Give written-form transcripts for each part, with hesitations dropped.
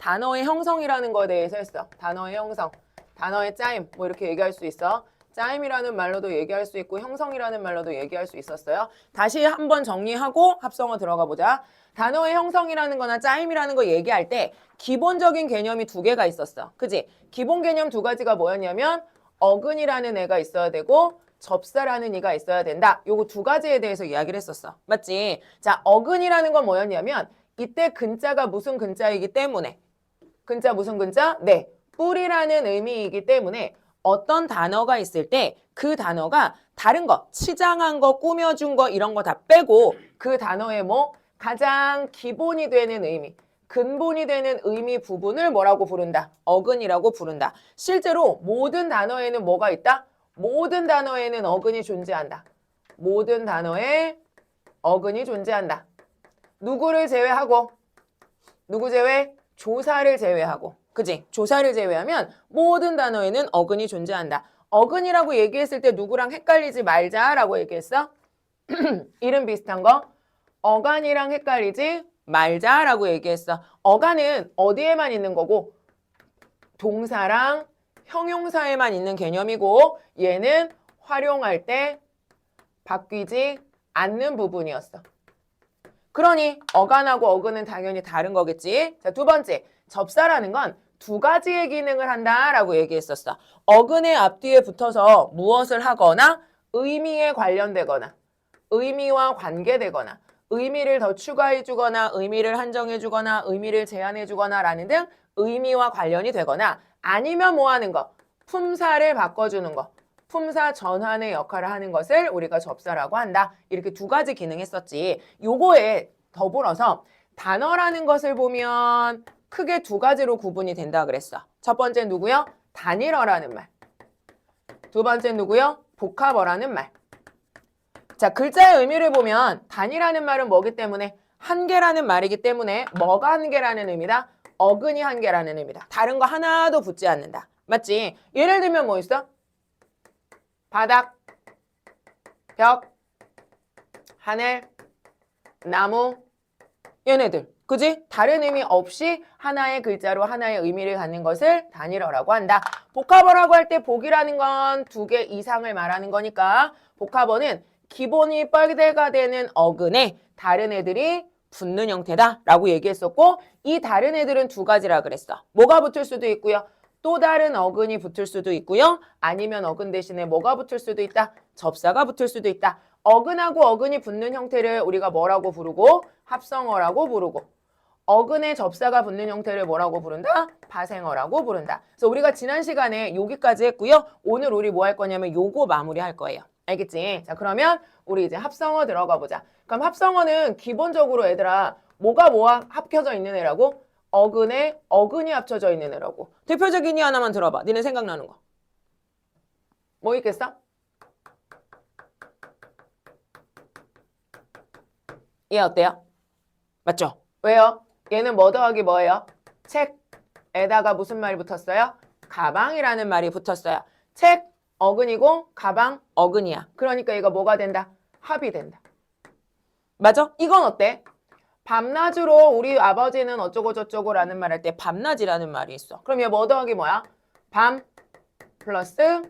단어의 형성이라는 거에 대해서 했어. 단어의 형성, 단어의 짜임 뭐 이렇게 얘기할 수 있어. 짜임이라는 말로도 얘기할 수 있고 형성이라는 말로도 얘기할 수 있었어요. 다시 한번 정리하고 합성어 들어가 보자. 단어의 형성이라는 거나 짜임이라는 거 얘기할 때 기본적인 개념이 두 개가 있었어. 그지? 기본 개념 두 가지가 뭐였냐면 어근이라는 애가 있어야 되고 접사라는 이가 있어야 된다. 요거 두 가지에 대해서 이야기를 했었어. 맞지? 자, 어근이라는 건 뭐였냐면 이때 근자가 무슨 근자이기 때문에 근자 무슨 근자? 네. 뿔이라는 의미이기 때문에 어떤 단어가 있을 때 그 단어가 다른 거, 치장한 거, 꾸며준 거 이런 거 다 빼고 그 단어의 뭐 가장 기본이 되는 의미, 근본이 되는 의미 부분을 뭐라고 부른다? 어근이라고 부른다. 실제로 모든 단어에는 뭐가 있다? 모든 단어에는 어근이 존재한다. 모든 단어에 어근이 존재한다. 누구를 제외하고 누구 제외? 조사를 제외하고. 그지? 조사를 제외하면 모든 단어에는 어근이 존재한다. 어근이라고 얘기했을 때 누구랑 헷갈리지 말자라고 얘기했어? 이름 비슷한 거. 어간이랑 헷갈리지 말자라고 얘기했어. 어간은 어디에만 있는 거고 동사랑 형용사에만 있는 개념이고 얘는 활용할 때 바뀌지 않는 부분이었어. 그러니 어간하고 어근은 당연히 다른 거겠지. 자, 두 번째, 접사라는 건 두 가지의 기능을 한다라고 얘기했었어. 어근의 앞뒤에 붙어서 무엇을 하거나 의미에 관련되거나 의미와 관계되거나 의미를 더 추가해 주거나 의미를 한정해 주거나 의미를 제한해 주거나 라는 등 의미와 관련이 되거나 아니면 뭐 하는 거? 품사를 바꿔주는 거. 품사 전환의 역할을 하는 것을 우리가 접사라고 한다. 이렇게 두 가지 기능했었지. 요거에 더불어서 단어라는 것을 보면 크게 두 가지로 구분이 된다 그랬어. 첫 번째 누구요? 단일어라는 말. 두 번째 누구요? 복합어라는 말. 자, 글자의 의미를 보면 단이라는 말은 뭐기 때문에 한 개라는 말이기 때문에 뭐가 한 개라는 의미다? 어근이 한 개라는 의미다. 다른 거 하나도 붙지 않는다. 맞지? 예를 들면 뭐 있어? 바닥, 벽, 하늘, 나무, 얘네들. 그지? 다른 의미 없이 하나의 글자로 하나의 의미를 갖는 것을 단일어라고 한다. 복합어라고 할 때 복이라는 건 두 개 이상을 말하는 거니까 복합어는 기본이 뻘대가 되는 어근에 다른 애들이 붙는 형태다라고 얘기했었고 이 다른 애들은 두 가지라 그랬어. 뭐가 붙을 수도 있고요. 또 다른 어근이 붙을 수도 있고요. 아니면 어근 대신에 뭐가 붙을 수도 있다. 접사가 붙을 수도 있다. 어근하고 어근이 붙는 형태를 우리가 뭐라고 부르고 합성어라고 부르고 어근에 접사가 붙는 형태를 뭐라고 부른다? 파생어라고 부른다. 그래서 우리가 지난 시간에 여기까지 했고요. 오늘 우리 뭐 할 거냐면 요거 마무리할 거예요. 알겠지? 자, 그러면 우리 이제 합성어 들어가 보자. 그럼 합성어는 기본적으로 얘들아 뭐가 합쳐져 있는 애라고? 어근에 어근이 합쳐져 있는 애라고. 대표적인 이 하나만 들어봐. 니네 생각나는 거. 뭐 있겠어? 얘 어때요? 맞죠? 왜요? 얘는 뭐 더하기 뭐예요? 책에다가 무슨 말이 붙었어요? 가방이라는 말이 붙었어요. 책 어근이고 가방 어근이야. 그러니까 이거 뭐가 된다? 합이 된다. 맞아? 이건 어때? 밤낮으로 우리 아버지는 어쩌고 저쩌고 라는 말 할 때 밤낮이라는 말이 있어. 그럼 얘 뭐 더하기 뭐야? 밤 플러스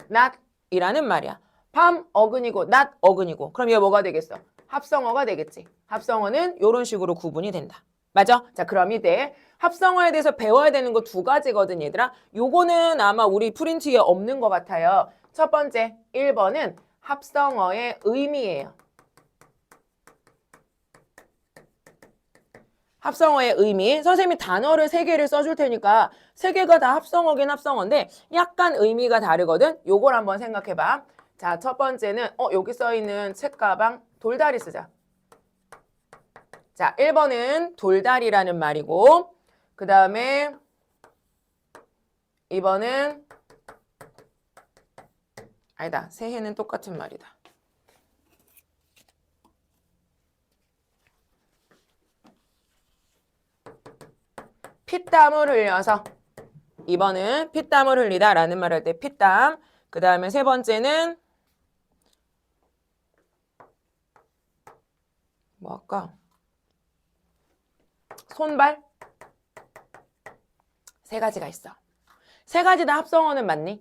낮이라는 말이야. 밤 어근이고 낮 어근이고. 그럼 얘 뭐가 되겠어? 합성어가 되겠지. 합성어는 이런 식으로 구분이 된다. 맞아? 자, 그럼 이제 합성어에 대해서 배워야 되는 거 두 가지거든, 얘들아. 요거는 아마 우리 프린트에 없는 것 같아요. 첫 번째, 1번은 합성어의 의미예요. 합성어의 의미. 선생님이 단어를 3개를 써줄 테니까 3개가 다 합성어긴 합성어인데 약간 의미가 다르거든. 요걸 한번 생각해봐. 자, 첫 번째는 여기 써있는 책가방 돌다리 쓰자. 자, 1번은 돌다리라는 말이고 그 다음에 2번은 아니다. 새해는 똑같은 말이다. 피땀을 흘려서 2번은 피땀을 흘리다 라는 말 할 때 피땀. 그 다음에 세 번째는 뭐 할까? 손발? 세 가지가 있어. 세 가지 다 합성어는 맞니?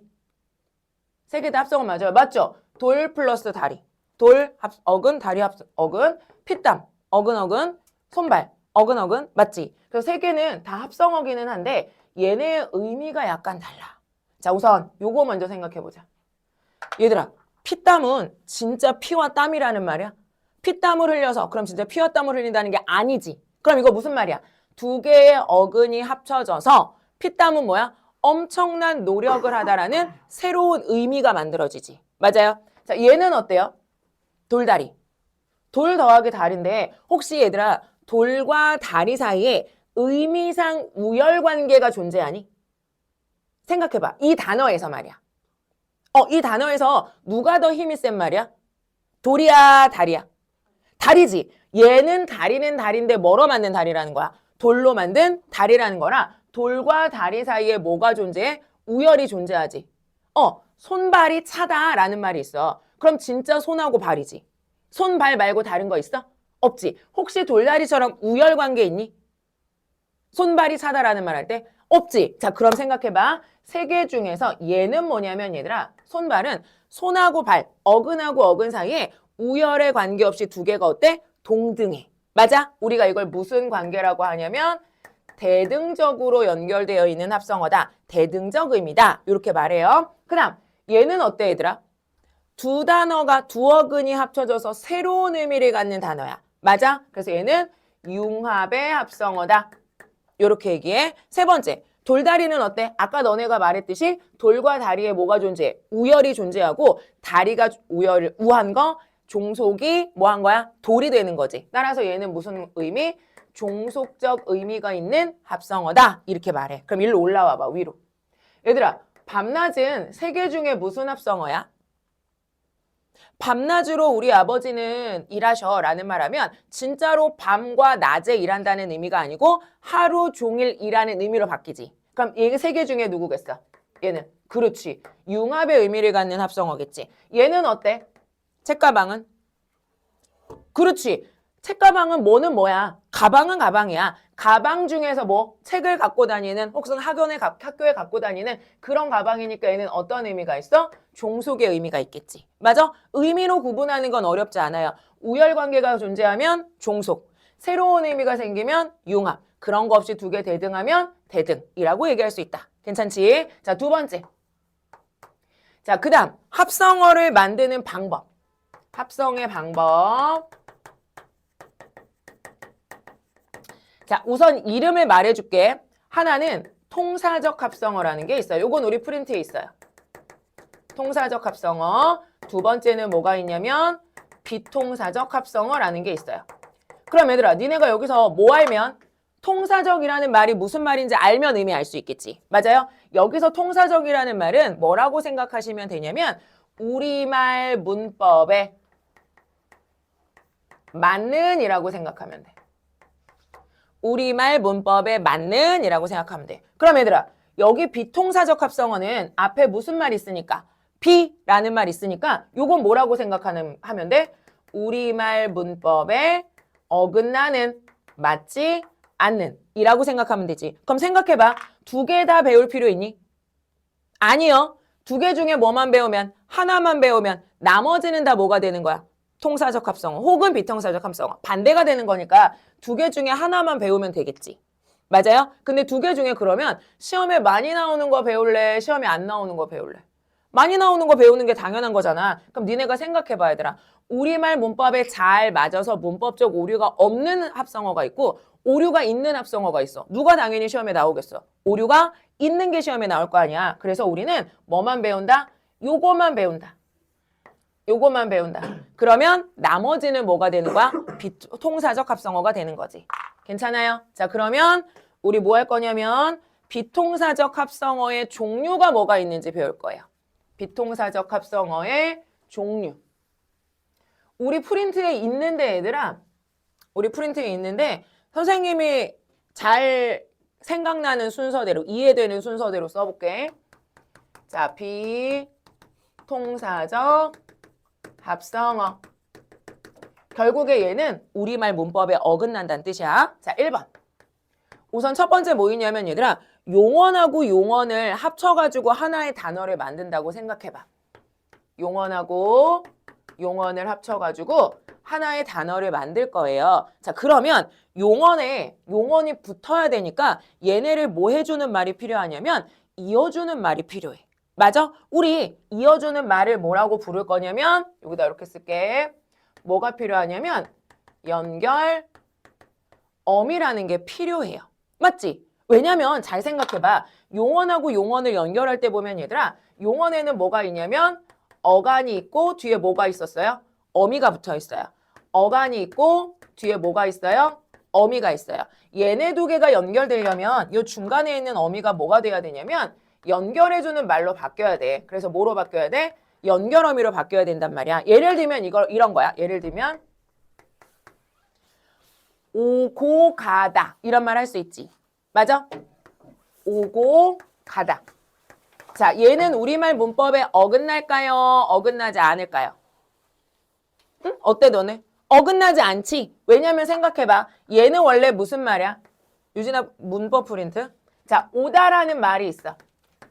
세 개 다 합성어 맞아요. 맞죠? 돌 플러스 다리. 돌 어근 다리 어근 피땀 어근 손발 어근 맞지? 그래서 세 개는 다 합성어기는 한데 얘네의 의미가 약간 달라. 자, 우선 요거 먼저 생각해 보자. 얘들아, 피땀은 진짜 피와 땀이라는 말이야? 피땀을 흘려서 그럼 진짜 피와 땀을 흘린다는 게 아니지. 그럼 이거 무슨 말이야? 두 개의 어근이 합쳐져서 피땀은 뭐야? 엄청난 노력을 하다라는 새로운 의미가 만들어지지. 맞아요? 자, 얘는 어때요? 돌다리. 돌 더하기 다리인데 혹시 얘들아 돌과 다리 사이에 의미상 우열관계가 존재하니? 생각해봐. 이 단어에서 말이야. 이 단어에서 누가 더 힘이 센 말이야? 돌이야, 다리야? 다리지. 얘는 다리는 다리인데 뭐로 만든 다리라는 거야? 돌로 만든 다리라는 거라 돌과 다리 사이에 뭐가 존재해? 우열이 존재하지. 손발이 차다라는 말이 있어. 그럼 진짜 손하고 발이지. 손, 발 말고 다른 거 있어? 없지. 혹시 돌다리처럼 우열 관계 있니? 손발이 차다라는 말 할 때? 없지. 자, 그럼 생각해봐. 세 개 중에서 얘는 뭐냐면 얘들아, 손발은 손하고 발, 어근하고 어근 사이에 우열에 관계없이 두 개가 어때? 동등해. 맞아? 우리가 이걸 무슨 관계라고 하냐면 대등적으로 연결되어 있는 합성어다. 대등적 의미다. 이렇게 말해요. 그 다음 얘는 어때 얘들아? 두 단어가 두 어근이 합쳐져서 새로운 의미를 갖는 단어야. 맞아? 그래서 얘는 융합의 합성어다. 이렇게 얘기해. 세 번째, 돌다리는 어때? 아까 너네가 말했듯이 돌과 다리에 뭐가 존재해? 우열이 존재하고 다리가 우한 거, 종속이 뭐 한 거야? 돌이 되는 거지. 따라서 얘는 무슨 의미? 종속적 의미가 있는 합성어다. 이렇게 말해. 그럼 일로 올라와 봐, 위로. 얘들아, 밤낮은 세 개 중에 무슨 합성어야? 밤낮으로 우리 아버지는 일하셔 라는 말하면 진짜로 밤과 낮에 일한다는 의미가 아니고 하루 종일 일하는 의미로 바뀌지. 그럼 이 세 개 중에 누구겠어? 얘는. 그렇지. 융합의 의미를 갖는 합성어겠지. 얘는 어때? 책가방은? 그렇지. 책가방은 뭐는 뭐야? 가방은 가방이야. 가방 중에서 뭐 책을 갖고 다니는 혹은 학교에 갖고 다니는 그런 가방이니까 얘는 어떤 의미가 있어? 종속의 의미가 있겠지. 맞아? 의미로 구분하는 건 어렵지 않아요. 우열관계가 존재하면 종속, 새로운 의미가 생기면 융합, 그런 거 없이 두 개 대등하면 대등이라고 얘기할 수 있다. 괜찮지? 자, 두 번째. 자, 그 다음 합성어를 만드는 방법. 합성의 방법. 자, 우선 이름을 말해줄게. 하나는 통사적 합성어라는 게 있어요. 요건 우리 프린트에 있어요. 통사적 합성어. 두 번째는 뭐가 있냐면 비통사적 합성어라는 게 있어요. 그럼 얘들아, 니네가 여기서 뭐 알면 통사적이라는 말이 무슨 말인지 알면 의미 알 수 있겠지. 맞아요? 여기서 통사적이라는 말은 뭐라고 생각하시면 되냐면 우리말 문법에 맞는 이라고 생각하면 돼. 우리말 문법에 맞는 이라고 생각하면 돼. 그럼 얘들아, 여기 비통사적 합성어는 앞에 무슨 말 있으니까? 비라는 말 있으니까 요건 뭐라고 하면 돼? 우리말 문법에 어긋나는, 맞지 않는 이라고 생각하면 되지. 그럼 생각해봐. 두 개 다 배울 필요 있니? 아니요. 두 개 중에 뭐만 배우면? 하나만 배우면 나머지는 다 뭐가 되는 거야? 통사적 합성어 혹은 비통사적 합성어. 반대가 되는 거니까 두 개 중에 하나만 배우면 되겠지. 맞아요? 근데 두 개 중에 그러면 시험에 많이 나오는 거 배울래? 시험에 안 나오는 거 배울래? 많이 나오는 거 배우는 게 당연한 거잖아. 그럼 니네가 생각해봐 얘들아. 우리말 문법에 잘 맞아서 문법적 오류가 없는 합성어가 있고 오류가 있는 합성어가 있어. 누가 당연히 시험에 나오겠어? 오류가 있는 게 시험에 나올 거 아니야. 그래서 우리는 뭐만 배운다? 요거만 배운다. 요거만 배운다. 그러면 나머지는 뭐가 되는 거야? 비통사적 합성어가 되는 거지. 괜찮아요? 자, 그러면 우리 뭐 할 거냐면 비통사적 합성어의 종류가 뭐가 있는지 배울 거예요. 비통사적 합성어의 종류. 우리 프린트에 있는데 얘들아, 우리 프린트에 있는데 선생님이 잘 생각나는 순서대로, 이해되는 순서대로 써볼게. 자, 비통사적 합성어. 결국에 얘는 우리말 문법에 어긋난다는 뜻이야. 자, 1번. 우선 첫 번째 뭐 있냐면 얘들아, 용언하고 용언을 합쳐가지고 하나의 단어를 만든다고 생각해봐. 용언하고 용언을 합쳐가지고 하나의 단어를 만들 거예요. 자, 그러면 용언이 붙어야 되니까 얘네를 뭐 해주는 말이 필요하냐면 이어주는 말이 필요해. 맞아? 우리 이어주는 말을 뭐라고 부를 거냐면 여기다 이렇게 쓸게. 뭐가 필요하냐면 연결어미라는 게 필요해요. 맞지? 왜냐면 잘 생각해봐. 용언하고 용언을 연결할 때 보면 얘들아 용언에는 뭐가 있냐면 어간이 있고 뒤에 뭐가 있었어요? 어미가 붙어 있어요. 어간이 있고 뒤에 뭐가 있어요? 어미가 있어요. 얘네 두 개가 연결되려면 이 중간에 있는 어미가 뭐가 돼야 되냐면 연결해주는 말로 바뀌어야 돼. 그래서 뭐로 바뀌어야 돼? 연결어미로 바뀌어야 된단 말이야. 예를 들면 이런 거야. 예를 들면 오고 가다 이런 말 할 수 있지. 맞아? 오고 가다. 자, 얘는 우리말 문법에 어긋날까요? 어긋나지 않을까요? 응? 어때 너네? 어긋나지 않지? 왜냐면 생각해봐. 얘는 원래 무슨 말이야? 유진아 문법 프린트. 자, 오다라는 말이 있어.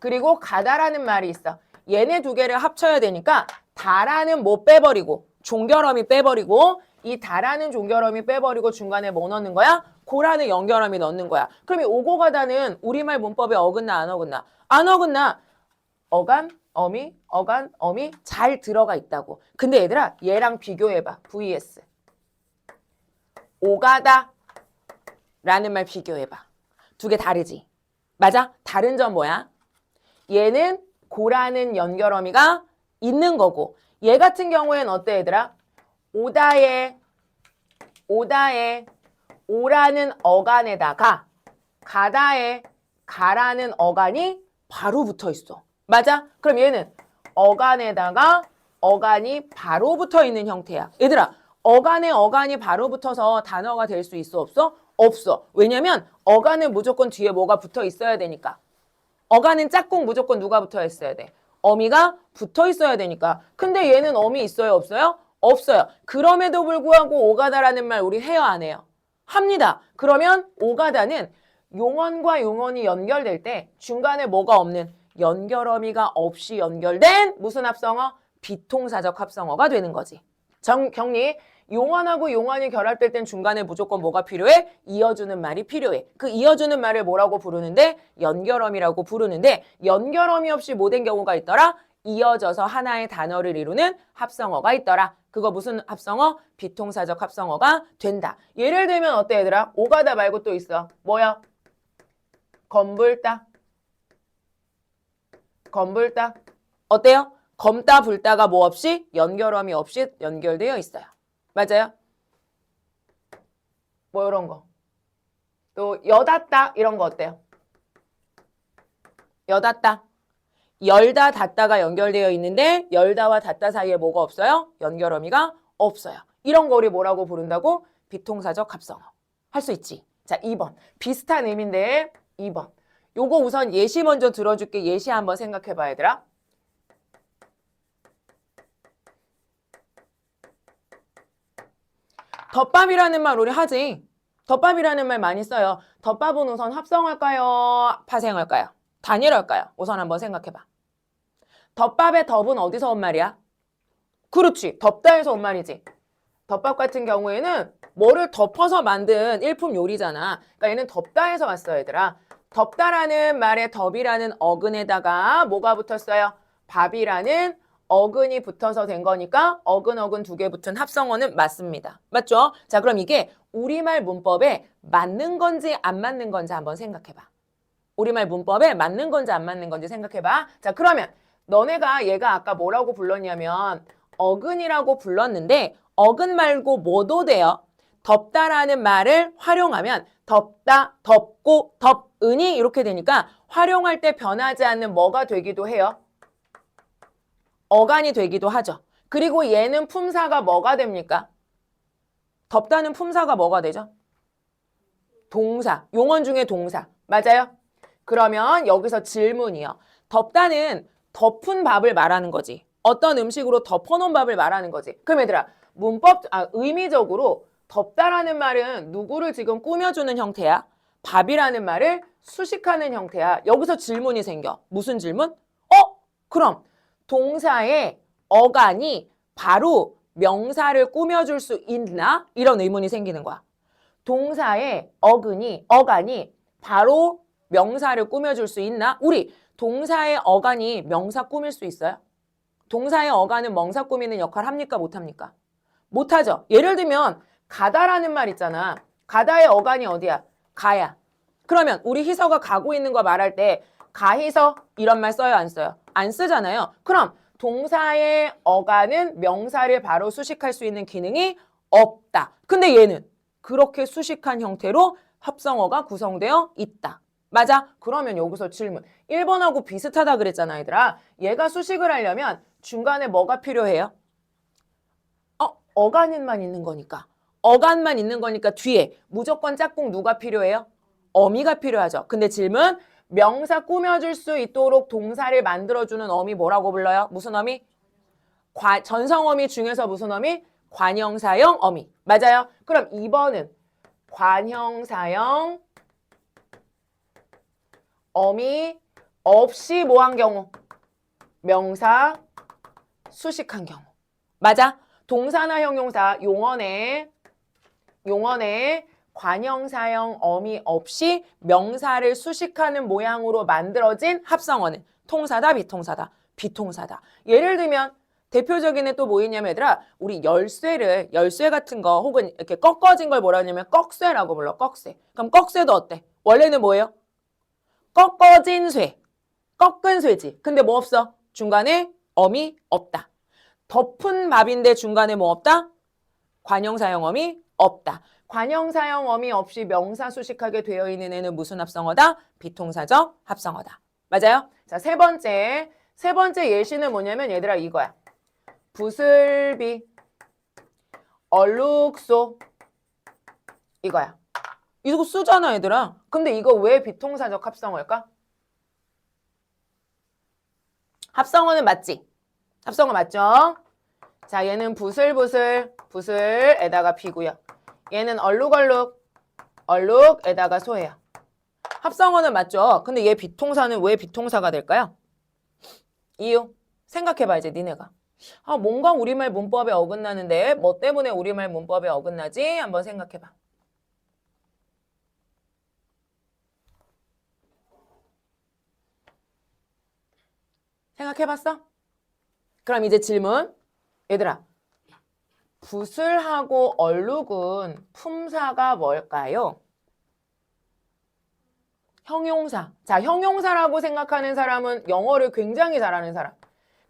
그리고 가다라는 말이 있어. 얘네 두 개를 합쳐야 되니까 다라는 뭐 빼버리고 종결어미 빼버리고 이 다라는 종결어미 빼버리고 중간에 뭐 넣는 거야? 고라는 연결어미 넣는 거야. 그럼 이 오고 가다는 우리말 문법에 어긋나 안 어긋나? 안 어긋나. 어간, 어미 잘 들어가 있다고. 근데 얘들아 얘랑 비교해봐. vs. 오가다 라는 말 비교해봐. 두 개 다르지? 맞아? 다른 점 뭐야? 얘는 고라는 연결어미가 있는 거고 얘 같은 경우에는 어때 얘들아? 오다에 오라는 어간에다가 가다에 가라는 어간이 바로 붙어 있어. 맞아? 그럼 얘는 어간에다가 어간이 바로 붙어 있는 형태야. 얘들아, 어간에 어간이 바로 붙어서 단어가 될 수 있어 없어? 없어. 왜냐면 어간은 무조건 뒤에 뭐가 붙어 있어야 되니까. 어간은 짝꿍 무조건 누가 붙어 있어야 돼? 어미가 붙어 있어야 되니까. 근데 얘는 어미 있어요 없어요? 없어요. 그럼에도 불구하고 오가다라는 말 우리 해요 안 해요? 합니다. 그러면 오가다는 용언과 용언이 연결될 때 중간에 뭐가 없는 연결어미가 없이 연결된 무슨 합성어? 비통사적 합성어가 되는 거지. 경리. 용언하고 용언이 결합될 땐 중간에 무조건 뭐가 필요해? 이어주는 말이 필요해. 그 이어주는 말을 뭐라고 부르는데? 연결어미라고 부르는데 연결어미 없이 뭐 된 경우가 있더라? 이어져서 하나의 단어를 이루는 합성어가 있더라. 그거 무슨 합성어? 비통사적 합성어가 된다. 예를 들면 어때 얘들아? 오가다 말고 또 있어. 뭐야? 검불다. 검불다. 어때요? 검다 불다가 뭐 없이? 연결어미 없이 연결되어 있어요. 맞아요? 뭐 이런 거. 또 여닫다 이런 거 어때요? 여닫다. 열다 닫다가 연결되어 있는데 열다와 닫다 사이에 뭐가 없어요? 연결어미가 없어요. 이런 거 우리 뭐라고 부른다고? 비통사적 합성어. 할 수 있지. 자, 2번. 비슷한 의미인데 2번. 요거 우선 예시 먼저 들어줄게. 예시 한번 생각해봐 얘들아. 덮밥이라는 말 우리 하지. 덮밥이라는 말 많이 써요. 덮밥은 우선 합성할까요? 파생할까요? 단일할까요? 우선 한번 생각해봐. 덮밥의 덮은 어디서 온 말이야? 그렇지. 덮다에서 온 말이지. 덮밥 같은 경우에는 뭐를 덮어서 만든 일품 요리잖아. 그러니까 얘는 덮다에서 왔어요, 얘들아. 덮다라는 말에 덮이라는 어근에다가 뭐가 붙었어요? 밥이라는 어근이 붙어서 된 거니까 어근 두 개 붙은 합성어는 맞습니다. 맞죠? 자, 그럼 이게 우리말 문법에 맞는 건지 안 맞는 건지 한번 생각해봐. 우리말 문법에 맞는 건지 안 맞는 건지 생각해봐. 자, 그러면 너네가 얘가 아까 뭐라고 불렀냐면 어근이라고 불렀는데 어근 말고 뭐도 돼요? 덮다라는 말을 활용하면 덮다, 덮고, 덮은이 이렇게 되니까 활용할 때 변하지 않는 뭐가 되기도 해요? 어간이 되기도 하죠. 그리고 얘는 품사가 뭐가 됩니까? 덮다는 품사가 뭐가 되죠? 동사, 용언 중에 동사. 맞아요? 그러면 여기서 질문이요. 덮다는 덮은 밥을 말하는 거지. 어떤 음식으로 덮어놓은 밥을 말하는 거지. 그럼 얘들아, 의미적으로 덮다라는 말은 누구를 지금 꾸며주는 형태야? 밥이라는 말을 수식하는 형태야. 여기서 질문이 생겨. 무슨 질문? 그럼 동사의 어간이 바로 명사를 꾸며줄 수 있나? 이런 의문이 생기는 거야. 동사의 어간이 바로 명사를 꾸며줄 수 있나? 우리 동사의 어간이 명사 꾸밀 수 있어요? 동사의 어간은 명사 꾸미는 역할 합니까? 못합니까? 못하죠. 예를 들면 가다라는 말 있잖아. 가다의 어간이 어디야? 가야. 그러면 우리 희서가 가고 있는 거 말할 때 가희서 이런 말 써요? 안 써요? 안 쓰잖아요. 그럼 동사의 어간은 명사를 바로 수식할 수 있는 기능이 없다. 근데 얘는 그렇게 수식한 형태로 합성어가 구성되어 있다. 맞아? 그러면 여기서 질문. 1번하고 비슷하다 그랬잖아, 얘들아. 얘가 수식을 하려면 중간에 뭐가 필요해요? 어간만 있는 거니까. 어간만 있는 거니까 뒤에 무조건 짝꿍 누가 필요해요? 어미가 필요하죠. 근데 질문. 명사 꾸며줄 수 있도록 동사를 만들어주는 어미 뭐라고 불러요? 무슨 어미? 전성어미 중에서 무슨 어미? 관형사형 어미. 맞아요? 그럼 2번은 관형사형 어미 없이 뭐한 경우? 명사 수식한 경우. 맞아? 동사나 형용사 용언에 관형사형 어미 없이 명사를 수식하는 모양으로 만들어진 합성어는 통사다, 비통사다? 비통사다. 예를 들면 대표적인 애 또 뭐 있냐면 얘들아, 우리 열쇠 같은 거 혹은 이렇게 꺾어진 걸 뭐라 하냐면 꺽쇠라고 불러. 꺽쇠. 그럼 꺽쇠도 어때? 원래는 뭐예요? 꺾어진 쇠. 꺾은 쇠지. 근데 뭐 없어? 중간에 어미 없다. 덮은 밥인데 중간에 뭐 없다? 관형사형 어미 없다. 관형사형 어미 없이 명사 수식하게 되어 있는 애는 무슨 합성어다? 비통사적 합성어다. 맞아요? 자, 세 번째 예시는 뭐냐면 얘들아 이거야. 부슬비, 얼룩소 이거야. 이거 쓰잖아 얘들아. 근데 이거 왜 비통사적 합성어일까? 합성어는 맞지? 합성어 맞죠? 자, 얘는 부슬에다가 비고요. 얘는 얼룩에다가 소예요. 합성어는 맞죠? 근데 얘 비통사는 왜 비통사가 될까요? 이유 생각해봐 이제 니네가. 뭔가 우리말 문법에 어긋나는데 뭐 때문에 우리말 문법에 어긋나지? 한번 생각해봐. 생각해봤어? 그럼 이제 질문. 얘들아, 부슬하고 얼룩은 품사가 뭘까요? 형용사. 자, 형용사라고 생각하는 사람은 영어를 굉장히 잘하는 사람.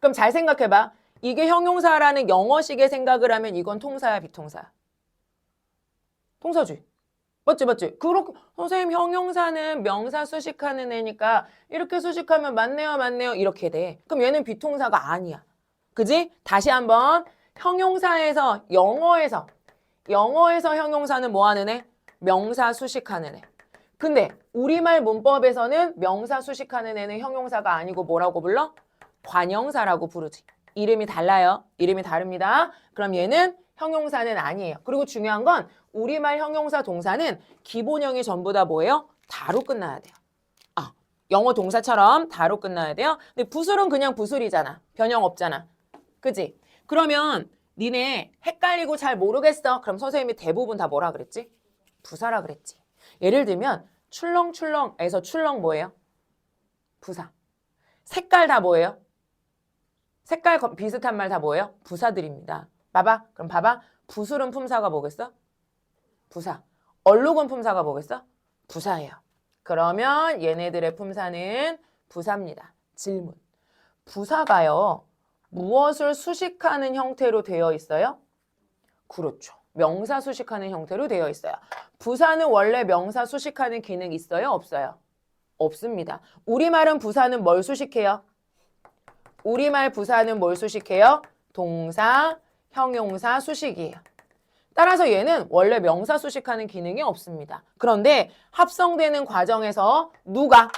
그럼 잘 생각해봐. 이게 형용사라는 영어식의 생각을 하면 이건 통사야, 비통사야? 통사지. 맞지? 그렇게 선생님 형용사는 명사 수식하는 애니까 이렇게 수식하면 맞네요. 이렇게 돼. 그럼 얘는 비통사가 아니야. 그지? 다시 한번 형용사에서 영어에서 형용사는 뭐 하는 애? 명사 수식하는 애. 근데 우리말 문법에서는 명사 수식하는 애는 형용사가 아니고 뭐라고 불러? 관형사라고 부르지. 이름이 달라요. 이름이 다릅니다. 그럼 얘는 형용사는 아니에요. 그리고 중요한 건 우리말 형용사 동사는 기본형이 전부 다 뭐예요? 다로 끝나야 돼요. 영어 동사처럼 다로 끝나야 돼요. 근데 부술은 그냥 부술이잖아. 변형 없잖아. 그지? 그러면 니네 헷갈리고 잘 모르겠어. 그럼 선생님이 대부분 다 뭐라 그랬지? 부사라 그랬지. 예를 들면 출렁출렁에서 출렁 뭐예요? 부사. 색깔 다 뭐예요? 색깔 비슷한 말 다 뭐예요? 부사들입니다. 봐봐. 그럼 봐봐. 부술은 품사가 뭐겠어? 부사. 얼룩은 품사가 뭐겠어? 부사예요. 그러면 얘네들의 품사는 부사입니다. 질문. 부사가요. 무엇을 수식하는 형태로 되어 있어요? 그렇죠. 명사 수식하는 형태로 되어 있어요. 부사는 원래 명사 수식하는 기능 있어요? 없어요? 없습니다. 우리말은 부사는 뭘 수식해요? 우리말 부사는 뭘 수식해요? 동사, 형용사 수식이에요. 따라서 얘는 원래 명사 수식하는 기능이 없습니다. 그런데 합성되는 과정에서 누가?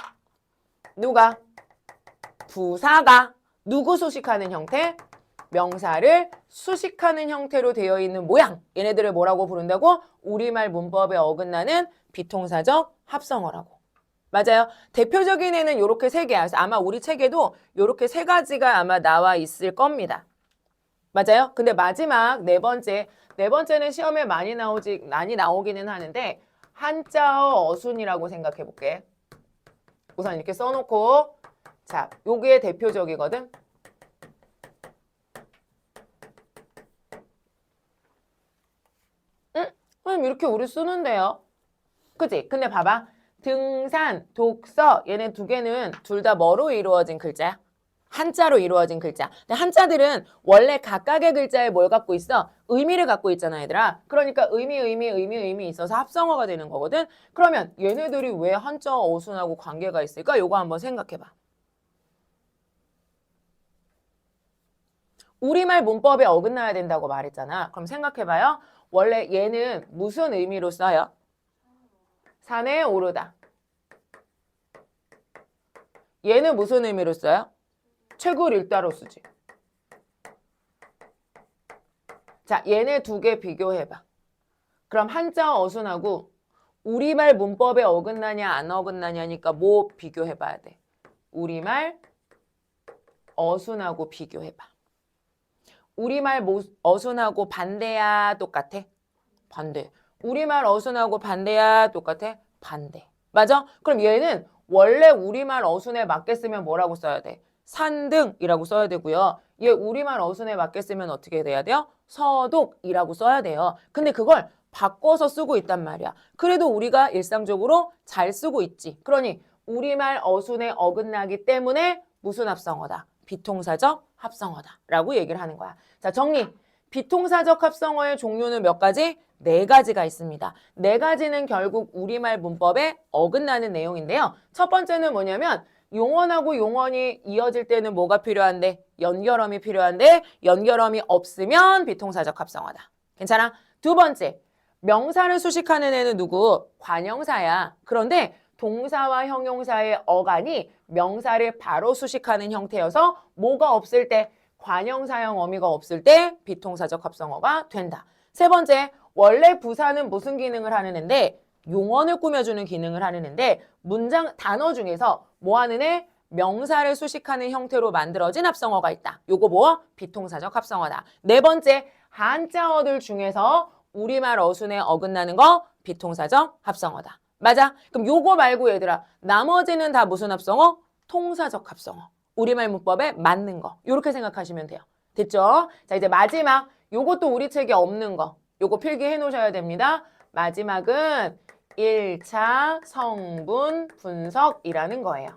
부사가 누구 수식하는 형태? 명사를 수식하는 형태로 되어 있는 모양. 얘네들을 뭐라고 부른다고? 우리말 문법에 어긋나는 비통사적 합성어라고. 맞아요. 대표적인 애는 요렇게 세 개야. 그래서 아마 우리 책에도 요렇게 세 가지가 아마 나와 있을 겁니다. 맞아요? 근데 마지막 네 번째는 시험에 많이 나오기는 하는데 한자어 어순이라고 생각해 볼게. 우선 이렇게 써놓고 자, 요게 대표적이거든. 그럼 이렇게 우리 쓰는데요. 그치? 근데 봐봐. 등산, 독서 얘네 두 개는 둘 다 뭐로 이루어진 글자야? 한자로 이루어진 글자. 근데 한자들은 원래 각각의 글자에 뭘 갖고 있어? 의미를 갖고 있잖아, 얘들아. 그러니까 의미 있어서 합성어가 되는 거거든. 그러면 얘네들이 왜 한자어 어순하고 관계가 있을까? 요거 한번 생각해봐. 우리말 문법에 어긋나야 된다고 말했잖아. 그럼 생각해봐요. 원래 얘는 무슨 의미로 써요? 산에 오르다. 얘는 무슨 의미로 써요? 책을 읽다로 쓰지. 자, 얘네 두 개 비교해봐. 그럼 한자 어순하고 우리말 문법에 어긋나냐 안 어긋나냐니까 뭐 비교해봐야 돼? 우리말 어순하고 비교해봐. 우리말 어순하고 반대야 똑같아? 반대. 우리말 어순하고 반대야 똑같아? 반대. 맞아? 그럼 얘는 원래 우리말 어순에 맞게 쓰면 뭐라고 써야 돼? 산등이라고 써야 되고요. 얘 우리말 어순에 맞게 쓰면 어떻게 돼야 돼요? 서독이라고 써야 돼요. 근데 그걸 바꿔서 쓰고 있단 말이야. 그래도 우리가 일상적으로 잘 쓰고 있지. 그러니 우리말 어순에 어긋나기 때문에 무슨 합성어다? 비통사적 합성어다라고 얘기를 하는 거야. 자, 정리. 비통사적 합성어의 종류는 몇 가지? 네 가지가 있습니다. 네 가지는 결국 우리말 문법에 어긋나는 내용인데요. 첫 번째는 뭐냐면 용언하고 용언이 이어질 때는 뭐가 필요한데? 연결어미 필요한데 연결어미 없으면 비통사적 합성어다. 괜찮아? 두 번째, 명사를 수식하는 애는 누구? 관형사야. 그런데 동사와 형용사의 어간이 명사를 바로 수식하는 형태여서 뭐가 없을 때? 관형사형 어미가 없을 때 비통사적 합성어가 된다. 세 번째, 원래 부사는 무슨 기능을 하는 애인데 용언을 꾸며주는 기능을 하는 애인데 문장 단어 중에서 뭐 하는 애? 명사를 수식하는 형태로 만들어진 합성어가 있다. 요거 뭐? 비통사적 합성어다. 네 번째, 한자어들 중에서 우리말 어순에 어긋나는 거 비통사적 합성어다. 맞아? 그럼 요거 말고 얘들아 나머지는 다 무슨 합성어? 통사적 합성어. 우리말 문법에 맞는 거. 요렇게 생각하시면 돼요. 됐죠? 자, 이제 마지막 요것도 우리 책에 없는 거. 요거 필기해 놓으셔야 됩니다. 마지막은 1차 성분 분석이라는 거예요.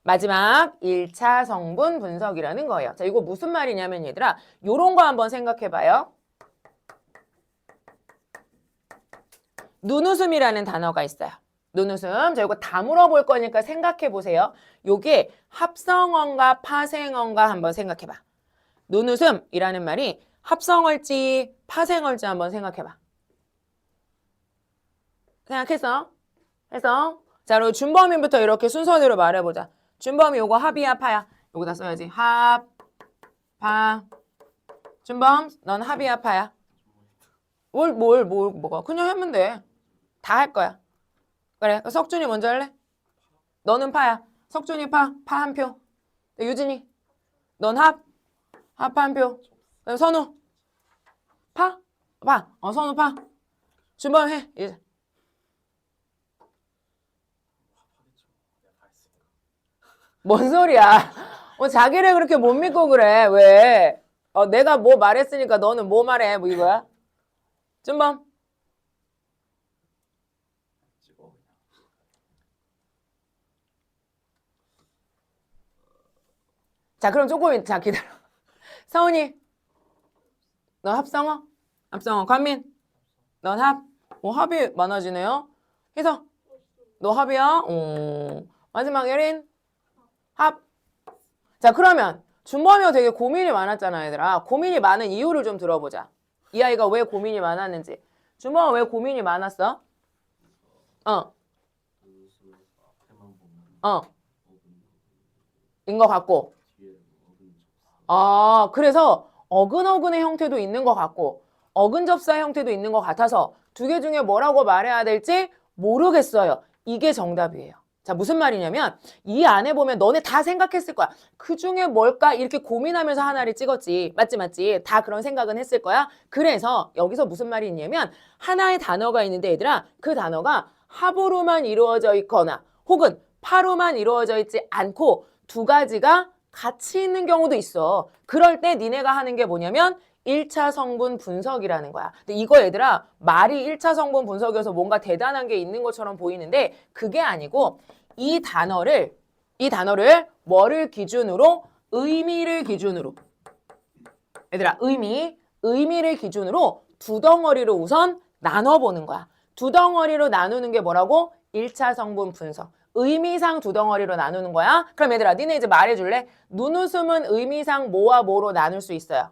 마지막 1차 성분 분석이라는 거예요. 자, 이거 무슨 말이냐면 얘들아 요런 거 한번 생각해 봐요. 눈웃음이라는 단어가 있어요. 눈웃음. 자, 이거 다 물어볼 거니까 생각해 보세요. 요게 합성어인가 파생어인가 한번 생각해 봐. 눈웃음이라는 말이 합성어일지 파생어일지 한번 생각해 봐. 생각했어? 했어? 자, 그리고 준범이부터 이렇게 순서대로 말해보자. 준범이 요거 합이야 파야? 요거다 써야지. 합, 파. 준범, 넌 합이야 파야? 뭐가? 그냥 하면 돼. 다 할 거야. 그래, 석준이 먼저 할래? 너는 파야. 석준이 파 한 표. 유진이, 넌 합 한 표. 그다음 선우, 파? 선우 파. 준범 해, 이제. 뭔 소리야? 자기를 그렇게 못 믿고 그래. 왜? 내가 뭐 말했으니까 너는 뭐 말해? 뭐 이거야? 준범. 자, 그럼 조금, 자, 기다려. 서훈이, 너 합성어? 합성어. 관민, 넌 합? 합이 많아지네요. 희서, 너 합이야? 마지막 예린, 합. 자, 그러면 준범이가 되게 고민이 많았잖아, 얘들아. 고민이 많은 이유를 좀 들어보자. 이 아이가 왜 고민이 많았는지. 준범아 왜 고민이 많았어? 인 것 같고. 그래서 어근어근의 형태도 있는 것 같고 어근접사 형태도 있는 것 같아서 두 개 중에 뭐라고 말해야 될지 모르겠어요. 이게 정답이에요. 자, 무슨 말이냐면 이 안에 보면 너네 다 생각했을 거야. 그중에 뭘까? 이렇게 고민하면서 하나를 찍었지. 맞지, 맞지? 다 그런 생각은 했을 거야. 그래서 여기서 무슨 말이 있냐면 하나의 단어가 있는데 얘들아, 그 단어가 합으로만 이루어져 있거나 혹은 파로만 이루어져 있지 않고 두 가지가 같이 있는 경우도 있어. 그럴 때 니네가 하는 게 뭐냐면 1차 성분 분석이라는 거야. 근데 이거 얘들아, 말이 1차 성분 분석이어서 뭔가 대단한 게 있는 것처럼 보이는데 그게 아니고 이 단어를 뭐를 기준으로? 의미를 기준으로. 얘들아, 의미를 기준으로 두 덩어리로 우선 나눠보는 거야. 두 덩어리로 나누는 게 뭐라고? 1차 성분 분석. 의미상 두 덩어리로 나누는 거야. 그럼 얘들아, 니네 이제 말해줄래? 눈웃음은 의미상 뭐와 뭐로 나눌 수 있어요?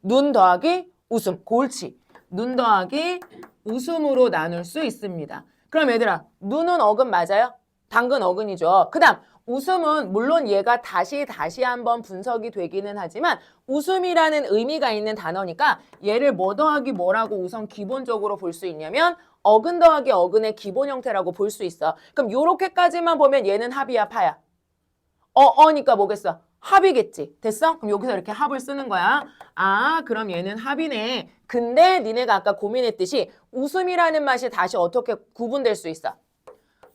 눈 더하기 웃음, 골치. 눈 더하기 웃음으로 나눌 수 있습니다. 그럼 얘들아, 눈은 어근 맞아요? 당근 어근이죠. 그 다음 웃음은 물론 얘가 다시 한번 분석이 되기는 하지만 웃음이라는 의미가 있는 단어니까 얘를 뭐 더하기 뭐라고 우선 기본적으로 볼 수 있냐면 어근 더하기 어근의 기본 형태라고 볼 수 있어. 그럼 요렇게까지만 보면 얘는 합이야, 파야? 어니까 뭐겠어? 합이겠지. 됐어? 그럼 여기서 이렇게 합을 쓰는 거야. 아, 그럼 얘는 합이네. 근데 니네가 아까 고민했듯이 웃음이라는 맛이 다시 어떻게 구분될 수 있어?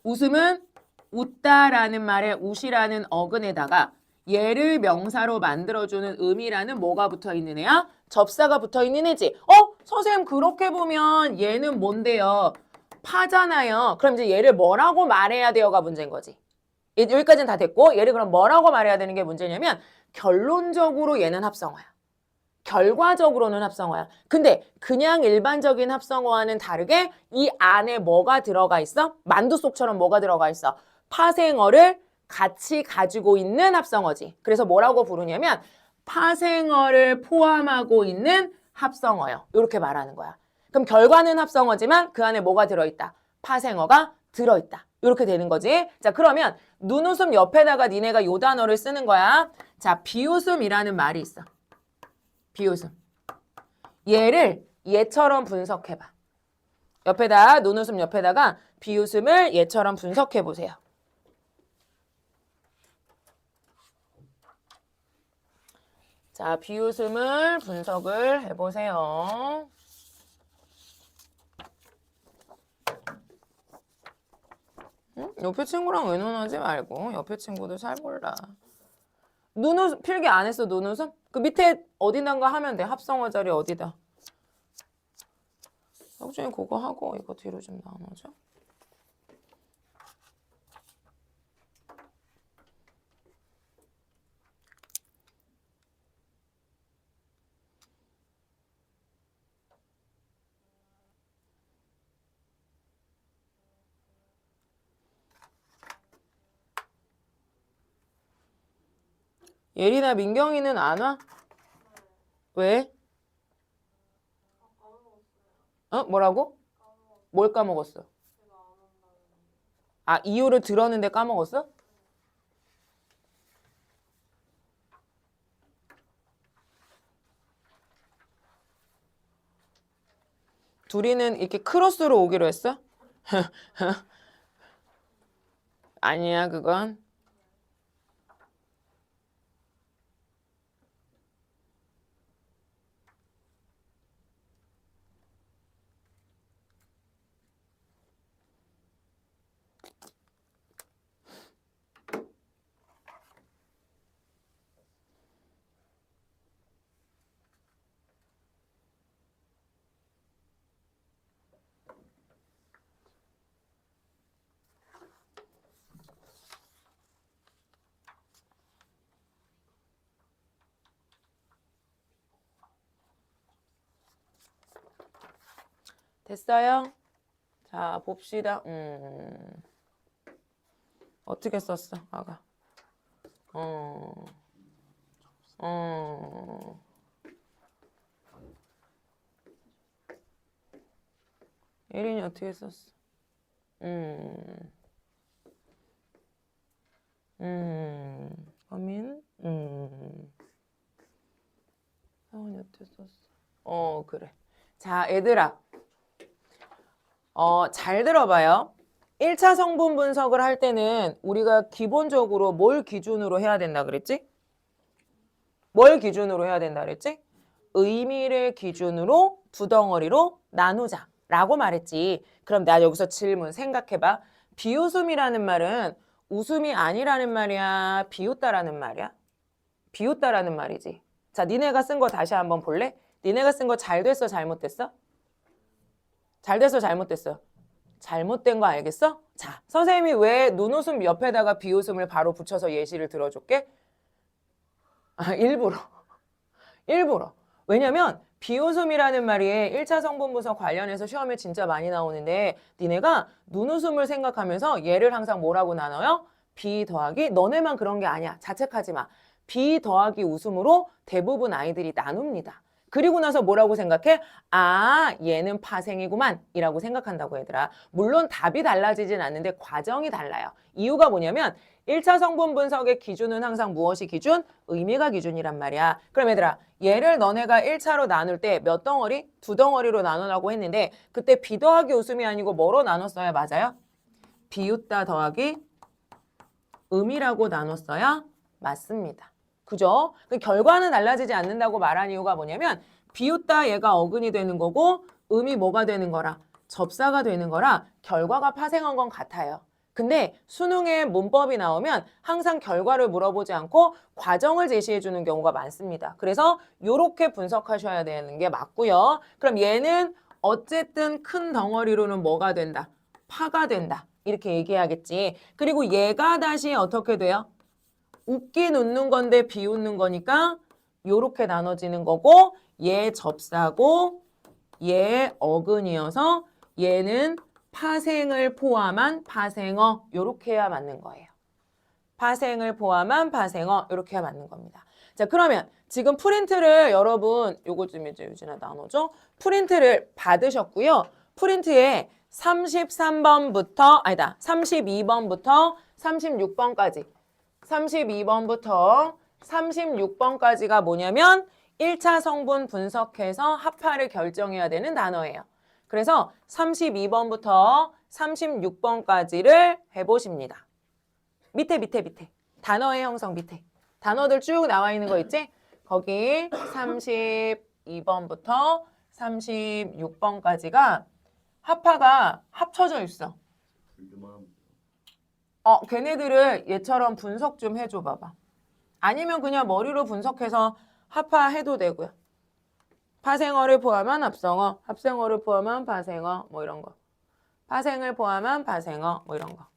웃음은 웃다라는 말에 웃이라는 어근에다가 얘를 명사로 만들어주는 음이라는 뭐가 붙어있는 애야? 접사가 붙어있는 애지. 선생님 그렇게 보면 얘는 뭔데요? 파잖아요. 그럼 이제 얘를 뭐라고 말해야 돼요가 문제인 거지. 여기까지는 다 됐고 얘를 그럼 뭐라고 말해야 되는 게 문제냐면 결론적으로 얘는 합성어야. 결과적으로는 합성어야. 근데 그냥 일반적인 합성어와는 다르게 이 안에 뭐가 들어가 있어? 만두 속처럼 뭐가 들어가 있어? 파생어를 같이 가지고 있는 합성어지. 그래서 뭐라고 부르냐면 파생어를 포함하고 있는 합성어요. 이렇게 말하는 거야. 그럼 결과는 합성어지만 그 안에 뭐가 들어있다? 파생어가 들어있다. 이렇게 되는 거지. 자, 그러면 눈웃음 옆에다가 니네가 요 단어를 쓰는 거야. 자, 비웃음이라는 말이 있어. 비웃음. 얘를 얘처럼 분석해봐. 눈웃음 옆에다가 비웃음을 얘처럼 분석해보세요. 자, 비웃음을 분석을 해보세요. 응? 옆에 친구랑 의논하지 말고 옆에 친구도 잘 몰라. 눈웃음 필기 안 했어? 눈웃음? 그 밑에 어디단가 하면 돼. 합성어 자리 어디다. 혹시 그거 하고 이거 뒤로 좀 나눠줘. 예리나 민경이는 안 와? 왜? 뭐라고? 뭘 까먹었어? 아, 이유를 들었는데 까먹었어? 둘이는 이렇게 크로스로 오기로 했어? 아니야, 그건. 됐어요? 자, 봅시다. 어떻게 썼어, 아가? 어, 어. 예린이 어떻게 썼어? 어민? 사원이 어떻게 썼어? 그래. 자, 얘들아. 잘 들어봐요. 1차 성분 분석을 할 때는 우리가 기본적으로 뭘 기준으로 해야 된다 그랬지? 뭘 기준으로 해야 된다 그랬지? 의미를 기준으로 두 덩어리로 나누자 라고 말했지. 그럼 나 여기서 질문 생각해봐. 비웃음이라는 말은 웃음이 아니라는 말이야? 비웃다라는 말이야? 비웃다라는 말이지. 자, 니네가 쓴 거 다시 한번 볼래? 니네가 쓴 거 잘 됐어, 잘못됐어? 잘 됐어, 잘못됐어? 잘못된 거 알겠어? 자, 선생님이 왜 눈웃음 옆에다가 비웃음을 바로 붙여서 예시를 들어줄게? 아, 일부러. 일부러. 왜냐면 비웃음이라는 말이 1차 성분 분석 관련해서 시험에 진짜 많이 나오는데 니네가 눈웃음을 생각하면서 얘를 항상 뭐라고 나눠요? 비 더하기 너네만 그런 게 아니야. 자책하지 마. 비 더하기 웃음으로 대부분 아이들이 나눕니다. 그리고 나서 뭐라고 생각해? 아, 얘는 파생이구만 이라고 생각한다고 얘들아. 물론 답이 달라지진 않는데 과정이 달라요. 이유가 뭐냐면 1차 성분 분석의 기준은 항상 무엇이 기준? 의미가 기준이란 말이야. 그럼 얘들아, 얘를 너네가 1차로 나눌 때 몇 덩어리? 두 덩어리로 나누라고 했는데 그때 비 더하기 웃음이 아니고 뭐로 나눴어야 맞아요? 비웃다 더하기 음이라고 나눴어야 맞습니다. 그죠? 그 결과는 달라지지 않는다고 말한 이유가 뭐냐면 비웃다 얘가 어근이 되는 거고 음이 뭐가 되는 거라? 접사가 되는 거라 결과가 파생한 건 같아요. 근데 수능에 문법이 나오면 항상 결과를 물어보지 않고 과정을 제시해 주는 경우가 많습니다. 그래서 이렇게 분석하셔야 되는 게 맞고요. 그럼 얘는 어쨌든 큰 덩어리로는 뭐가 된다? 파가 된다. 이렇게 얘기해야겠지. 그리고 얘가 다시 어떻게 돼요? 웃긴 웃는 건데 비웃는 거니까 요렇게 나눠지는 거고 얘 접사고 얘 어근이어서 얘는 파생을 포함한 파생어 요렇게 해야 맞는 거예요. 파생을 포함한 파생어 요렇게 해야 맞는 겁니다. 자, 그러면 지금 프린트를 여러분 요거 좀 이제 유진아 나눠줘. 프린트를 받으셨고요. 프린트에 33번부터 아니다 32번부터 36번까지 32번부터 36번까지가 뭐냐면 1차 성분 분석해서 합파를 결정해야 되는 단어예요. 그래서 32번부터 36번까지를 해보십니다. 밑에 단어의 형성 밑에 단어들 쭉 나와 있는 거 있지? 거기 32번부터 36번까지가 합파가 합쳐져 있어. 걔네들을 얘처럼 분석 좀 해줘 봐봐. 아니면 그냥 머리로 분석해서 합파해도 되고요. 파생어를 포함한 합성어, 합성어를 포함한 파생어 뭐 이런 거. 파생을 포함한 파생어 뭐 이런 거.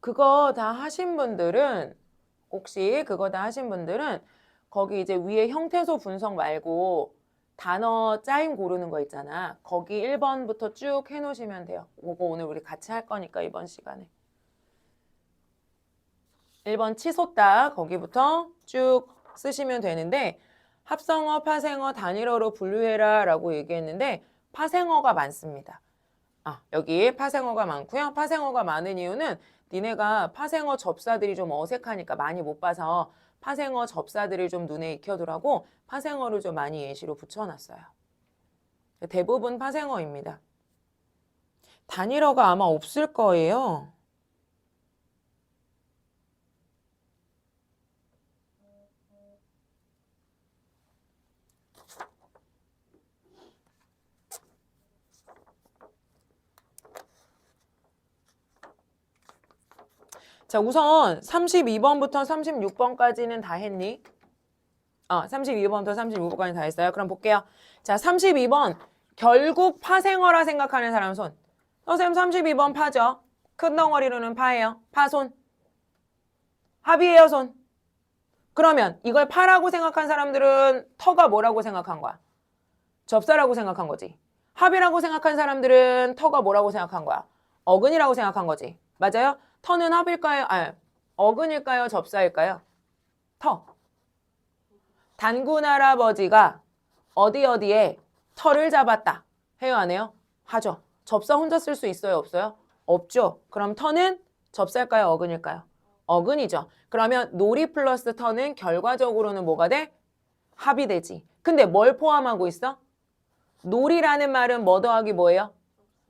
그거 다 하신 분들은 혹시 그거 다 하신 분들은 거기 이제 위에 형태소 분석 말고 단어 짜임 고르는 거 있잖아. 거기 1번부터 쭉 해놓으시면 돼요. 그거 오늘 우리 같이 할 거니까 이번 시간에. 1번 치솟다 거기부터 쭉 쓰시면 되는데 합성어, 파생어, 단일어로 분류해라 라고 얘기했는데 파생어가 많습니다. 여기 파생어가 많고요. 파생어가 많은 이유는 니네가 파생어 접사들이 좀 어색하니까 많이 못 봐서 파생어 접사들을 좀 눈에 익혀두라고 파생어를 좀 많이 예시로 붙여놨어요. 대부분 파생어입니다. 단일어가 아마 없을 거예요. 자, 우선 32번부터 36번까지는 다 했니? 32번부터 36번까지 다 했어요. 그럼 볼게요. 자, 32번. 결국 파생어라 생각하는 사람 손. 선생님 32번 파죠? 큰 덩어리로는 파예요. 파손. 합이에요, 손. 그러면 이걸 파라고 생각한 사람들은 터가 뭐라고 생각한 거야? 접사라고 생각한 거지. 합이라고 생각한 사람들은 터가 뭐라고 생각한 거야? 어근이라고 생각한 거지. 맞아요? 터는 합일까요? 어근일까요? 접사일까요? 터. 단군 할아버지가 어디에 터를 잡았다. 해요, 안 해요? 하죠. 접사 혼자 쓸 수 있어요, 없어요? 없죠. 그럼 터는 접사일까요? 어근일까요? 어근이죠. 그러면 놀이 플러스 터는 결과적으로는 뭐가 돼? 합이 되지. 근데 뭘 포함하고 있어? 놀이라는 말은 뭐 더하기 뭐예요?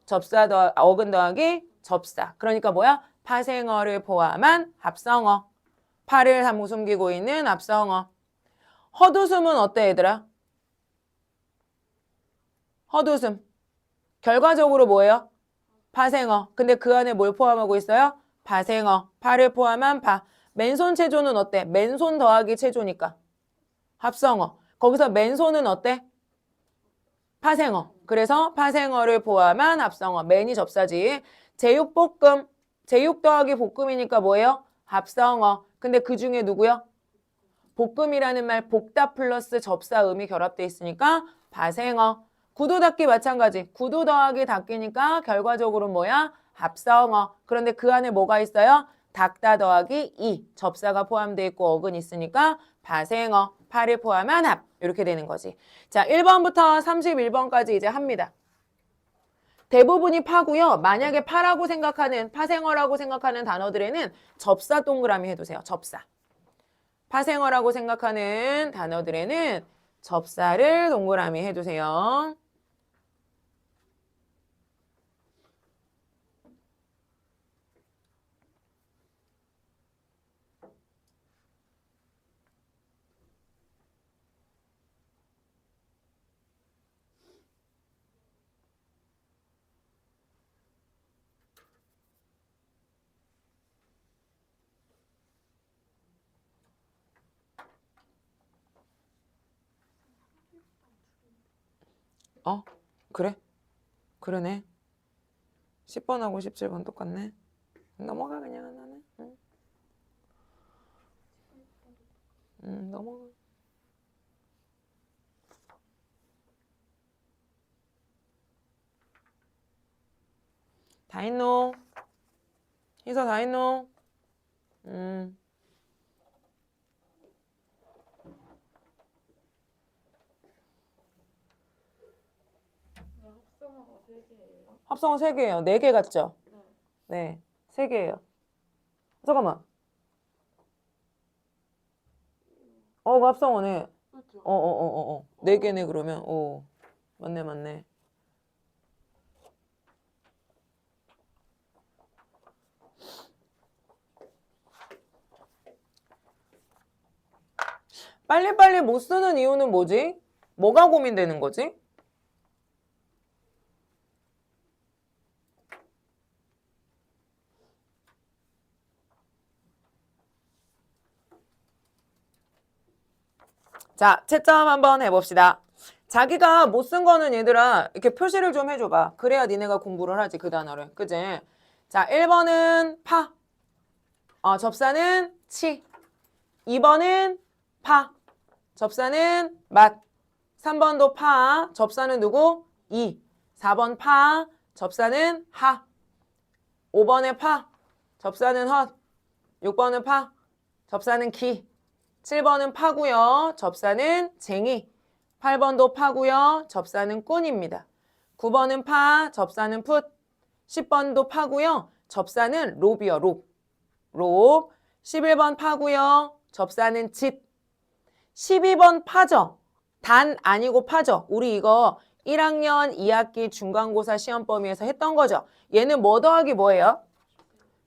접사 어근 더하기 접사. 그러니까 뭐야? 파생어를 포함한 합성어. 파를 한무 숨기고 있는 합성어. 헛웃음은 어때, 얘들아? 헛웃음. 결과적으로 뭐예요? 파생어. 근데 그 안에 뭘 포함하고 있어요? 파생어. 파를 포함한 파. 맨손 체조는 어때? 맨손 더하기 체조니까. 합성어. 거기서 맨손은 어때? 파생어. 그래서 파생어를 포함한 합성어. 맨이 접사지. 제육볶음. 제육 더하기 볶음이니까 뭐예요? 합성어. 근데 그 중에 누구요? 볶음이라는 말 복다 플러스 접사음이 결합돼 있으니까 파생어. 구두 닦기 마찬가지. 구두 더하기 닦기니까 결과적으로 뭐야? 합성어. 그런데 그 안에 뭐가 있어요? 닦다 더하기 이. 접사가 포함되어 있고 어근이 있으니까 파생어. 파를 포함한 합. 이렇게 되는 거지. 자, 1번부터 31번까지 이제 합니다. 대부분이 파고요. 만약에 파라고 생각하는, 파생어라고 생각하는 단어들에는 접사 동그라미 해두세요. 접사. 파생어라고 생각하는 단어들에는 접사를 동그라미 해두세요. 그래? 그러네. 10번하고 17번 똑같네. 넘어가 그냥 하나는. 넘어가. 다 했노? 희서 다 했노? 합성어가 3개예요. 합성어 3개예요. 4개 같죠? 네. 3개예요. 잠깐만. 그 합성어네. 그렇죠? 4개네 그러면. 맞네. 빨리빨리 못 쓰는 이유는 뭐지? 뭐가 고민되는 거지? 자, 채점 한번 해봅시다. 자기가 못 쓴 거는 얘들아 이렇게 표시를 좀 해줘봐. 그래야 니네가 공부를 하지 그 단어를. 그지? 자, 1번은 파. 접사는 치. 2번은 파. 접사는 맛. 3번도 파. 접사는 누구? 이. 4번 파. 접사는 하. 5번에 파. 접사는 헛. 6번은 파. 접사는 기. 7번은 파고요. 접사는 쟁이. 8번도 파고요. 접사는 꾼입니다. 9번은 파. 접사는 풋. 10번도 파고요. 접사는 롭이요. 롭. 11번 파고요. 접사는 짓. 12번 파죠. 단 아니고 파죠. 우리 이거 1학년 2학기 중간고사 시험 범위에서 했던 거죠. 얘는 뭐 더하기 뭐예요?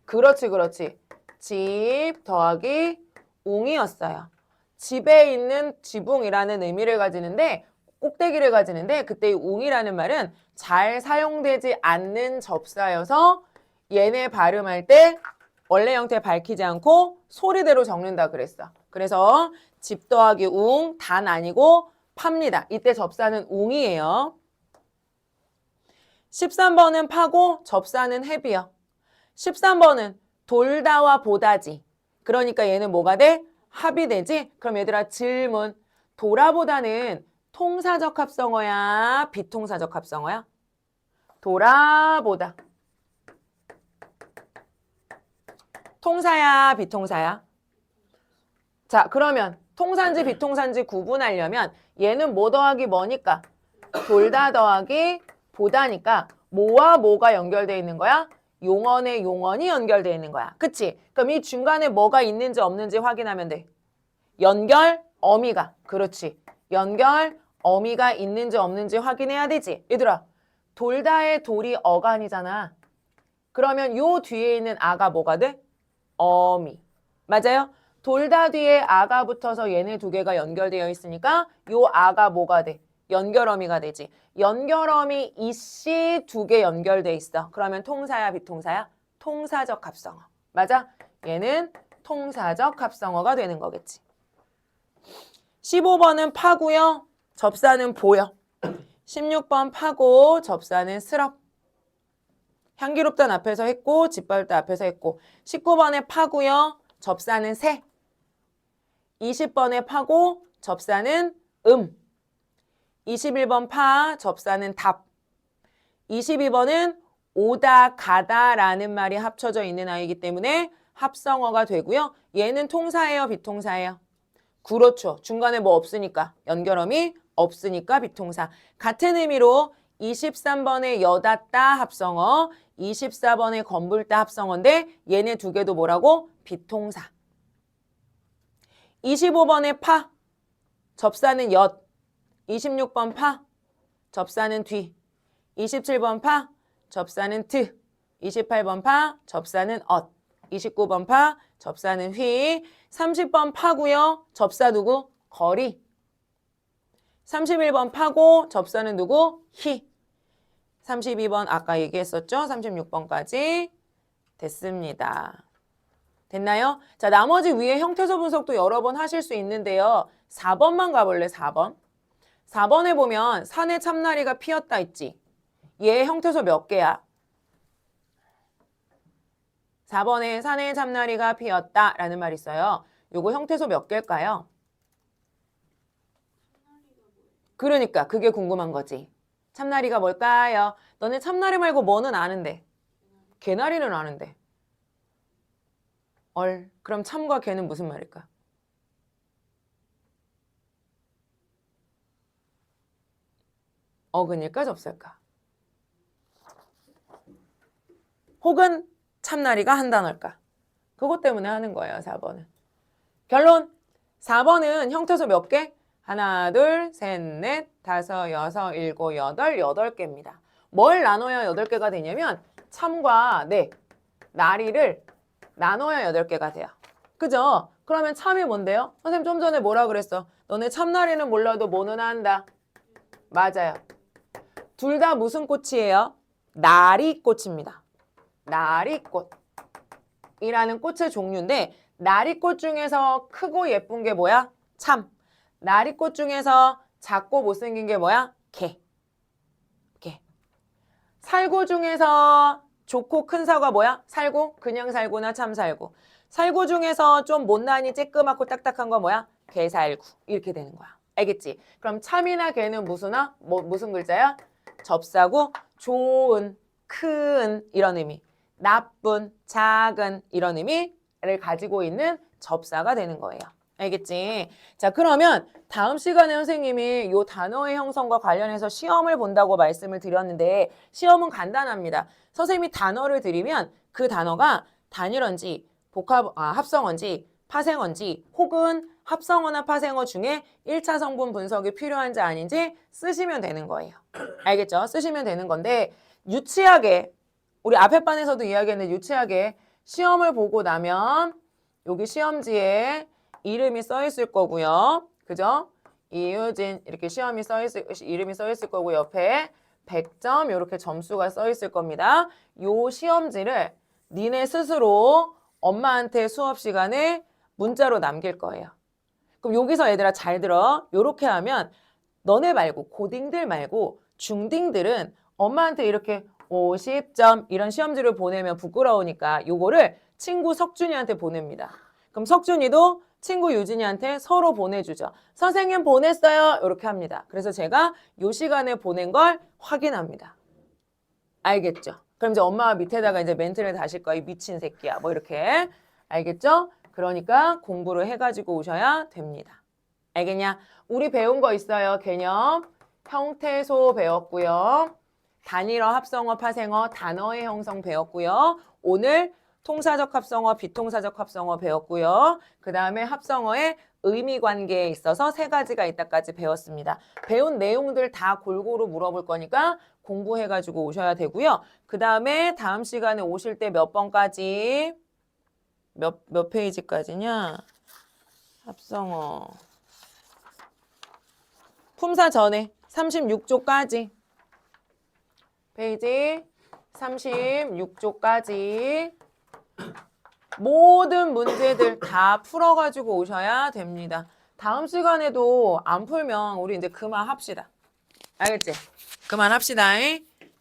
그렇지. 집 더하기 웅이었어요. 집에 있는 지붕이라는 의미를 가지는데 꼭대기를 가지는데 그때 이 웅이라는 말은 잘 사용되지 않는 접사여서 얘네 발음할 때 원래 형태 밝히지 않고 소리대로 적는다 그랬어. 그래서 집 더하기 웅, 단 아니고 팝니다. 이때 접사는 웅이에요. 13번은 파고 접사는 해비요. 13번은 돌다와 보다지. 그러니까 얘는 뭐가 돼? 합이 되지? 그럼 얘들아 질문. 돌아보다는 통사적 합성어야? 비통사적 합성어야? 돌아보다. 통사야? 비통사야? 자, 그러면 통사인지 비통사인지 구분하려면 얘는 뭐 더하기 뭐니까? 돌다 더하기 보다니까 뭐와 뭐가 연결되어 있는 거야? 용언에 용언이 연결되어 있는 거야. 그치? 그럼 이 중간에 뭐가 있는지 없는지 확인하면 돼. 연결, 어미가. 그렇지. 연결, 어미가 있는지 없는지 확인해야 되지. 얘들아, 돌다의 돌이 어간이잖아. 그러면 요 뒤에 있는 아가 뭐가 돼? 어미. 맞아요? 돌다 뒤에 아가 붙어서 얘네 두 개가 연결되어 있으니까 요 아가 뭐가 돼? 연결어미가 되지. 연결어미 이씨 두 개 연결돼 있어. 그러면 통사야 비통사야? 통사적 합성어. 맞아? 얘는 통사적 합성어가 되는 거겠지. 15번은 파고요. 접사는 보여. 16번 파고 접사는 스럽. 향기롭단 앞에서 했고 짓밟다 앞에서 했고 19번에 파고요. 접사는 새. 20번에 파고 접사는 21번 파 접사는 답. 22번은 오다 가다라는 말이 합쳐져 있는 아이이기 때문에 합성어가 되고요. 얘는 통사예요, 비통사예요? 그렇죠. 중간에 뭐 없으니까 연결어미 없으니까 비통사. 같은 의미로 23번의 여닫다 합성어, 24번의 건불다 합성어인데 얘네 두 개도 뭐라고? 비통사. 25번의 파 접사는 엿. 26번 파 접사는 뒤. 27번 파 접사는 트. 28번 파 접사는 엇. 29번 파 접사는 휘. 30번 파고요. 접사 누구? 거리. 31번 파고 접사는 누구? 희. 32번 아까 얘기했었죠? 36번까지 됐습니다. 됐나요? 자, 나머지 위에 형태소 분석도 여러 번 하실 수 있는데요. 4번만 가볼래? 4번. 4번에 보면 산에 참나리가 피었다 있지. 얘 형태소 몇 개야? 4번에 산에 참나리가 피었다 라는 말이 있어요. 요거 형태소 몇 개일까요? 그러니까 그게 궁금한 거지. 참나리가 뭘까요? 너네 참나리 말고 뭐는 아는데? 개나리는 아는데. 그럼 참과 개는 무슨 말일까? 어근일까 접설까? 혹은 참나리가 한 단어일까? 그것 때문에 하는 거예요, 4번은. 결론! 4번은 형태소 몇 개? 하나, 둘, 셋, 넷, 다섯, 여섯, 일곱, 여덟, 8개입니다. 뭘 나눠야 8개가 되냐면 참과 나리를 나눠야 8개가 돼요. 그죠? 그러면 참이 뭔데요? 선생님 좀 전에 뭐라 그랬어? 너네 참나리는 몰라도 뭐는 안다. 맞아요. 둘 다 무슨 꽃이에요? 나리꽃입니다. 나리꽃이라는 꽃의 종류인데 나리꽃 중에서 크고 예쁜 게 뭐야? 참. 나리꽃 중에서 작고 못생긴 게 뭐야? 개. 살구 중에서 좋고 큰 사과 뭐야? 살구? 그냥 살구나 참 살구. 살구 중에서 좀 못나니 쬐끄맣고 딱딱한 거 뭐야? 개살구. 이렇게 되는 거야. 알겠지? 그럼 참이나 개는 무슨 글자야? 접사고 좋은, 큰 이런 의미. 나쁜, 작은 이런 의미를 가지고 있는 접사가 되는 거예요. 알겠지? 자, 그러면 다음 시간에 선생님이 이 단어의 형성과 관련해서 시험을 본다고 말씀을 드렸는데 시험은 간단합니다. 선생님이 단어를 드리면 그 단어가 단일어인지 합성어인지 파생어인지 혹은 합성어나 파생어 중에 1차 성분 분석이 필요한지 아닌지 쓰시면 되는 거예요. 알겠죠? 쓰시면 되는 건데 유치하게 우리 앞에 반에서도 이야기했는데 유치하게 시험을 보고 나면 여기 시험지에 이름이 써 있을 거고요. 그죠? 이유진 이렇게 이름이 써 있을 거고 옆에 100점 이렇게 점수가 써 있을 겁니다. 요 시험지를 니네 스스로 엄마한테 수업 시간에 문자로 남길 거예요. 그럼 여기서 얘들아 잘 들어. 요렇게 하면 너네 말고 고딩들 말고 중딩들은 엄마한테 이렇게 50점 이런 시험지를 보내면 부끄러우니까 요거를 친구 석준이한테 보냅니다. 그럼 석준이도 친구 유진이한테 서로 보내주죠. 선생님 보냈어요. 이렇게 합니다. 그래서 제가 요 시간에 보낸 걸 확인합니다. 알겠죠? 그럼 이제 엄마가 밑에다가 이제 멘트를 다실 거야. 이 미친 새끼야. 뭐 이렇게. 알겠죠? 그러니까 공부를 해가지고 오셔야 됩니다. 알겠냐? 우리 배운 거 있어요. 개념. 형태소 배웠고요. 단일어, 합성어, 파생어, 단어의 형성 배웠고요. 오늘 통사적 합성어, 비통사적 합성어 배웠고요. 그 다음에 합성어의 의미 관계에 있어서 3가지가 이따까지 배웠습니다. 배운 내용들 다 골고루 물어볼 거니까 공부해가지고 오셔야 되고요. 그 다음에 다음 시간에 오실 때 몇 번까지? 몇 페이지까지냐? 합성어. 품사 전에 36조까지. 페이지 36조까지. 모든 문제들 다 풀어가지고 오셔야 됩니다. 다음 시간에도 안 풀면 우리 이제 그만합시다. 알겠지? 그만합시다.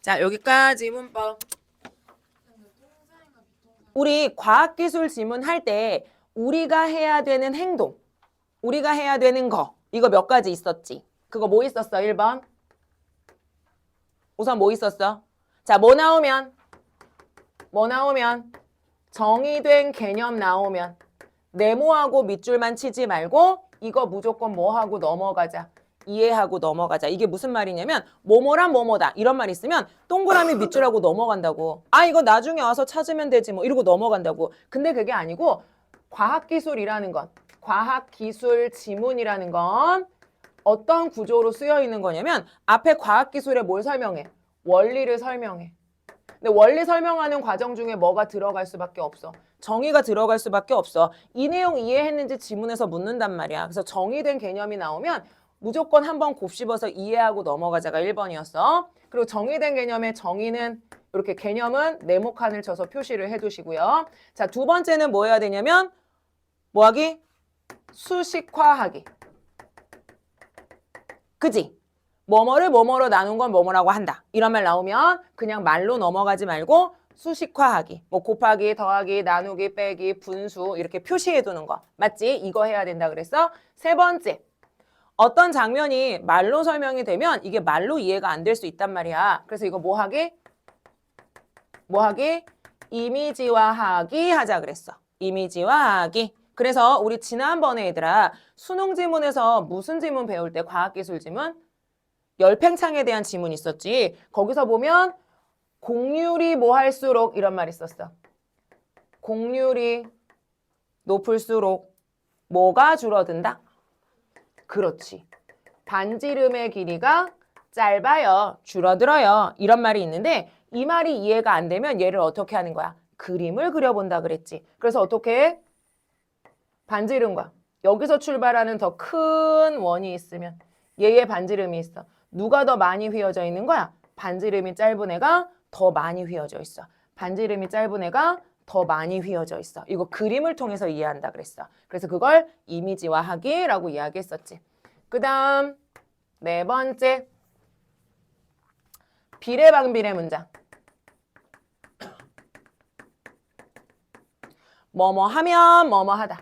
자, 여기까지 문법. 우리 과학기술 지문할 때 우리가 해야 되는 행동, 우리가 해야 되는 거, 이거 몇 가지 있었지? 그거 뭐 있었어? 1번. 우선 뭐 있었어? 자, 뭐 나오면? 정의된 개념 나오면 네모하고 밑줄만 치지 말고 이거 무조건 뭐 하고 넘어가자. 이해하고 넘어가자. 이게 무슨 말이냐면 뭐뭐란 뭐뭐다. 이런 말 있으면 동그라미 밑줄하고 넘어간다고. 아, 이거 나중에 와서 찾으면 되지 뭐 이러고 넘어간다고. 근데 그게 아니고 과학기술이라는 건, 과학기술 지문이라는 건 어떤 구조로 쓰여 있는 거냐면 앞에 과학기술에 뭘 설명해? 원리를 설명해. 근데 원리 설명하는 과정 중에 뭐가 들어갈 수밖에 없어. 정의가 들어갈 수밖에 없어. 이 내용 이해했는지 지문에서 묻는단 말이야. 그래서 정의된 개념이 나오면 무조건 한번 곱씹어서 이해하고 넘어가자가 1번이었어. 그리고 정의된 개념의 정의는 이렇게 개념은 네모칸을 쳐서 표시를 해두시고요. 자, 2번째는 뭐 해야 되냐면 뭐하기? 수식화하기. 그지? 뭐뭐를 뭐뭐로 나눈 건 뭐뭐라고 한다. 이런 말 나오면 그냥 말로 넘어가지 말고 수식화하기. 뭐 곱하기, 더하기, 나누기, 빼기, 분수 이렇게 표시해 두는 거. 맞지? 이거 해야 된다 그랬어? 3번째. 어떤 장면이 말로 설명이 되면 이게 말로 이해가 안 될 수 있단 말이야. 그래서 이거 뭐 하기? 이미지화하기 하자 그랬어. 이미지화하기. 그래서 우리 지난번에 얘들아 수능 지문에서 무슨 지문 배울 때 과학기술 지문? 열팽창에 대한 지문 있었지. 거기서 보면 공률이 뭐 할수록 이런 말 있었어. 공률이 높을수록 뭐가 줄어든다? 그렇지. 반지름의 길이가 짧아요. 줄어들어요. 이런 말이 있는데 이 말이 이해가 안 되면 얘를 어떻게 하는 거야? 그림을 그려본다 그랬지. 그래서 어떻게 해? 반지름과 여기서 출발하는 더 큰 원이 있으면 얘의 반지름이 있어. 누가 더 많이 휘어져 있는 거야? 반지름이 짧은 애가 더 많이 휘어져 있어. 반지름이 짧은 애가 더 많이 휘어져 있어. 이거 그림을 통해서 이해한다 그랬어. 그래서 그걸 이미지화하기라고 이야기했었지. 그 다음 4번째 비례방비례 문장. 뭐뭐 하면 뭐뭐 하다.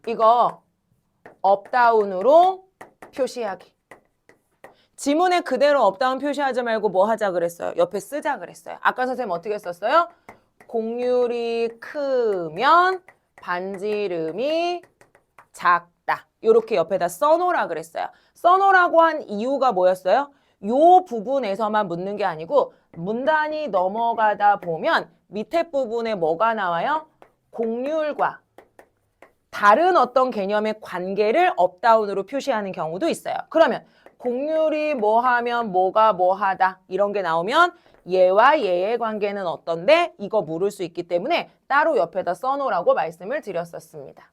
이거 업다운으로 표시하기. 지문에 그대로 업다운 표시하지 말고 뭐 하자 그랬어요? 옆에 쓰자 그랬어요. 아까 선생님 어떻게 썼어요? 공률이 크면 반지름이 작다. 이렇게 옆에다 써놓으라 그랬어요. 써놓으라고 한 이유가 뭐였어요? 요 부분에서만 묻는 게 아니고 문단이 넘어가다 보면 밑에 부분에 뭐가 나와요? 공률과 다른 어떤 개념의 관계를 업다운으로 표시하는 경우도 있어요. 그러면 공률이 뭐 하면 뭐가 뭐 하다 이런 게 나오면 얘와 얘의 관계는 어떤데? 이거 물을 수 있기 때문에 따로 옆에다 써놓으라고 말씀을 드렸었습니다.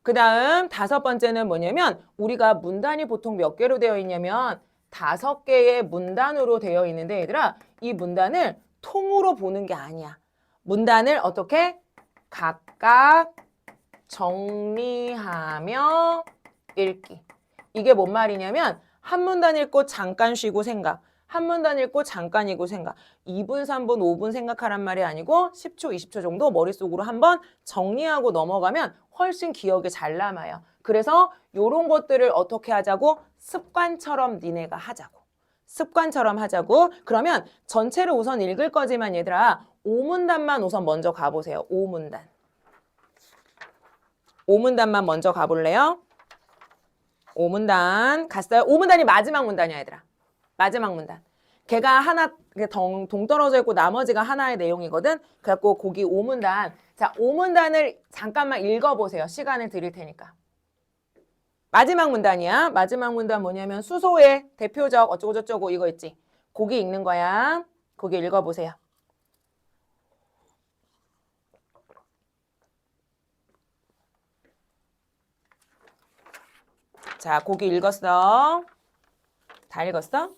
그 다음 5번째는 뭐냐면 우리가 문단이 보통 몇 개로 되어 있냐면 5개의 문단으로 되어 있는데 얘들아 이 문단을 통으로 보는 게 아니야. 문단을 어떻게? 각각 정리하며 읽기. 이게 뭔 말이냐면 한 문단 읽고 잠깐 쉬고 생각. 한 문단 읽고 잠깐이고 생각. 2분, 3분, 5분 생각하란 말이 아니고 10초, 20초 정도 머릿속으로 한번 정리하고 넘어가면 훨씬 기억에 잘 남아요. 그래서 이런 것들을 어떻게 하자고? 습관처럼 니네가 하자고. 습관처럼 하자고. 그러면 전체를 우선 읽을 거지만 얘들아 5문단만 우선 먼저 가보세요. 5문단. 5문단만 먼저 가볼래요? 5문단 갔어요? 5문단이 마지막 문단이야 얘들아. 마지막 문단. 걔가 하나 동떨어져 있고 나머지가 하나의 내용이거든. 그래갖고 거기 5문단. 자, 5문단을 잠깐만 읽어보세요. 시간을 드릴 테니까. 마지막 문단이야. 마지막 문단 뭐냐면 수소의 대표적 어쩌고저쩌고 이거 있지. 거기 읽는 거야. 거기 읽어보세요. 자, 거기 읽었어. 다 읽었어?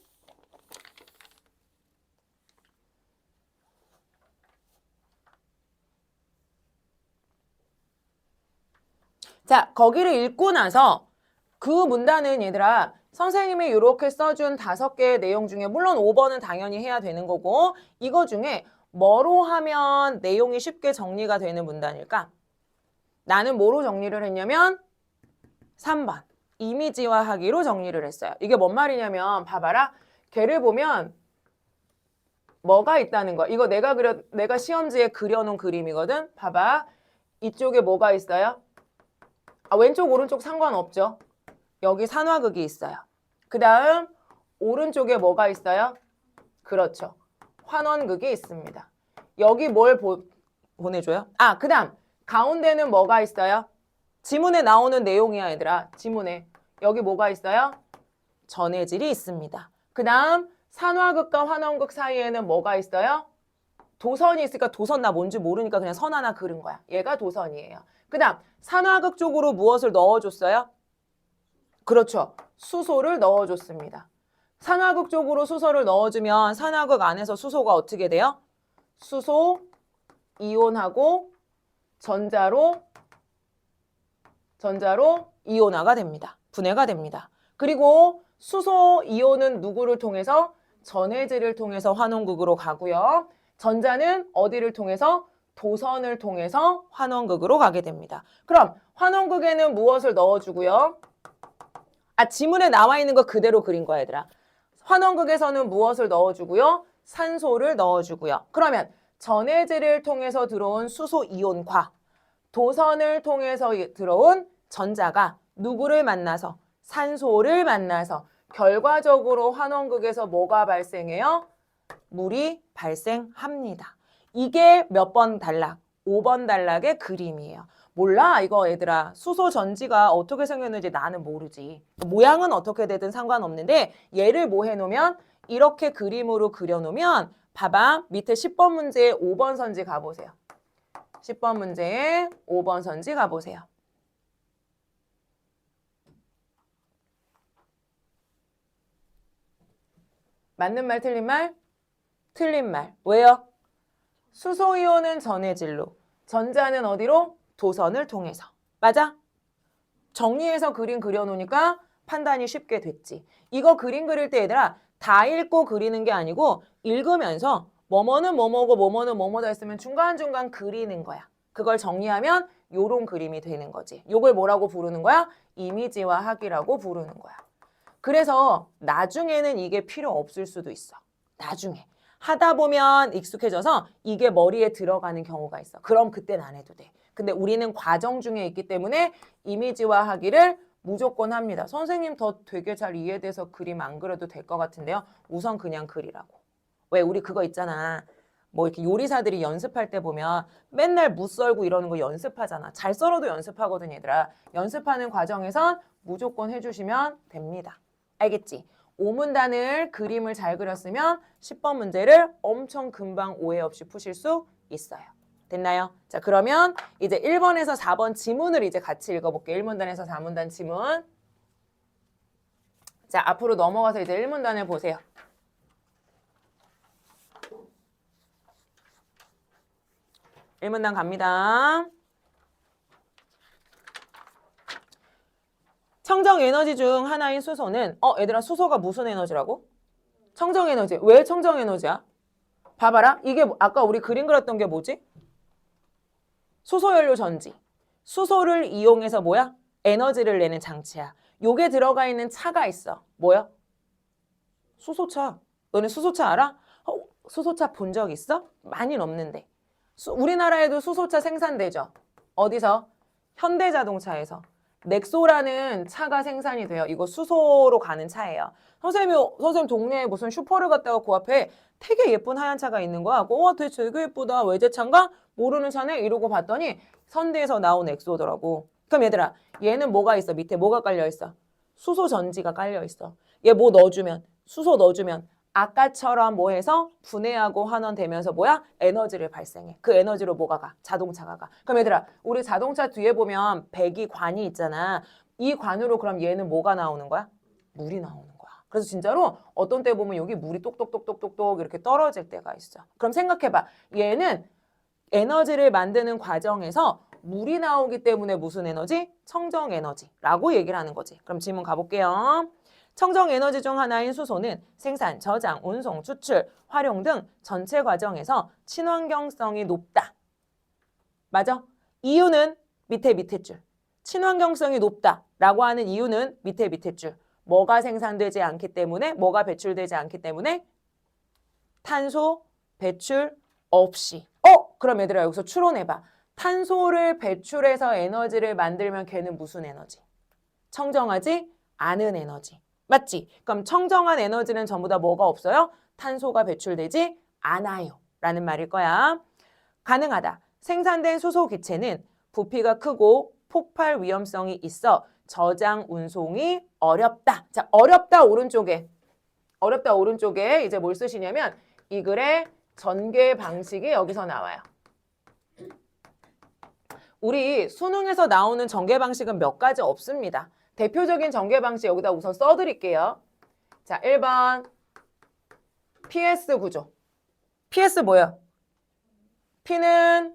자, 거기를 읽고 나서 그 문단은 얘들아 선생님이 이렇게 써준 5개의 내용 중에 물론 5번은 당연히 해야 되는 거고 이거 중에 뭐로 하면 내용이 쉽게 정리가 되는 문단일까? 나는 뭐로 정리를 했냐면 3번 이미지화하기로 정리를 했어요. 이게 뭔 말이냐면 봐봐라. 걔를 보면 뭐가 있다는 거야. 이거 내가 시험지에 그려놓은 그림이거든. 봐봐. 이쪽에 뭐가 있어요? 왼쪽 오른쪽 상관없죠. 여기 산화극이 있어요. 그 다음 오른쪽에 뭐가 있어요? 그렇죠. 환원극이 있습니다. 여기 뭘 보내줘요? 그 다음 가운데는 뭐가 있어요? 지문에 나오는 내용이야 얘들아. 지문에. 여기 뭐가 있어요? 전해질이 있습니다. 그 다음 산화극과 환원극 사이에는 뭐가 있어요? 도선이 있으니까 도선 나 뭔지 모르니까 그냥 선 하나 그린 거야. 얘가 도선이에요. 그 다음 산화극 쪽으로 무엇을 넣어줬어요? 그렇죠. 수소를 넣어줬습니다. 산화극 쪽으로 수소를 넣어주면 산화극 안에서 수소가 어떻게 돼요? 수소 이온하고 전자로 이온화가 됩니다. 분해가 됩니다. 그리고 수소 이온은 누구를 통해서? 전해질을 통해서 환원극으로 가고요. 전자는 어디를 통해서? 도선을 통해서 환원극으로 가게 됩니다. 그럼 환원극에는 무엇을 넣어주고요? 지문에 나와 있는 거 그대로 그린 거야 얘들아. 환원극에서는 무엇을 넣어주고요? 산소를 넣어주고요. 그러면 전해질을 통해서 들어온 수소 이온과 도선을 통해서 들어온 전자가 누구를 만나서? 산소를 만나서 결과적으로 환원극에서 뭐가 발생해요? 물이 발생합니다. 이게 몇 번 단락? 5번 단락의 그림이에요. 몰라? 이거 얘들아. 수소 전지가 어떻게 생겼는지 나는 모르지. 모양은 어떻게 되든 상관없는데 얘를 뭐 해놓으면 이렇게 그림으로 그려놓으면 봐봐. 밑에 10번 문제에 5번 선지 가보세요. 10번 문제에 5번 선지 가보세요. 맞는 말 틀린 말? 틀린 말. 왜요? 수소이온은 전해질로, 전자는 어디로? 도선을 통해서. 맞아? 정리해서 그림 그려놓으니까 판단이 쉽게 됐지. 이거 그림 그릴 때 얘들아 다 읽고 그리는 게 아니고 읽으면서 뭐뭐는 뭐뭐고 뭐뭐는 뭐뭐다 했으면 중간중간 그리는 거야. 그걸 정리하면 요런 그림이 되는 거지. 요걸 뭐라고 부르는 거야? 이미지화하기라고 부르는 거야. 그래서 나중에는 이게 필요 없을 수도 있어. 나중에. 하다 보면 익숙해져서 이게 머리에 들어가는 경우가 있어. 그럼 그땐 안 해도 돼. 근데 우리는 과정 중에 있기 때문에 이미지화하기를 무조건 합니다. 선생님 더 되게 잘 이해돼서 그림 안 그려도 될 것 같은데요. 우선 그냥 그리라고. 왜 우리 그거 있잖아. 뭐 이렇게 요리사들이 연습할 때 보면 맨날 무 썰고 이러는 거 연습하잖아. 잘 썰어도 연습하거든 얘들아. 연습하는 과정에선 무조건 해주시면 됩니다. 알겠지? 5문단을 그림을 잘 그렸으면 10번 문제를 엄청 금방 오해 없이 푸실 수 있어요. 됐나요? 자, 그러면 이제 1번에서 4번 지문을 이제 같이 읽어볼게요. 1문단에서 4문단 지문. 자, 앞으로 넘어가서 이제 1문단을 보세요. 일문단 갑니다. 청정 에너지 중 하나인 수소는 얘들아 수소가 무슨 에너지라고? 청정 에너지. 왜 청정 에너지야? 봐봐라. 이게 아까 우리 그림 그렸던 게 뭐지? 수소연료 전지. 수소를 이용해서 뭐야? 에너지를 내는 장치야. 요게 들어가 있는 차가 있어. 뭐야? 수소차. 너네 수소차 알아? 수소차 본 적 있어? 많이는 없는데. 우리나라에도 수소차 생산되죠. 어디서? 현대자동차에서. 넥소라는 차가 생산이 돼요. 이거 수소로 가는 차예요. 선생님 동네에 무슨 슈퍼를 갔다가 그 앞에 되게 예쁜 하얀 차가 있는 거야. 와, 되게 예쁘다. 외제차인가? 모르는 차네? 이러고 봤더니 현대에서 나온 넥소더라고. 그럼 얘들아, 얘는 뭐가 있어? 밑에 뭐가 깔려 있어? 수소 전지가 깔려 있어. 얘 뭐 넣어주면, 수소 넣어주면 아까처럼 뭐 해서 분해하고 환원되면서 뭐야? 에너지를 발생해. 그 에너지로 뭐가 가? 자동차가 가. 그럼 얘들아, 우리 자동차 뒤에 보면 배기 관이 있잖아. 이 관으로 그럼 얘는 뭐가 나오는 거야? 물이 나오는 거야. 그래서 진짜로 어떤 때 보면 여기 물이 똑똑똑똑똑똑 이렇게 떨어질 때가 있어. 그럼 생각해봐. 얘는 에너지를 만드는 과정에서 물이 나오기 때문에 무슨 에너지? 청정 에너지라고 얘기를 하는 거지. 그럼 질문 가볼게요. 청정 에너지 중 하나인 수소는 생산, 저장, 운송, 추출, 활용 등 전체 과정에서 친환경성이 높다. 맞아? 이유는 밑에 줄. 친환경성이 높다라고 하는 이유는 밑에 줄. 뭐가 생산되지 않기 때문에, 뭐가 배출되지 않기 때문에 탄소 배출 없이. 그럼 얘들아 여기서 추론해봐. 탄소를 배출해서 에너지를 만들면 걔는 무슨 에너지? 청정하지 않은 에너지. 맞지? 그럼 청정한 에너지는 전부 다 뭐가 없어요? 탄소가 배출되지 않아요. 라는 말일 거야. 가능하다. 생산된 수소 기체는 부피가 크고 폭발 위험성이 있어 저장 운송이 어렵다. 자, 어렵다 오른쪽에 이제 뭘 쓰시냐면 이 글의 전개 방식이 여기서 나와요. 우리 수능에서 나오는 전개 방식은 몇 가지 없습니다. 대표적인 전개 방식 여기다 우선 써드릴게요. 자, 1번 PS 구조. PS 뭐예요? P는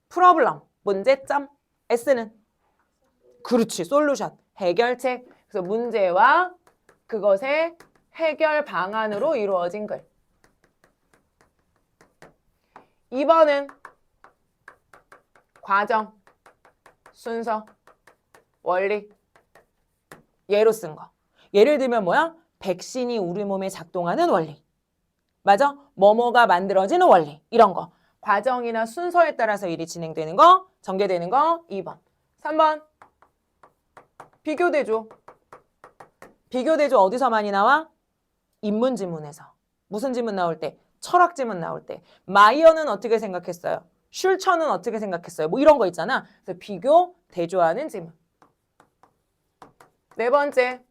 프로블럼, 문제점. S는 그렇지, 솔루션, 해결책. 그래서 문제와 그것의 해결 방안으로 이루어진 글. 2번은 과정, 순서, 원리. 예로 쓴 거. 예를 들면 뭐야? 백신이 우리 몸에 작동하는 원리. 맞아? 뭐뭐가 만들어지는 원리. 이런 거. 과정이나 순서에 따라서 일이 진행되는 거, 전개되는 거 2번. 3번. 비교대조. 비교대조 어디서 많이 나와? 인문지문에서. 무슨 지문 나올 때? 철학 지문 나올 때. 마이어는 어떻게 생각했어요? 슐처는 어떻게 생각했어요? 뭐 이런 거 있잖아. 그래서 비교, 대조하는 지문. 4번째,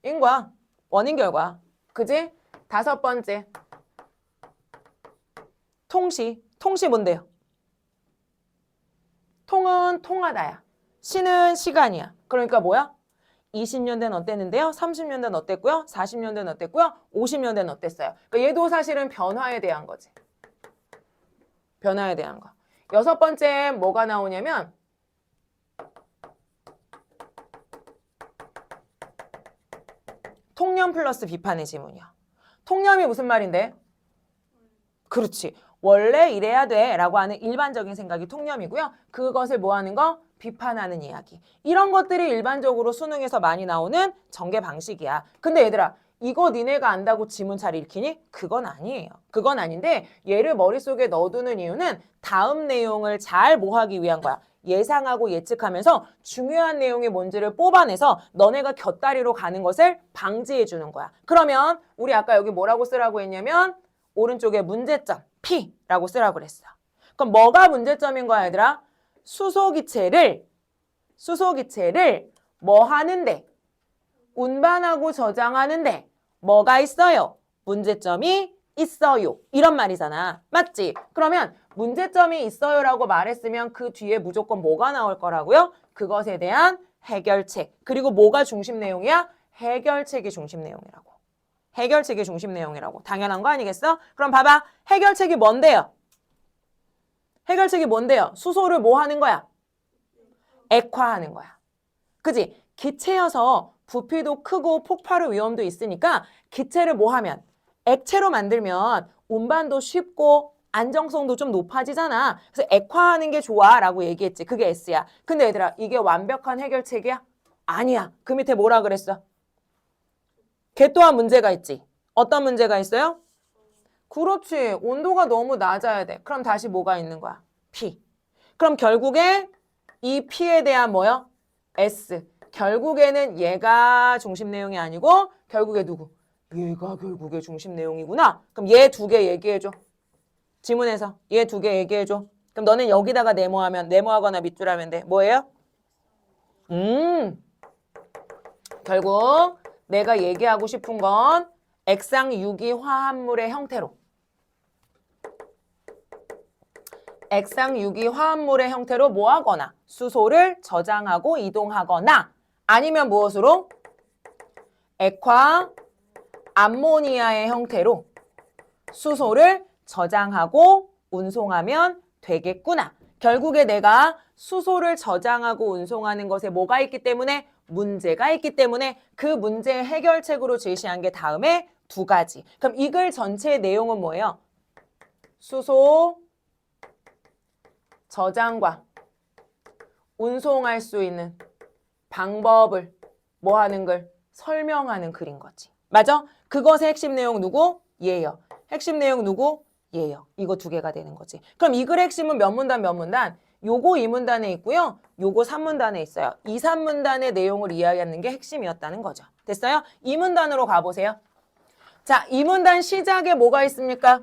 인과, 원인 결과. 그지? 5번째, 통시. 통시 뭔데요? 통은 통하다야. 시는 시간이야. 그러니까 뭐야? 20년대는 어땠는데요? 30년대는 어땠고요? 40년대는 어땠고요? 50년대는 어땠어요? 그러니까 얘도 사실은 변화에 대한 거지. 변화에 대한 거. 6번째 뭐가 나오냐면 통념 플러스 비판의 지문이야. 통념이 무슨 말인데? 그렇지. 원래 이래야 돼 라고 하는 일반적인 생각이 통념이고요. 그것을 뭐 하는 거? 비판하는 이야기. 이런 것들이 일반적으로 수능에서 많이 나오는 전개 방식이야. 근데 얘들아, 이거 니네가 안다고 지문 잘 읽히니? 그건 아니에요. 그건 아닌데 얘를 머릿속에 넣어두는 이유는 다음 내용을 잘 뭐하기 위한 거야. 예상하고 예측하면서 중요한 내용이 뭔지를 뽑아내서 너네가 곁다리로 가는 것을 방지해 주는 거야. 그러면 우리 아까 여기 뭐라고 쓰라고 했냐면 오른쪽에 문제점 P라고 쓰라고 그랬어. 그럼 뭐가 문제점인 거야 얘들아? 수소기체를 뭐 하는데? 운반하고 저장하는데 뭐가 있어요? 문제점이 있어요. 이런 말이잖아. 맞지? 그러면 문제점이 있어요라고 말했으면 그 뒤에 무조건 뭐가 나올 거라고요? 그것에 대한 해결책. 그리고 뭐가 중심 내용이야? 해결책이 중심 내용이라고. 해결책이 중심 내용이라고. 당연한 거 아니겠어? 그럼 봐봐. 해결책이 뭔데요? 해결책이 뭔데요? 수소를 뭐 하는 거야? 액화하는 거야. 그지? 기체여서 부피도 크고 폭발의 위험도 있으니까 기체를 뭐 하면? 액체로 만들면 운반도 쉽고 안정성도 좀 높아지잖아. 그래서 액화하는 게 좋아 라고 얘기했지. 그게 S야. 근데 얘들아 이게 완벽한 해결책이야? 아니야. 그 밑에 뭐라 그랬어? 걔 또한 문제가 있지. 어떤 문제가 있어요? 그렇지. 온도가 너무 낮아야 돼. 그럼 다시 뭐가 있는 거야? P. 그럼 결국에 이 P에 대한 뭐요? S. 결국에는 얘가 중심 내용이 아니고 결국에 누구? 얘가 결국에 중심 내용이구나. 그럼 얘 두 개 얘기해줘. 지문에서 얘 두 개 얘기해줘. 그럼 너는 여기다가 네모하거나 밑줄 하면 돼. 뭐예요? 결국 내가 얘기하고 싶은 건 액상유기 화합물의 형태로 액상유기 화합물의 형태로 뭐 하거나 수소를 저장하고 이동하거나 아니면 무엇으로? 액화 암모니아의 형태로 수소를 저장하고 운송하면 되겠구나. 결국에 내가 수소를 저장하고 운송하는 것에 뭐가 있기 때문에? 문제가 있기 때문에 그 문제의 해결책으로 제시한 게 다음에 두 가지. 그럼 이 글 전체의 내용은 뭐예요? 수소 저장과 운송할 수 있는 방법을 뭐 하는 글? 설명하는 글인 거지. 맞아? 그것의 핵심 내용 누구? 얘요. 핵심 내용 누구? 얘요. 이거 두 개가 되는 거지. 그럼 이 글의 핵심은 몇 문단 몇 문단? 요거 2문단에 있고요. 요거 3문단에 있어요. 2, 3문단의 내용을 이해하는 게 핵심이었다는 거죠. 됐어요? 2문단으로 가보세요. 자, 2문단 시작에 뭐가 있습니까?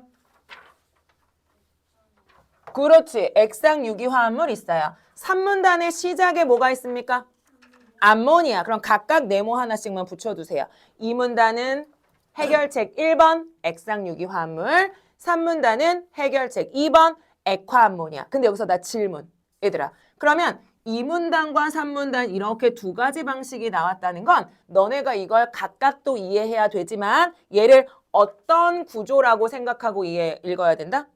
그렇지. 액상유기화합물 있어요. 3문단의 시작에 뭐가 있습니까? 암모니아. 그럼 각각 네모 하나씩만 붙여두세요. 2문단은 해결책 1번 액상유기화합물, 3문단은 해결책 2번 액화암모니아. 근데 여기서 나 질문. 얘들아. 그러면 2문단과 3문단 이렇게 두 가지 방식이 나왔다는 건 너네가 이걸 각각 또 이해해야 되지만 얘를 어떤 구조라고 생각하고 읽어야 된다?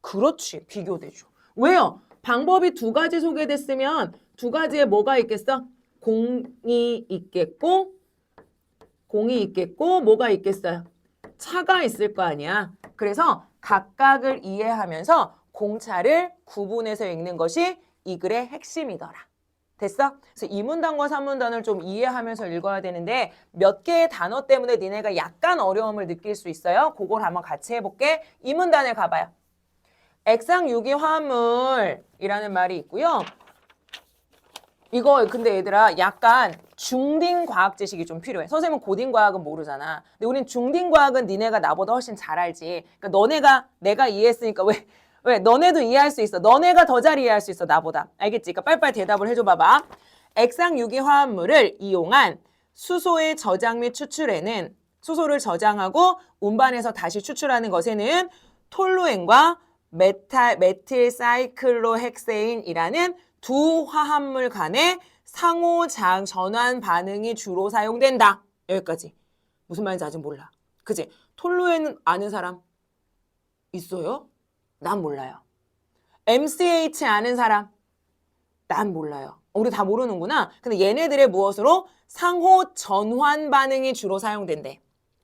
그렇지. 비교되죠. 왜요? 방법이 두 가지 소개됐으면 두 가지에 뭐가 있겠어? 공이 있겠고 뭐가 있겠어요? 차가 있을 거 아니야. 그래서 각각을 이해하면서 공차를 구분해서 읽는 것이 이 글의 핵심이더라. 됐어? 그래서 2문단과 3문단을 좀 이해하면서 읽어야 되는데 몇 개의 단어 때문에 니네가 약간 어려움을 느낄 수 있어요. 그걸 한번 같이 해볼게. 2문단에 가봐요. 액상유기화합물이라는 말이 있고요. 이거 근데 얘들아 약간 중딩 과학 지식이 좀 필요해. 선생님은 고딩 과학은 모르잖아. 근데 우린 중딩 과학은 니네가 나보다 훨씬 잘 알지. 그러니까 내가 이해했으니까 왜 너네도 이해할 수 있어. 너네가 더 잘 이해할 수 있어 나보다. 알겠지? 그러니까 빨리빨리 대답을 해줘 봐봐. 액상유기화합물을 이용한 수소의 저장 및 추출에는 수소를 저장하고 운반해서 다시 추출하는 것에는 톨루엔과 메틸사이클로헥세인이라는 두 화합물 간의 상호 전환 반응이 주로 사용된다. 여기까지. 무슨 말인지 아직 몰라. 그치? 톨루엔 아는 사람 있어요? 난 몰라요. MCH 아는 사람? 난 몰라요. 우리 다 모르는구나. 근데 얘네들의 무엇으로? 상호 전환 반응이 주로 사용된대.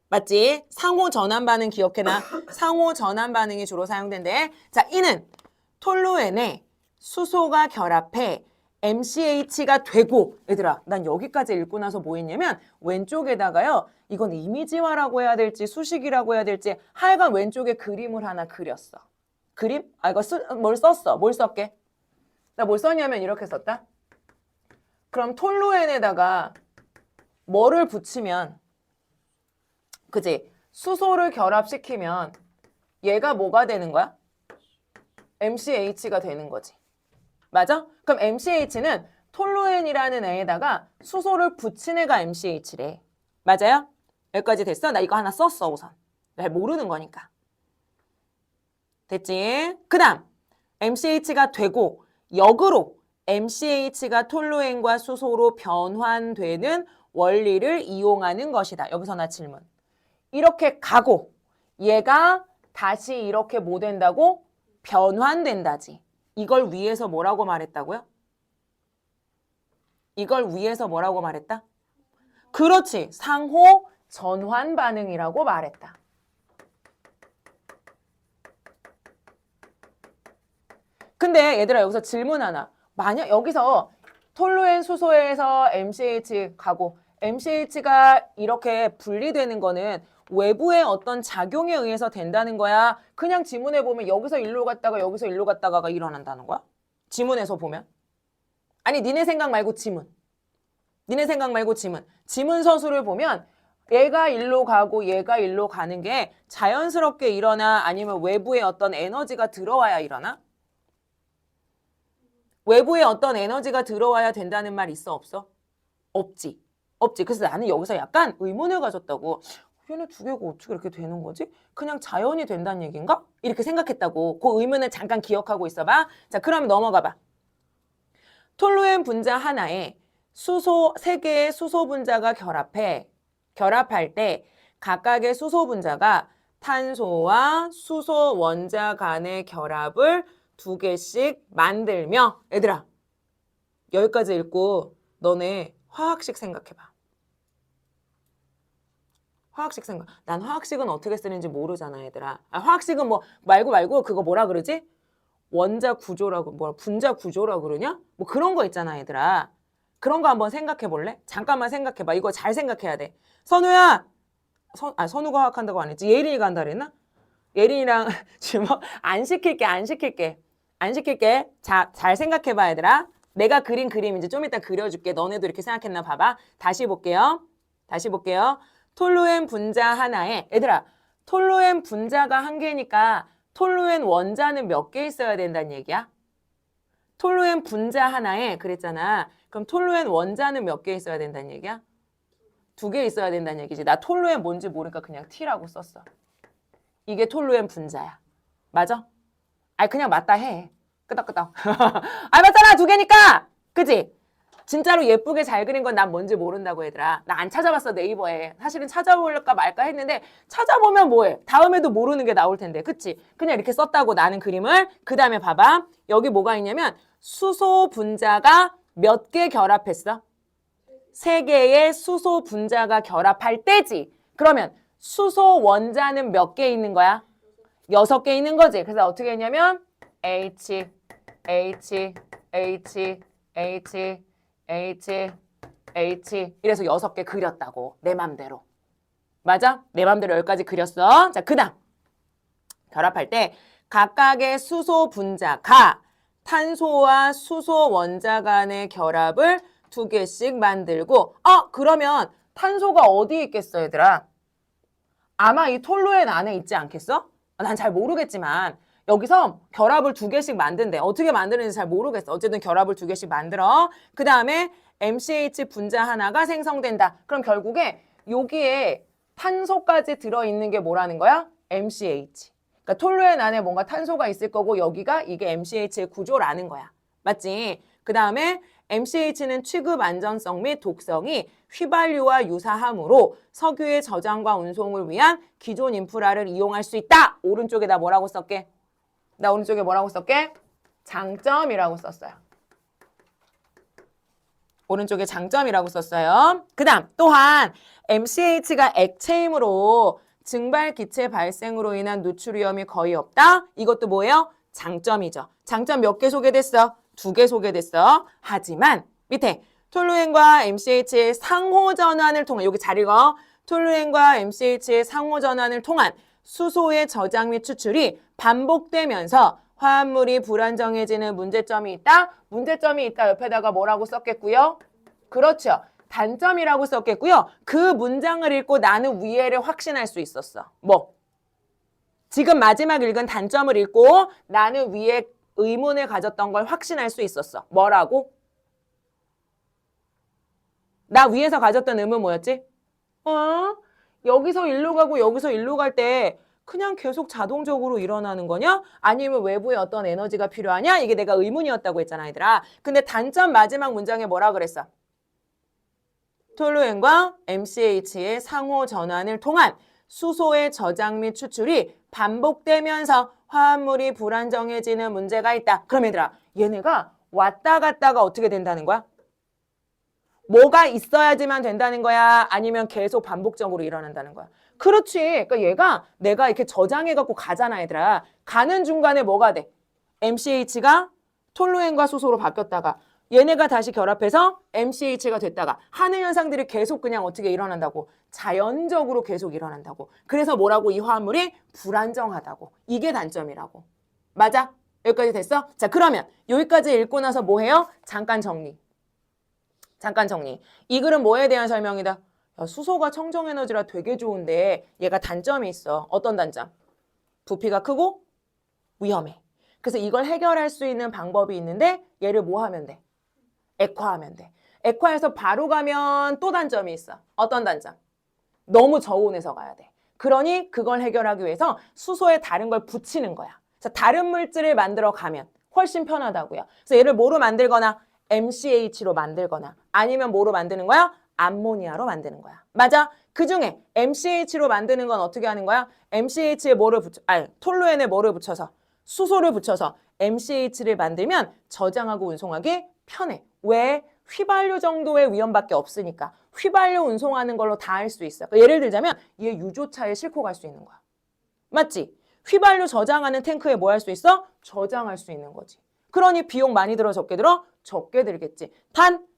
맞지? 상호 전환 반응 기억해놔. 상호 전환 반응이 주로 사용된대. 자, 이는 톨루엔에 수소가 결합해 MCH가 되고 얘들아 난 여기까지 읽고 나서 뭐 했냐면 왼쪽에다가요 이건 이미지화라고 해야 될지 수식이라고 해야 될지 하여간 왼쪽에 그림을 하나 그렸어. 그림? 아 이거 뭘 썼어? 뭘 썼게? 나 뭘 썼냐면 이렇게 썼다. 그럼 톨루엔에다가 뭐를 붙이면 그지? 수소를 결합시키면 얘가 뭐가 되는 거야? MCH가 되는 거지. 맞아? 그럼 MCH는 톨루엔이라는 애에다가 수소를 붙인 애가 MCH래. 맞아요? 여기까지 됐어? 나 이거 하나 썼어 우선. 잘 모르는 거니까. 됐지? 그 다음 MCH가 되고 역으로 MCH가 톨루엔과 수소로 변환되는 원리를 이용하는 것이다. 여기서 나 질문. 이렇게 가고 얘가 다시 이렇게 뭐 된다고? 변환된다지. 이걸 위해서 뭐라고 말했다고요? 이걸 위해서 뭐라고 말했다? 그렇지. 상호 전환 반응이라고 말했다. 근데 얘들아 여기서 질문 하나. 만약 여기서 톨루엔 수소에서 MCH 가고 MCH가 이렇게 분리되는 거는 외부의 어떤 작용에 의해서 된다는 거야? 그냥 지문에 보면 여기서 일로 갔다가 여기서 일로 갔다가가 일어난다는 거야? 지문에서 보면? 아니 니네 생각 말고 지문. 니네 생각 말고 지문. 지문 서술을 보면 얘가 일로 가고 얘가 일로 가는 게 자연스럽게 일어나 아니면 외부의 어떤 에너지가 들어와야 일어나? 외부에 어떤 에너지가 들어와야 된다는 말 있어 없어? 없지. 없지. 그래서 나는 여기서 약간 의문을 가졌다고. 얘네 두 개가 어떻게 이렇게 되는 거지? 그냥 자연이 된다는 얘기인가? 이렇게 생각했다고. 그 의문을 잠깐 기억하고 있어봐. 자, 그럼 넘어가봐. 톨루엔 분자 하나에 수소 3개의 수소 분자가 결합할 때 각각의 수소 분자가 탄소와 수소 원자 간의 결합을 2개씩 만들며 얘들아 여기까지 읽고 너네 화학식 생각해봐. 화학식 생각. 난 화학식은 어떻게 쓰는지 모르잖아 얘들아. 화학식은 뭐 말고 그거 뭐라 그러지? 원자 구조라고 뭐라 분자 구조라고 그러냐? 뭐 그런 거 있잖아 얘들아. 그런 거 한번 생각해 볼래? 잠깐만 생각해봐. 이거 잘 생각해야 돼. 선우야. 선우가 화학한다고 안 했지. 예린이가 한다 그랬나? 예린이랑 지금 안 시킬게. 자, 잘 생각해봐 얘들아. 내가 그린 그림 이제 좀 이따 그려줄게. 너네도 이렇게 생각했나 봐봐. 다시 볼게요. 톨루엔 분자 하나에 얘들아 톨루엔 분자가 1개니까 톨루엔 원자는 몇 개 있어야 된다는 얘기야? 톨루엔 분자 하나에 그랬잖아. 그럼 톨루엔 원자는 몇 개 있어야 된다는 얘기야? 2개 있어야 된다는 얘기지. 나 톨루엔 뭔지 모르니까 그냥 T라고 썼어. 이게 톨루엔 분자야. 맞아? 그냥 맞다 해. 끄덕끄덕. 맞잖아 2개니까. 그지? 진짜로 예쁘게 잘 그린 건 난 뭔지 모른다고 얘들아. 나 안 찾아봤어 네이버에. 사실은 찾아볼까 말까 했는데 찾아보면 뭐해? 다음에도 모르는 게 나올 텐데. 그치? 그냥 이렇게 썼다고 나는 그림을. 그 다음에 봐봐. 여기 뭐가 있냐면 수소 분자가 몇 개 결합했어? 3개의 수소 분자가 결합할 때지. 그러면 수소 원자는 몇 개 있는 거야? 6개 있는 거지. 그래서 어떻게 했냐면 H 이래서 6개 그렸다고. 내 맘대로. 맞아? 내 맘대로 여기까지 그렸어. 자, 그 다음 결합할 때 각각의 수소 분자가 탄소와 수소 원자 간의 결합을 2개씩 만들고 그러면 탄소가 어디 있겠어 얘들아? 아마 이 톨루엔 안에 있지 않겠어? 난 잘 모르겠지만 여기서 결합을 2개씩 만든대. 어떻게 만드는지 잘 모르겠어. 어쨌든 결합을 2개씩 만들어. 그 다음에 MCH 분자 하나가 생성된다. 그럼 결국에 여기에 탄소까지 들어있는 게 뭐라는 거야? MCH. 그러니까 톨루엔 안에 뭔가 탄소가 있을 거고 여기가 이게 MCH의 구조라는 거야. 맞지? 그 다음에 MCH는 취급 안전성 및 독성이 휘발유와 유사하므로 석유의 저장과 운송을 위한 기존 인프라를 이용할 수 있다. 오른쪽에다 뭐라고 썼게? 나 오른쪽에 뭐라고 썼게? 장점이라고 썼어요. 오른쪽에 장점이라고 썼어요. 그 다음 또한 MCH가 액체이므로 증발 기체 발생으로 인한 누출 위험이 거의 없다. 이것도 뭐예요? 장점이죠. 장점 몇 개 소개됐어? 2개 소개됐어. 하지만 밑에 톨루엔과 MCH의 상호 전환을 통한 여기 잘 읽어. 톨루엔과 MCH의 상호 전환을 통한 수소의 저장 및 추출이 반복되면서 화합물이 불안정해지는 문제점이 있다. 문제점이 있다. 옆에다가 뭐라고 썼겠고요? 그렇죠. 단점이라고 썼겠고요. 그 문장을 읽고 나는 위에를 확신할 수 있었어. 뭐? 지금 마지막 읽은 단점을 읽고 나는 위에 의문을 가졌던 걸 확신할 수 있었어. 뭐라고? 나 위에서 가졌던 의문 뭐였지? 여기서 일로 가고 여기서 일로 갈 때 그냥 계속 자동적으로 일어나는 거냐? 아니면 외부에 어떤 에너지가 필요하냐? 이게 내가 의문이었다고 했잖아, 얘들아. 근데 단점 마지막 문장에 뭐라 그랬어? 톨루엔과 MCH의 상호 전환을 통한 수소의 저장 및 추출이 반복되면서 화합물이 불안정해지는 문제가 있다. 그럼 얘들아, 얘네가 왔다 갔다가 어떻게 된다는 거야? 뭐가 있어야지만 된다는 거야? 아니면 계속 반복적으로 일어난다는 거야? 그렇지. 그러니까 얘가 내가 이렇게 저장해갖고 가잖아, 얘들아. 가는 중간에 뭐가 돼? MCH가 톨루엔과 수소로 바뀌었다가 얘네가 다시 결합해서 MCH가 됐다가 하는 현상들이 계속 그냥 어떻게 일어난다고? 자연적으로 계속 일어난다고. 그래서 뭐라고? 이 화합물이 불안정하다고. 이게 단점이라고. 맞아? 여기까지 됐어? 자, 그러면 여기까지 읽고 나서 뭐 해요? 잠깐 정리. 잠깐 정리. 이 글은 뭐에 대한 설명이다? 야, 수소가 청정에너지라 되게 좋은데 얘가 단점이 있어. 어떤 단점? 부피가 크고 위험해. 그래서 이걸 해결할 수 있는 방법이 있는데 얘를 뭐 하면 돼? 액화하면 돼. 액화해서 바로 가면 또 단점이 있어. 어떤 단점? 너무 저온에서 가야 돼. 그러니 그걸 해결하기 위해서 수소에 다른 걸 붙이는 거야. 그래서 다른 물질을 만들어 가면 훨씬 편하다고요. 그래서 얘를 뭐로 만들거나 MCH로 만들거나 아니면 뭐로 만드는 거야? 암모니아로 만드는 거야. 맞아? 그중에 MCH로 만드는 건 어떻게 하는 거야? MCH에 뭐를 붙여? 톨루엔에 뭐를 붙여서? 수소를 붙여서 MCH를 만들면 저장하고 운송하기 편해. 왜? 휘발유 정도의 위험밖에 없으니까. 휘발유 운송하는 걸로 다 할 수 있어. 그러니까 예를 들자면 얘 유조차에 싣고 갈 수 있는 거야. 맞지? 휘발유 저장하는 탱크에 뭐 할 수 있어? 저장할 수 있는 거지. 그러니 비용 많이 들어 적게 들어? 적게 들겠지.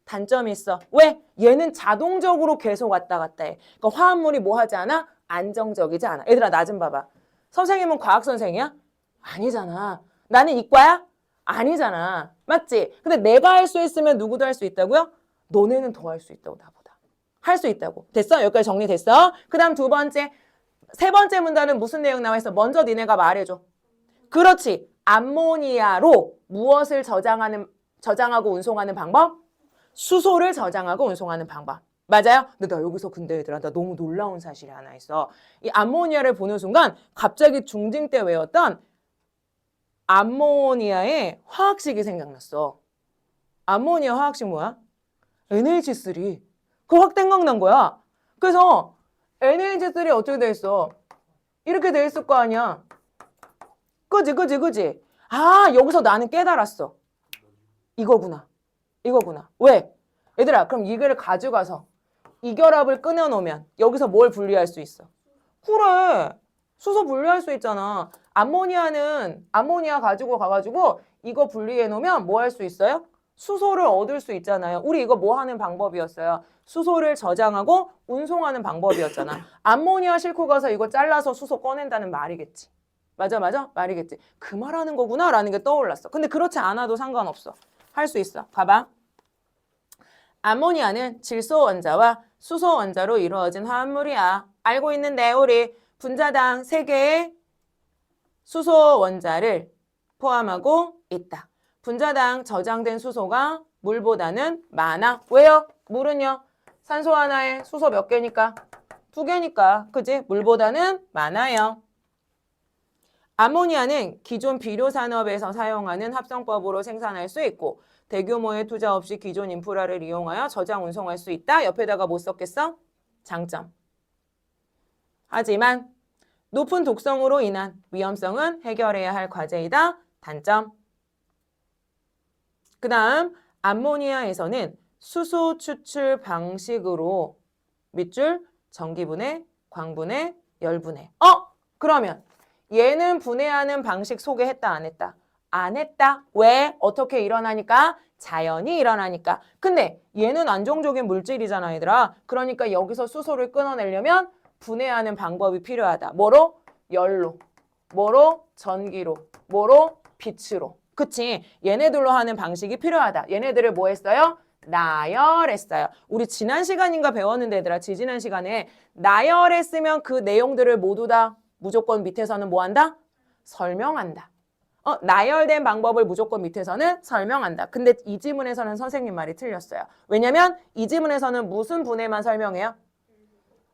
단점이 있어. 왜? 얘는 자동적으로 계속 왔다 갔다 해. 그러니까 화합물이 뭐 하지 않아? 안정적이지 않아. 얘들아 나 좀 봐봐. 선생님은 과학 선생이야? 아니잖아. 나는 이과야? 아니잖아. 맞지? 근데 내가 할 수 있으면 누구도 할 수 있다고요? 너네는 더 할 수 있다고 나보다. 할 수 있다고. 됐어? 여기까지 정리됐어? 그 다음 두 번째. 세 번째 문단은 무슨 내용 나와 있어? 먼저 니네가 말해줘. 그렇지. 암모니아로 무엇을 저장하고 운송하는 방법? 수소를 저장하고 운송하는 방법. 맞아요? 근데 나 여기서 근데 얘들아 나 너무 놀라운 사실이 하나 있어. 이 암모니아를 보는 순간 갑자기 중딩 때 외웠던 암모니아의 화학식이 생각났어. 암모니아 화학식 뭐야? NH3. 그거 확 생각난 거야. 그래서 NH3 어떻게 돼 있어? 이렇게 돼 있을 거 아니야. 그지? 아, 여기서 나는 깨달았어. 이거구나. 왜? 얘들아, 그럼 이거를 가져가서 이 결합을 끊어놓으면 여기서 뭘 분리할 수 있어? 그래. 수소 분리할 수 있잖아. 암모니아 가지고 가가지고 이거 분리해 놓으면 뭐 할 수 있어요? 수소를 얻을 수 있잖아요. 우리 이거 뭐 하는 방법이었어요? 수소를 저장하고 운송하는 방법이었잖아. 암모니아 싣고 가서 이거 잘라서 수소 꺼낸다는 말이겠지. 맞아. 말이겠지. 그 말하는 거구나 라는 게 떠올랐어. 근데 그렇지 않아도 상관없어. 할 수 있어. 봐봐. 암모니아는 질소 원자와 수소 원자로 이루어진 화합물이야. 알고 있는데 우리 분자당 3개의 수소 원자를 포함하고 있다. 분자당 저장된 수소가 물보다는 많아. 왜요? 물은요? 산소 하나에 수소 몇 개니까? 2개니까. 그지? 물보다는 많아요. 암모니아는 기존 비료 산업에서 사용하는 합성법으로 생산할 수 있고 대규모의 투자 없이 기존 인프라를 이용하여 저장 운송할 수 있다. 옆에다가 못 썼겠어? 장점. 하지만 높은 독성으로 인한 위험성은 해결해야 할 과제이다. 단점. 그 다음 암모니아에서는 수소 추출 방식으로 밑줄 전기분해, 광분해, 열분해. 그러면 얘는 분해하는 방식 소개했다 안 했다? 안 했다. 왜? 어떻게 일어나니까? 자연이 일어나니까. 근데 얘는 안정적인 물질이잖아 얘들아. 그러니까 여기서 수소를 끊어내려면 분해하는 방법이 필요하다. 뭐로? 열로. 뭐로? 전기로. 뭐로? 빛으로. 그치? 얘네들로 하는 방식이 필요하다. 얘네들을 뭐 했어요? 나열했어요. 우리 지난 시간인가 배웠는데 얘들아 지지난 시간에 나열했으면 그 내용들을 모두 다 무조건 밑에서는 뭐 한다? 설명한다. 나열된 방법을 무조건 밑에서는 설명한다. 근데 이 지문에서는 선생님 말이 틀렸어요. 왜냐면 이 지문에서는 무슨 분해만 설명해요?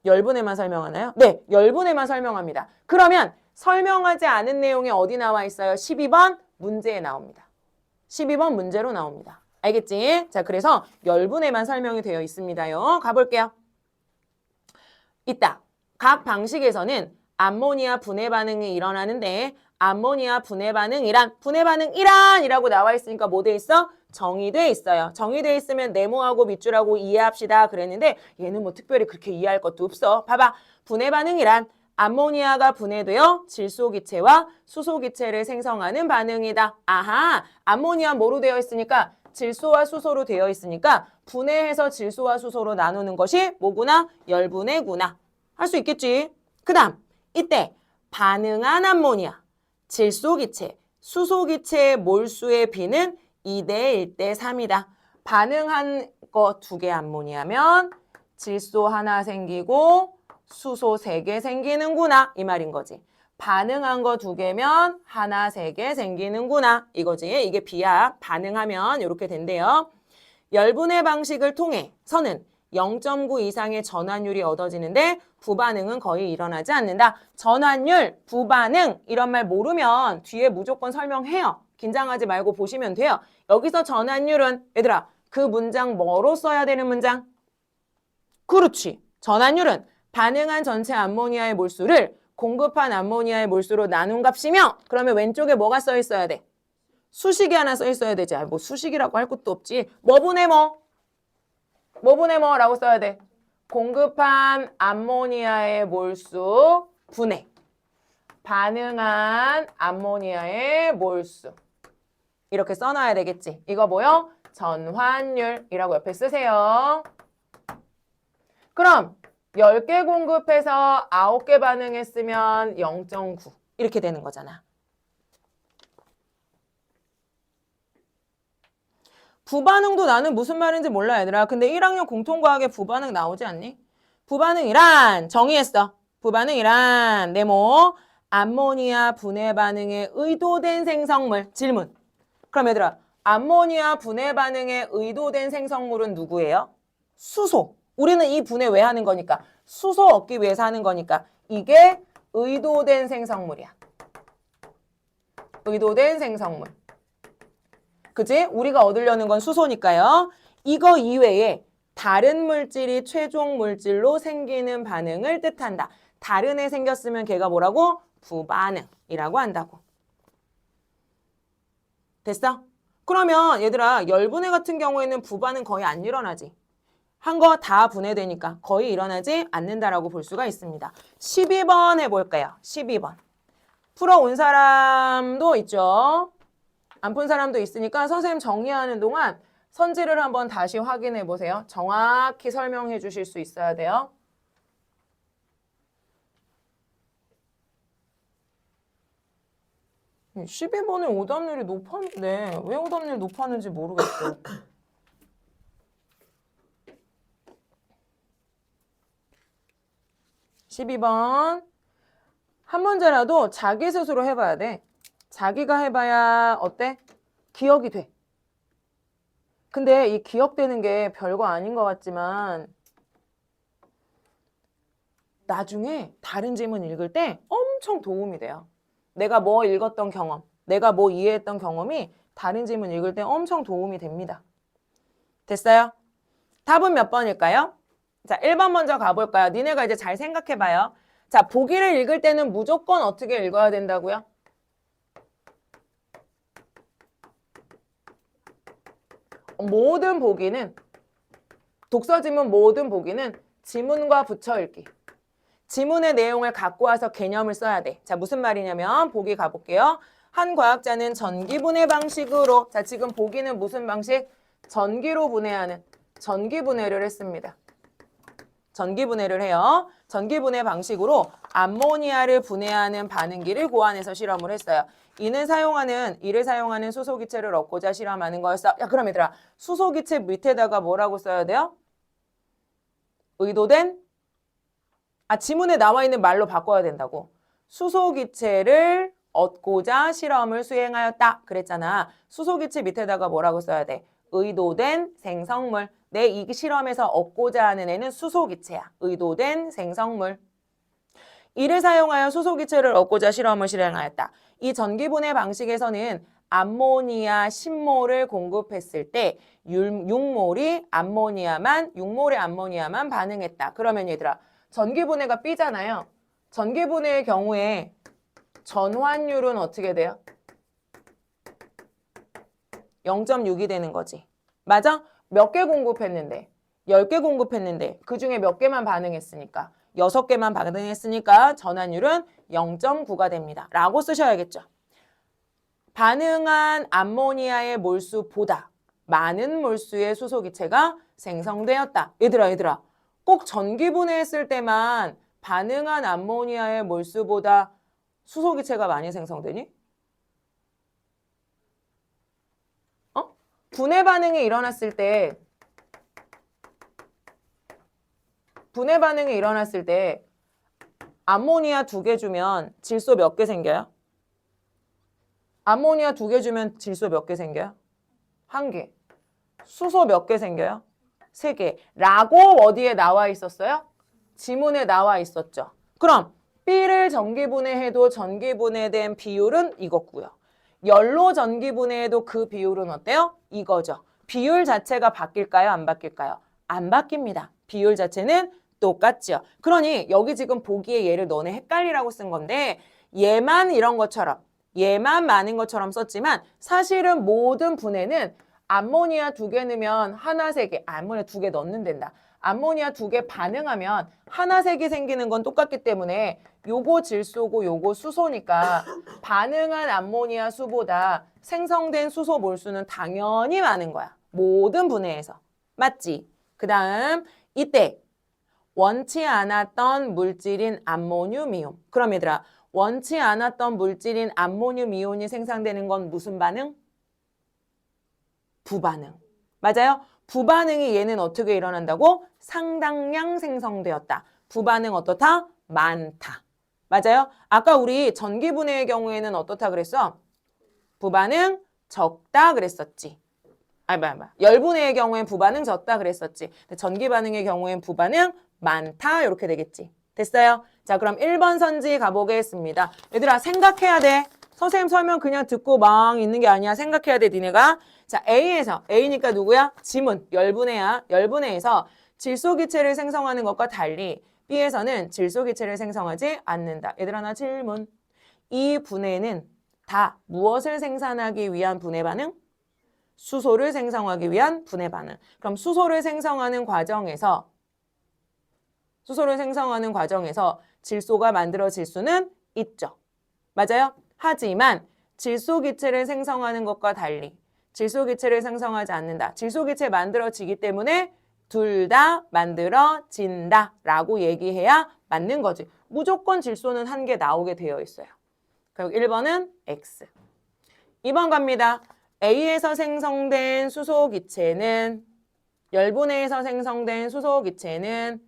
열분해만 설명하나요? 네, 열분해만 설명합니다. 그러면 설명하지 않은 내용이 어디 나와 있어요? 12번 문제에 나옵니다. 12번 문제로 나옵니다. 알겠지? 자, 그래서 열분에만 설명이 되어 있습니다요. 가볼게요. 이따 각 방식에서는 암모니아 분해 반응이 일어나는데 암모니아 분해 반응이란이라고 나와 있으니까 뭐 돼 있어? 정의돼 있어요. 정의돼 있으면 네모하고 밑줄하고 이해합시다 그랬는데 얘는 뭐 특별히 그렇게 이해할 것도 없어. 봐봐. 분해 반응이란 암모니아가 분해되어 질소기체와 수소기체를 생성하는 반응이다. 아하, 암모니아 뭐로 되어 있으니까 질소와 수소로 되어 있으니까 분해해서 질소와 수소로 나누는 것이 뭐구나? 열분해구나. 할 수 있겠지. 그 다음 이때 반응한 암모니아, 질소기체, 수소기체의 몰수의 비는 2대 1대 3이다. 반응한 거 2개 암모니아면 질소 하나 생기고 수소 3개 생기는구나 이 말인 거지. 반응한 거 2개면 하나 3개 생기는구나 이거지. 이게 비야. 반응하면 이렇게 된대요. 열분해 방식을 통해 선은 0.9 이상의 전환율이 얻어지는데 부반응은 거의 일어나지 않는다. 전환율, 부반응 이런 말 모르면 뒤에 무조건 설명해요. 긴장하지 말고 보시면 돼요. 여기서 전환율은 얘들아 그 문장 뭐로 써야 되는 문장? 그렇지. 전환율은 반응한 전체 암모니아의 몰수를 공급한 암모니아의 몰수로 나눈 값이며 그러면 왼쪽에 뭐가 써 있어야 돼? 수식이 하나 써 있어야 되지. 뭐 수식이라고 할 것도 없지. 뭐분해 뭐? 뭐분해 뭐라고 써야 돼? 공급한 암모니아의 몰수 분해. 반응한 암모니아의 몰수. 이렇게 써놔야 되겠지. 이거 뭐요? 전환율이라고 옆에 쓰세요. 그럼 10개 공급해서 9개 반응했으면 0.9 이렇게 되는 거잖아. 부반응도 나는 무슨 말인지 몰라 얘들아. 근데 1학년 공통과학에 부반응 나오지 않니? 부반응이란 정의했어. 부반응이란 네모 암모니아 분해 반응에 의도된 생성물. 질문. 그럼 얘들아 암모니아 분해 반응에 의도된 생성물은 누구예요? 수소. 우리는 이 분해 왜 하는 거니까? 수소 얻기 위해서 하는 거니까 이게 의도된 생성물이야. 의도된 생성물. 그지? 우리가 얻으려는 건 수소니까요. 이거 이외에 다른 물질이 최종 물질로 생기는 반응을 뜻한다. 다른 애 생겼으면 걔가 뭐라고? 부반응이라고 한다고. 됐어? 그러면 얘들아 열분해 같은 경우에는 부반응 거의 안 일어나지. 한 거 다 분해되니까 거의 일어나지 않는다라고 볼 수가 있습니다. 12번 해볼까요? 12번. 풀어온 사람도 있죠. 안 푼 사람도 있으니까 선생님 정리하는 동안 선지를 한번 다시 확인해 보세요. 정확히 설명해 주실 수 있어야 돼요. 음, 12번에 오답률이 높았는데 왜 오답률이 높았는지 모르겠어. 12번. 한 문제라도 자기 스스로 해봐야 돼. 자기가 해봐야 어때? 기억이 돼. 근데 이 기억되는 게 별거 아닌 것 같지만 나중에 다른 질문 읽을 때 엄청 도움이 돼요. 내가 뭐 읽었던 경험, 내가 뭐 이해했던 경험이 다른 질문 읽을 때 엄청 도움이 됩니다. 됐어요? 답은 몇 번일까요? 자, 1번 먼저 가볼까요? 니네가 이제 잘 생각해봐요. 자, 보기를 읽을 때는 무조건 어떻게 읽어야 된다고요? 모든 보기는 독서 지문 모든 보기는 지문과 붙여 읽기. 지문의 내용을 갖고 와서 개념을 써야 돼. 자, 무슨 말이냐면 보기 가볼게요. 한 과학자는 전기분해 방식으로 자, 지금 보기는 무슨 방식? 전기로 분해하는 전기분해를 했습니다. 전기분해를 해요. 전기분해 방식으로 암모니아를 분해하는 반응기를 고안해서 실험을 했어요. 이를 사용하는 수소기체를 얻고자 실험하는 거였어. 야, 그럼 얘들아, 수소기체 밑에다가 뭐라고 써야 돼요? 의도된? 지문에 나와 있는 말로 바꿔야 된다고. 수소기체를 얻고자 실험을 수행하였다. 그랬잖아. 수소기체 밑에다가 뭐라고 써야 돼? 의도된 생성물. 내 이 실험에서 얻고자 하는 애는 수소기체야. 의도된 생성물. 이를 사용하여 수소기체를 얻고자 실험을 실행하였다. 이 전기분해 방식에서는 암모니아 10몰을 공급했을 때 6몰의 암모니아만 반응했다. 그러면 얘들아, 전기분해가 B잖아요. 전기분해의 경우에 전환율은 어떻게 돼요? 0.6이 되는 거지. 맞아? 몇 개 공급했는데? 10개 공급했는데 그 중에 몇 개만 반응했으니까 6개만 반응했으니까 전환율은 0.9가 됩니다. 라고 쓰셔야겠죠. 반응한 암모니아의 몰수보다 많은 몰수의 수소기체가 생성되었다. 얘들아. 꼭 전기분해했을 때만 반응한 암모니아의 몰수보다 수소기체가 많이 생성되니? 분해 반응이 일어났을 때 암모니아 2개 주면 질소 몇 개 생겨요? 암모니아 2개 주면 질소 몇 개 생겨요? 1개. 수소 몇 개 생겨요? 3개. 라고 어디에 나와 있었어요? 지문에 나와 있었죠. 그럼 B를 전기분해해도 전기분해된 비율은 이거고요. 열로 전기분해해도 그 비율은 어때요? 이거죠. 비율 자체가 바뀔까요? 안 바뀔까요? 안 바뀝니다. 비율 자체는 똑같죠. 그러니 여기 지금 보기에 얘를 너네 헷갈리라고 쓴 건데 얘만 이런 것처럼 얘만 많은 것처럼 썼지만 사실은 모든 분해는 암모니아 2개 넣으면 하나, 3개, 암모니아 2개 넣는 된다. 암모니아 2개 반응하면 하나, 3개 생기는 건 똑같기 때문에 요거 질소고 요거 수소니까 반응한 암모니아 수보다 생성된 수소 몰수는 당연히 많은 거야. 모든 분해에서. 맞지? 그 다음 이때 원치 않았던 물질인 암모늄이온. 그럼 얘들아, 원치 않았던 물질인 암모늄이온이 생성되는 건 무슨 반응? 부반응. 맞아요? 부반응이 얘는 어떻게 일어난다고? 상당량 생성되었다. 부반응 어떻다? 많다. 맞아요? 아까 우리 전기분해의 경우에는 어떻다 그랬어? 부반응 적다 그랬었지. 열분해의 경우엔 부반응 적다 그랬었지. 근데 전기반응의 경우엔 부반응 많다 이렇게 되겠지. 됐어요? 자, 그럼 1번 선지 가보겠습니다. 얘들아 생각해야 돼. 선생님 설명 그냥 듣고 막 있는 게 아니야. 생각해야 돼 니네가. 자, A니까 누구야? 지문, 열분해야. 열분해에서 질소기체를 생성하는 것과 달리 B에서는 질소기체를 생성하지 않는다. 얘들아 나 질문. 이 분해는 다 무엇을 생산하기 위한 분해 반응? 수소를 생성하기 위한 분해 반응. 그럼 수소를 생성하는 과정에서 질소가 만들어질 수는 있죠. 맞아요? 하지만 질소기체를 생성하는 것과 달리 질소기체를 생성하지 않는다. 질소기체 만들어지기 때문에 둘 다 만들어진다 라고 얘기해야 맞는 거지. 무조건 질소는 한 개 나오게 되어 있어요. 그리고 1번은 X. 2번 갑니다. A에서 생성된 수소기체는 열분해에서 생성된 수소기체는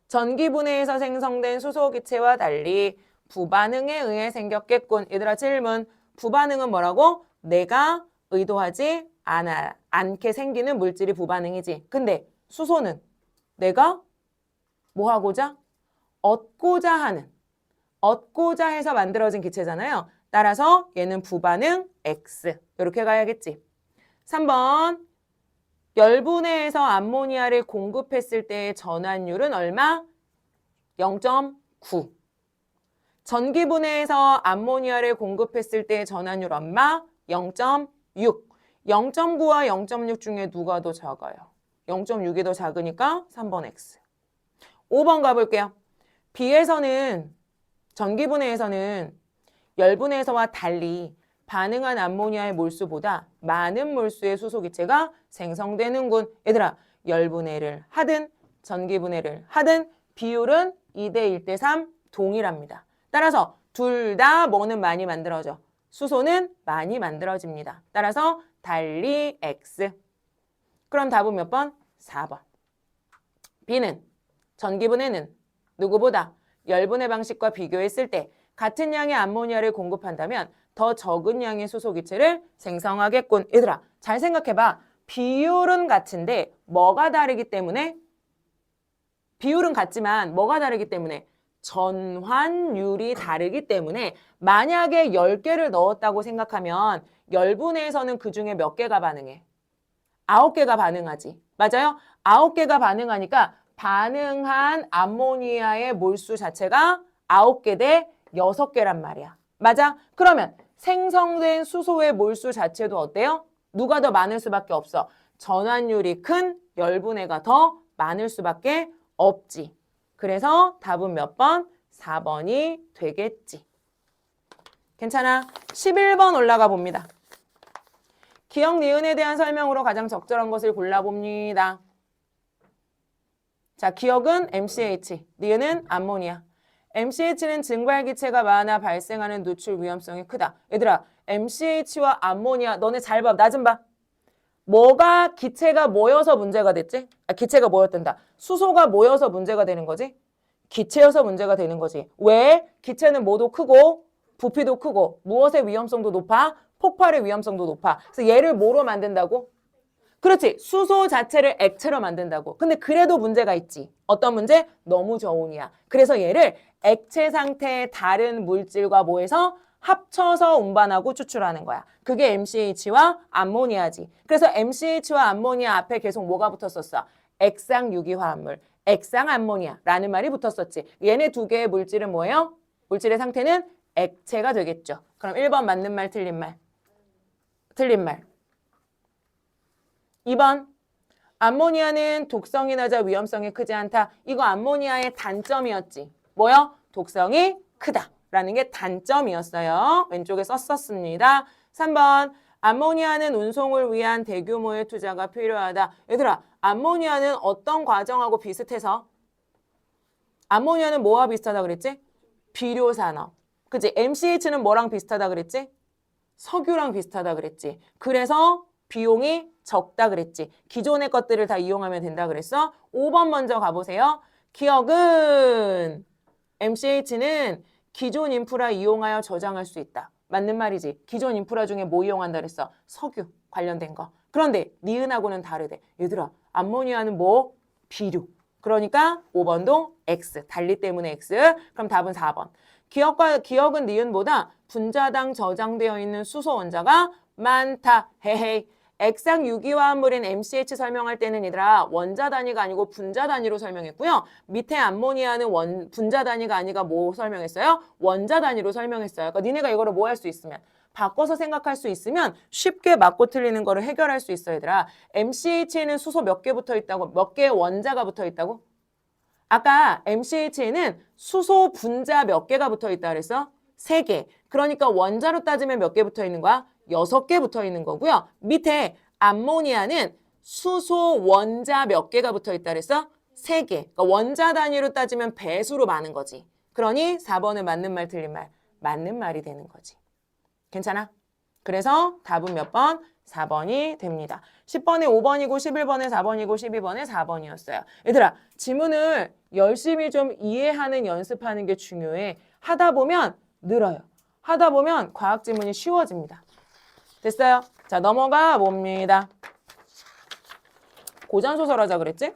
전기분해에서 생성된 수소기체와 달리 부반응에 의해 생겼겠군. 얘들아 질문. 부반응은 뭐라고? 내가 의도하지 않게 생기는 물질이 부반응이지. 근데 수소는 내가 뭐 하고자? 얻고자 해서 만들어진 기체잖아요. 따라서 얘는 부반응 X. 이렇게 가야겠지. 3번. 열분해에서 암모니아를 공급했을 때의 전환율은 얼마? 0.9. 전기분해에서 암모니아를 공급했을 때의 전환율 얼마? 0.6. 0.9와 0.6 중에 누가 더 작아요? 0.6이 더 작으니까 3번 X. 5번 가볼게요. 전기분해에서는 열분해에서와 달리 반응한 암모니아의 몰수보다 많은 몰수의 수소기체가 생성되는군. 얘들아, 열분해를 하든 전기분해를 하든 비율은 2대 1대 3 동일합니다. 따라서 둘 다 뭐는 많이 만들어져? 수소는 많이 만들어집니다. 따라서 달리 X. 그럼 답은 몇 번? 4번. B는 전기분해는 누구보다 열분해 방식과 비교했을 때 같은 양의 암모니아를 공급한다면 더 적은 양의 수소기체를 생성하겠군. 얘들아 잘 생각해봐. 비율은 같은데 뭐가 다르기 때문에? 비율은 같지만 뭐가 다르기 때문에? 전환율이 다르기 때문에 만약에 10개를 넣었다고 생각하면 열분해에서는 그중에 몇 개가 반응해? 9개가 반응하지. 맞아요? 9개가 반응하니까 반응한 암모니아의 몰수 자체가 9개 대 6개란 말이야. 맞아? 그러면 생성된 수소의 몰수 자체도 어때요? 누가 더 많을 수밖에 없어. 전환율이 큰 열분해가 더 많을 수밖에 없지. 그래서 답은 몇 번? 4번이 되겠지. 괜찮아? 11번 올라가 봅니다. 기억, 니은에 대한 설명으로 가장 적절한 것을 골라봅니다. 자, 기억은 MCH, 니은은 암모니아. MCH는 증발기체가 많아 발생하는 누출 위험성이 크다. 얘들아, MCH와 암모니아, 너네 잘 봐. 나 좀 봐. 뭐가 기체가 모여서 문제가 됐지? 기체가 모였단다. 수소가 모여서 문제가 되는 거지? 기체여서 문제가 되는 거지. 왜? 기체는 뭐도 크고 부피도 크고 무엇의 위험성도 높아? 폭발의 위험성도 높아. 그래서 얘를 뭐로 만든다고? 그렇지. 수소 자체를 액체로 만든다고. 근데 그래도 문제가 있지. 어떤 문제? 너무 저온이야. 그래서 얘를 액체 상태의 다른 물질과 뭐해서 합쳐서 운반하고 추출하는 거야. 그게 MCH와 암모니아지. 그래서 MCH와 암모니아 앞에 계속 뭐가 붙었었어? 액상유기화합물, 액상암모니아라는 말이 붙었었지. 얘네 두 개의 물질은 뭐예요? 물질의 상태는 액체가 되겠죠. 그럼 1번 맞는 말, 틀린 말? 틀린 말. 2번. 암모니아는 독성이 낮아 위험성이 크지 않다. 이거 암모니아의 단점이었지. 뭐요? 독성이 크다라는 게 단점이었어요. 왼쪽에 썼었습니다. 3번. 암모니아는 운송을 위한 대규모의 투자가 필요하다. 얘들아, 암모니아는 어떤 과정하고 비슷해서? 암모니아는 뭐와 비슷하다 그랬지? 비료산업. 그치? MCH는 뭐랑 비슷하다 그랬지? 석유랑 비슷하다 그랬지. 그래서 비용이 적다 그랬지. 기존의 것들을 다 이용하면 된다 그랬어. 5번 먼저 가보세요. 기억은 MCH는 기존 인프라 이용하여 저장할 수 있다. 맞는 말이지. 기존 인프라 중에 뭐 이용한다 그랬어? 석유 관련된 거. 그런데 니은하고는 다르대. 얘들아, 암모니아는 뭐? 비료. 그러니까 5번도 X. 달리 때문에 X. 그럼 답은 4번. 기억은 니은보다 분자당 저장되어 있는 수소 원자가 많다. 헤헤이. 액상 유기화합물인 MCH 설명할 때는 얘들아 원자 단위가 아니고 분자 단위로 설명했고요. 밑에 암모니아는 분자 단위가 아니라 뭐 설명했어요? 원자 단위로 설명했어요. 그러니까 니네가 이거를 뭐 할 수 있으면 바꿔서 생각할 수 있으면 쉽게 맞고 틀리는 거를 해결할 수 있어 얘들아. MCH에는 수소 몇 개 붙어 있다고? 몇 개의 원자가 붙어 있다고? 아까 MCH에는 수소 분자 몇 개가 붙어 있다 그랬어? 3개. 그러니까 원자로 따지면 몇 개 붙어 있는 거야? 6개 붙어 있는 거고요. 밑에 암모니아는 수소 원자 몇 개가 붙어 있다 그랬어? 3개. 그러니까 원자 단위로 따지면 배수로 많은 거지. 그러니 4번은 맞는 말 틀린 말? 맞는 말이 되는 거지. 괜찮아? 그래서 답은 몇 번? 4번이 됩니다. 10번에 5번이고 11번에 4번이고 12번에 4번이었어요. 얘들아, 지문을 열심히 좀 이해하는 연습하는 게 중요해. 하다 보면 늘어요. 하다 보면 과학 지문이 쉬워집니다. 됐어요? 자, 넘어가 봅니다. 고전소설 하자 그랬지?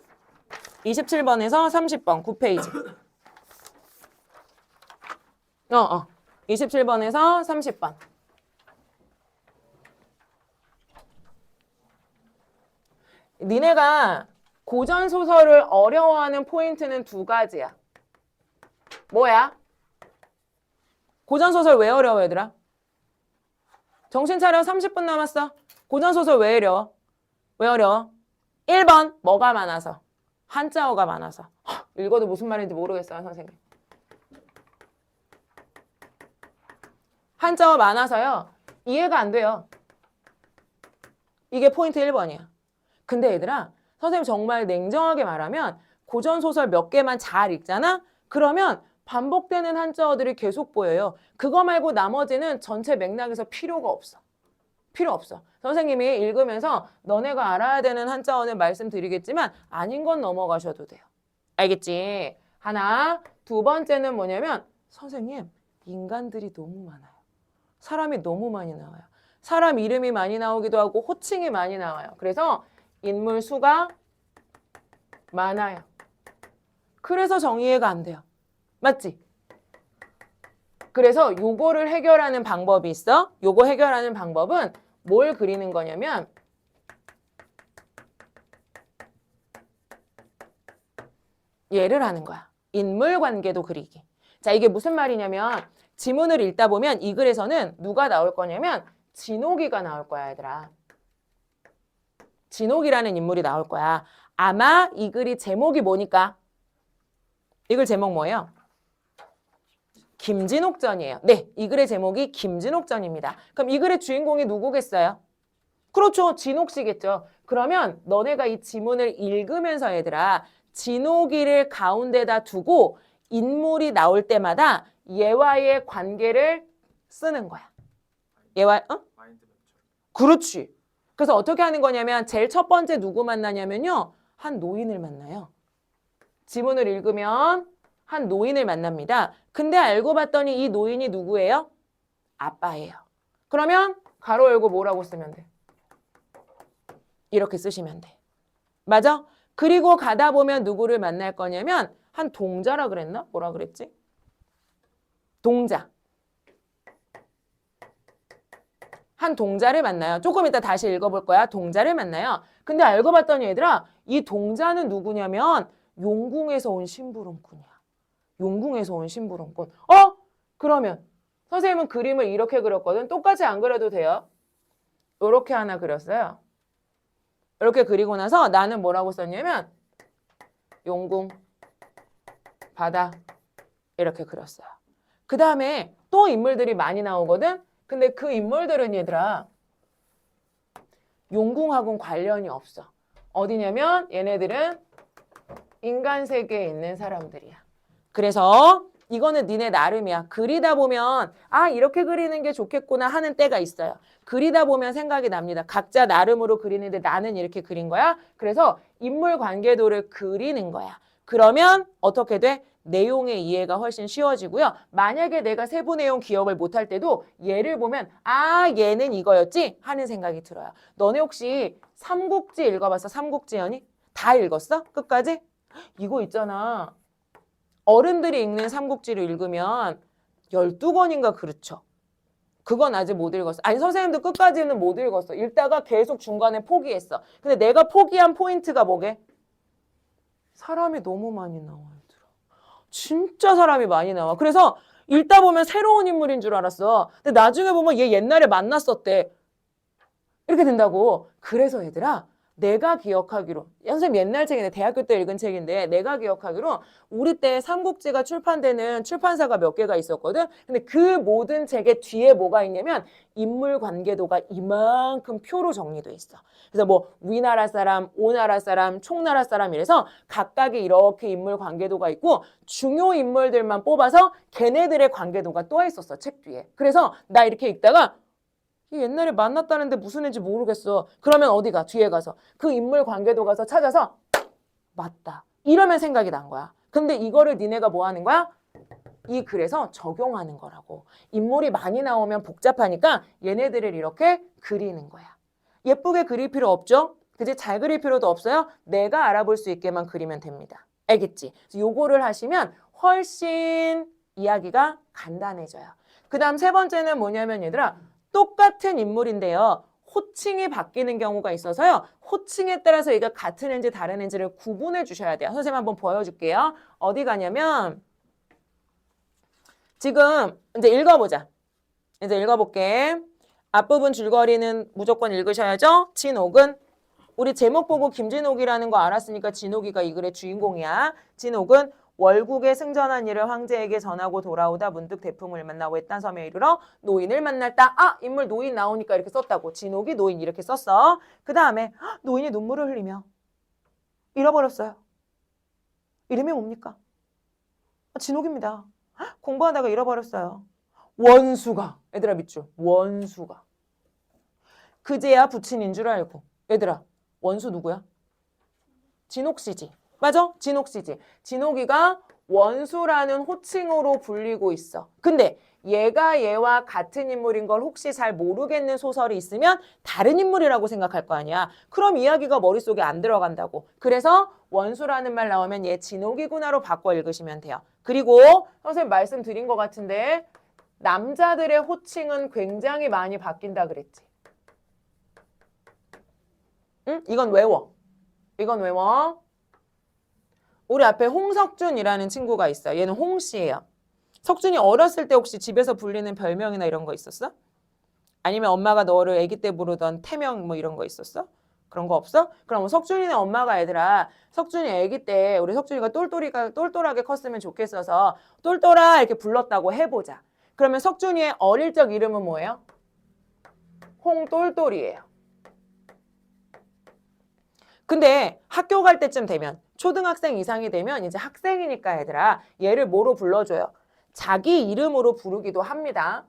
27번에서 30번 9페이지. 27번에서 30번. 니네가 고전소설을 어려워하는 포인트는 2가지야. 뭐야? 고전소설 왜 어려워 얘들아? 정신 차려. 30분 남았어. 고전소설 왜 어려워? 왜 어려워? 1번 뭐가 많아서? 한자어가 많아서. 읽어도 무슨 말인지 모르겠어요 선생님. 한자어 많아서요. 이해가 안 돼요. 이게 포인트 1번이야. 근데 얘들아, 선생님 정말 냉정하게 말하면 고전소설 몇 개만 잘 읽잖아? 그러면 반복되는 한자어들이 계속 보여요. 그거 말고 나머지는 전체 맥락에서 필요가 없어. 필요 없어. 선생님이 읽으면서 너네가 알아야 되는 한자어는 말씀드리겠지만 아닌 건 넘어가셔도 돼요. 알겠지? 하나, 2번째는 뭐냐면 선생님, 인간들이 너무 많아요. 사람이 너무 많이 나와요. 사람 이름이 많이 나오기도 하고 호칭이 많이 나와요. 그래서 인물 수가 많아요. 그래서 정의해가 안 돼요. 맞지? 그래서 요거를 해결하는 방법이 있어. 요거 해결하는 방법은 뭘 그리는 거냐면 얘를 하는 거야. 인물관계도 그리기. 자, 이게 무슨 말이냐면 지문을 읽다 보면 이 글에서는 누가 나올 거냐면 진옥이가 나올 거야, 얘들아. 진옥이라는 인물이 나올 거야. 아마 이 글이 제목이 뭐니까? 이 글 제목 뭐예요? 김진옥전이에요. 네, 이 글의 제목이 김진옥전입니다. 그럼 이 글의 주인공이 누구겠어요? 그렇죠. 진옥씨겠죠. 그러면 너네가 이 지문을 읽으면서 얘들아 진옥이를 가운데다 두고 인물이 나올 때마다 얘와의 관계를 쓰는 거야. 얘와 그렇지. 그래서 어떻게 하는 거냐면 제일 첫 번째 누구 만나냐면요. 한 노인을 만나요. 지문을 읽으면 한 노인을 만납니다. 근데 알고 봤더니 이 노인이 누구예요? 아빠예요. 그러면 가로 열고 뭐라고 쓰면 돼? 이렇게 쓰시면 돼. 맞아? 그리고 가다 보면 누구를 만날 거냐면 한 동자라 그랬나? 뭐라 그랬지? 동자. 한 동자를 만나요. 조금 이따 다시 읽어볼 거야. 동자를 만나요. 근데 알고 봤더니 얘들아 이 동자는 누구냐면 용궁에서 온 심부름꾼이야. 용궁에서 온 심부름꾼. 그러면 선생님은 그림을 이렇게 그렸거든. 똑같이 안 그려도 돼요. 이렇게 하나 그렸어요. 이렇게 그리고 나서 나는 뭐라고 썼냐면 용궁, 바다 이렇게 그렸어요. 그 다음에 또 인물들이 많이 나오거든. 근데 그 인물들은 얘들아 용궁하고는 관련이 없어. 어디냐면 얘네들은 인간 세계에 있는 사람들이야. 그래서 이거는 니네 나름이야. 그리다 보면 이렇게 그리는 게 좋겠구나 하는 때가 있어요. 그리다 보면 생각이 납니다. 각자 나름으로 그리는데 나는 이렇게 그린 거야. 그래서 인물 관계도를 그리는 거야. 그러면 어떻게 돼? 내용의 이해가 훨씬 쉬워지고요. 만약에 내가 세부 내용 기억을 못할 때도 얘를 보면 얘는 이거였지 하는 생각이 들어요. 너네 혹시 삼국지 읽어봤어? 삼국지연이? 다 읽었어? 끝까지? 이거 있잖아. 어른들이 읽는 삼국지를 읽으면 12권인가 그렇죠. 그건 아직 못 읽었어. 아니 선생님도 끝까지는 못 읽었어. 읽다가 계속 중간에 포기했어. 근데 내가 포기한 포인트가 뭐게? 사람이 너무 많이 나와요. 진짜 사람이 많이 나와. 그래서 읽다 보면 새로운 인물인 줄 알았어. 근데 나중에 보면 얘 옛날에 만났었대. 이렇게 된다고. 그래서 얘들아 내가 기억하기로 선생님 옛날 책인데 대학교 때 읽은 책인데 내가 기억하기로 우리 때 삼국지가 출판되는 출판사가 몇 개가 있었거든. 근데 그 모든 책의 뒤에 뭐가 있냐면 인물 관계도가 이만큼 표로 정리돼 있어. 그래서 뭐 위나라 사람, 오나라 사람, 총나라 사람 이래서 각각의 이렇게 인물 관계도가 있고 중요 인물들만 뽑아서 걔네들의 관계도가 또 있었어 책 뒤에. 그래서 나 이렇게 읽다가 옛날에 만났다는데 무슨 애인지 모르겠어. 그러면 어디가? 뒤에 가서 그 인물 관계도 가서 찾아서 맞다. 이러면 생각이 난 거야. 근데 이거를 니네가 뭐 하는 거야? 이 글에서 적용하는 거라고. 인물이 많이 나오면 복잡하니까 얘네들을 이렇게 그리는 거야. 예쁘게 그릴 필요 없죠? 그지? 잘 그릴 필요도 없어요. 내가 알아볼 수 있게만 그리면 됩니다. 알겠지? 요거를 하시면 훨씬 이야기가 간단해져요. 그 다음 세 번째는 뭐냐면 얘들아 똑같은 인물인데요. 호칭이 바뀌는 경우가 있어서요. 호칭에 따라서 얘가 같은 애인지 다른 애인지를 구분해 주셔야 돼요. 선생님 한번 보여줄게요. 어디 가냐면 지금 이제 읽어보자. 이제 읽어볼게. 앞부분 줄거리는 무조건 읽으셔야죠. 진옥은 우리 제목 보고 김진옥이라는 거 알았으니까 진옥이가 이 글의 주인공이야. 진옥은 월국에 승전한 일을 황제에게 전하고 돌아오다 문득 대풍을 만나고 했단 섬에 이르러 노인을 만났다. 인물 노인 나오니까 이렇게 썼다고. 진옥이 노인 이렇게 썼어. 그 다음에 노인이 눈물을 흘리며 잃어버렸어요. 이름이 뭡니까? 진옥입니다. 공부하다가 잃어버렸어요. 원수가. 얘들아 밑줄. 원수가. 그제야 부친인 줄 알고. 얘들아 원수 누구야? 진옥씨지. 맞아? 진옥씨지. 진옥이가 원수라는 호칭으로 불리고 있어. 근데 얘가 얘와 같은 인물인 걸 혹시 잘 모르겠는 소설이 있으면 다른 인물이라고 생각할 거 아니야. 그럼 이야기가 머릿속에 안 들어간다고. 그래서 원수라는 말 나오면 얘 진옥이구나로 바꿔 읽으시면 돼요. 그리고 선생님 말씀드린 것 같은데 남자들의 호칭은 굉장히 많이 바뀐다 그랬지. 응? 이건 외워. 이건 외워. 우리 앞에 홍석준이라는 친구가 있어요. 얘는 홍씨예요. 석준이 어렸을 때 혹시 집에서 불리는 별명이나 이런 거 있었어? 아니면 엄마가 너를 아기 때 부르던 태명 뭐 이런 거 있었어? 그런 거 없어? 그럼 석준이네 엄마가 얘들아 석준이 아기 때 우리 석준이가 똘똘하게 컸으면 좋겠어서 똘똘아 이렇게 불렀다고 해보자. 그러면 석준이의 어릴 적 이름은 뭐예요? 홍똘똘이에요. 근데 학교 갈 때쯤 되면 초등학생 이상이 되면 이제 학생이니까 얘들아 얘를 뭐로 불러줘요? 자기 이름으로 부르기도 합니다.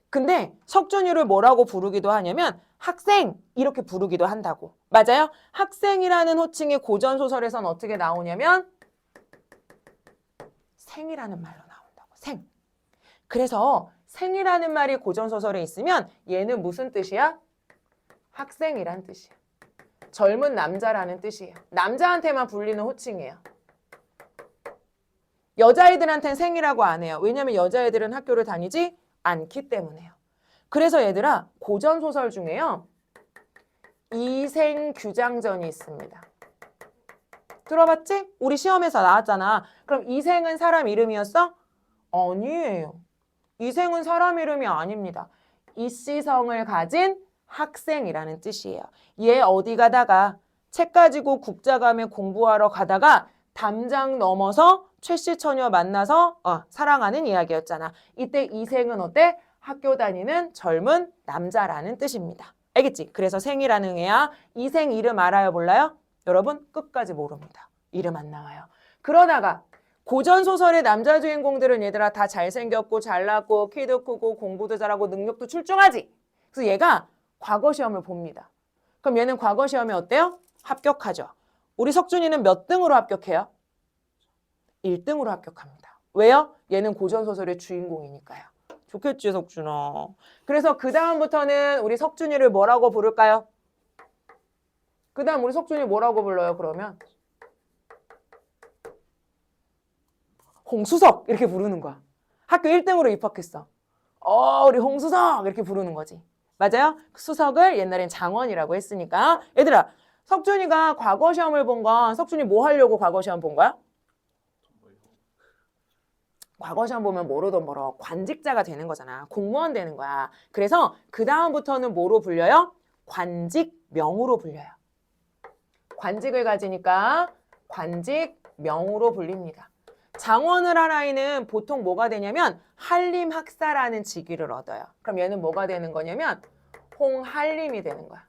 근데 석준이를 뭐라고 부르기도 하냐면 학생 이렇게 부르기도 한다고. 맞아요? 학생이라는 호칭이 고전소설에선 어떻게 나오냐면 생이라는 말로 나온다고. 생. 그래서 생이라는 말이 고전소설에 있으면 얘는 무슨 뜻이야? 학생이란 뜻이야. 젊은 남자라는 뜻이에요. 남자한테만 불리는 호칭이에요. 여자애들한테는 생이라고 안 해요. 왜냐면 여자애들은 학교를 다니지 않기 때문에요. 그래서 얘들아 고전소설 중에요. 이생규장전이 있습니다. 들어봤지? 우리 시험에서 나왔잖아. 그럼 이생은 사람 이름이었어? 아니에요. 이생은 사람 이름이 아닙니다. 이씨성을 가진 학생이라는 뜻이에요. 얘 어디 가다가 책 가지고 국자감에 공부하러 가다가 담장 넘어서 최씨 처녀 만나서 사랑하는 이야기였잖아. 이때 이생은 어때? 학교 다니는 젊은 남자라는 뜻입니다. 알겠지? 그래서 생이라는 애야. 이생 이름 알아요? 몰라요? 여러분 끝까지 모릅니다. 이름 안 나와요. 그러다가 고전소설의 남자 주인공들은 얘들아 다 잘생겼고 잘났고 키도 크고 공부도 잘하고 능력도 출중하지. 그래서 얘가 과거 시험을 봅니다. 그럼 얘는 과거 시험에 어때요? 합격하죠. 우리 석준이는 몇 등으로 합격해요? 1등으로 합격합니다. 왜요? 얘는 고전소설의 주인공이니까요. 좋겠지 석준아. 그래서 그 다음부터는 우리 석준이를 뭐라고 부를까요? 그 다음 우리 석준이 뭐라고 불러요 그러면? 홍수석 이렇게 부르는 거야. 학교 1등으로 입학했어. 우리 홍수석 이렇게 부르는 거지. 맞아요? 수석을 옛날엔 장원이라고 했으니까. 얘들아 석준이가 과거 시험을 본 건 석준이 뭐 하려고 과거 시험 본 거야? 과거 시험 보면 뭐로도 멀어 관직자가 되는 거잖아. 공무원 되는 거야. 그래서 그 다음부터는 뭐로 불려요? 관직명으로 불려요. 관직을 가지니까 관직명으로 불립니다. 장원을 할 아이는 보통 뭐가 되냐면 한림학사라는 직위를 얻어요. 그럼 얘는 뭐가 되는 거냐면 홍한림이 되는 거야.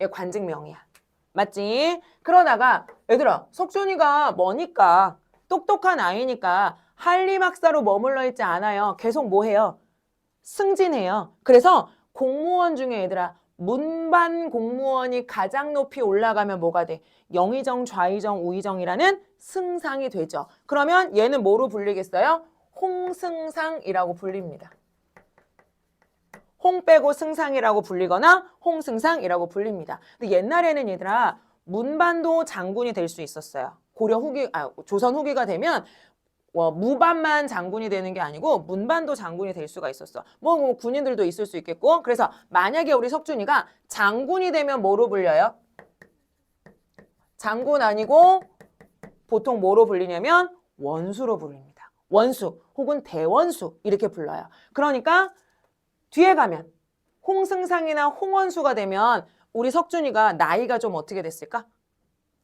얘 관직명이야. 맞지? 그러다가 얘들아 석준이가 뭐니까 똑똑한 아이니까 한림학사로 머물러 있지 않아요. 계속 뭐 해요? 승진해요. 그래서 공무원 중에 얘들아 문반 공무원이 가장 높이 올라가면 뭐가 돼? 영의정, 좌의정, 우의정이라는 승상이 되죠. 그러면 얘는 뭐로 불리겠어요? 홍승상이라고 불립니다. 홍 빼고 승상이라고 불리거나 홍승상이라고 불립니다. 근데 옛날에는 얘들아 문반도 장군이 될 수 있었어요. 조선 후기가 되면 무반만 장군이 되는 게 아니고 문반도 장군이 될 수가 있었어. 뭐 군인들도 있을 수 있겠고. 그래서 만약에 우리 석준이가 장군이 되면 뭐로 불려요? 장군 아니고 보통 뭐로 불리냐면 원수로 불립니다. 원수 혹은 대원수 이렇게 불러요. 그러니까 뒤에 가면 홍승상이나 홍원수가 되면 우리 석준이가 나이가 좀 어떻게 됐을까?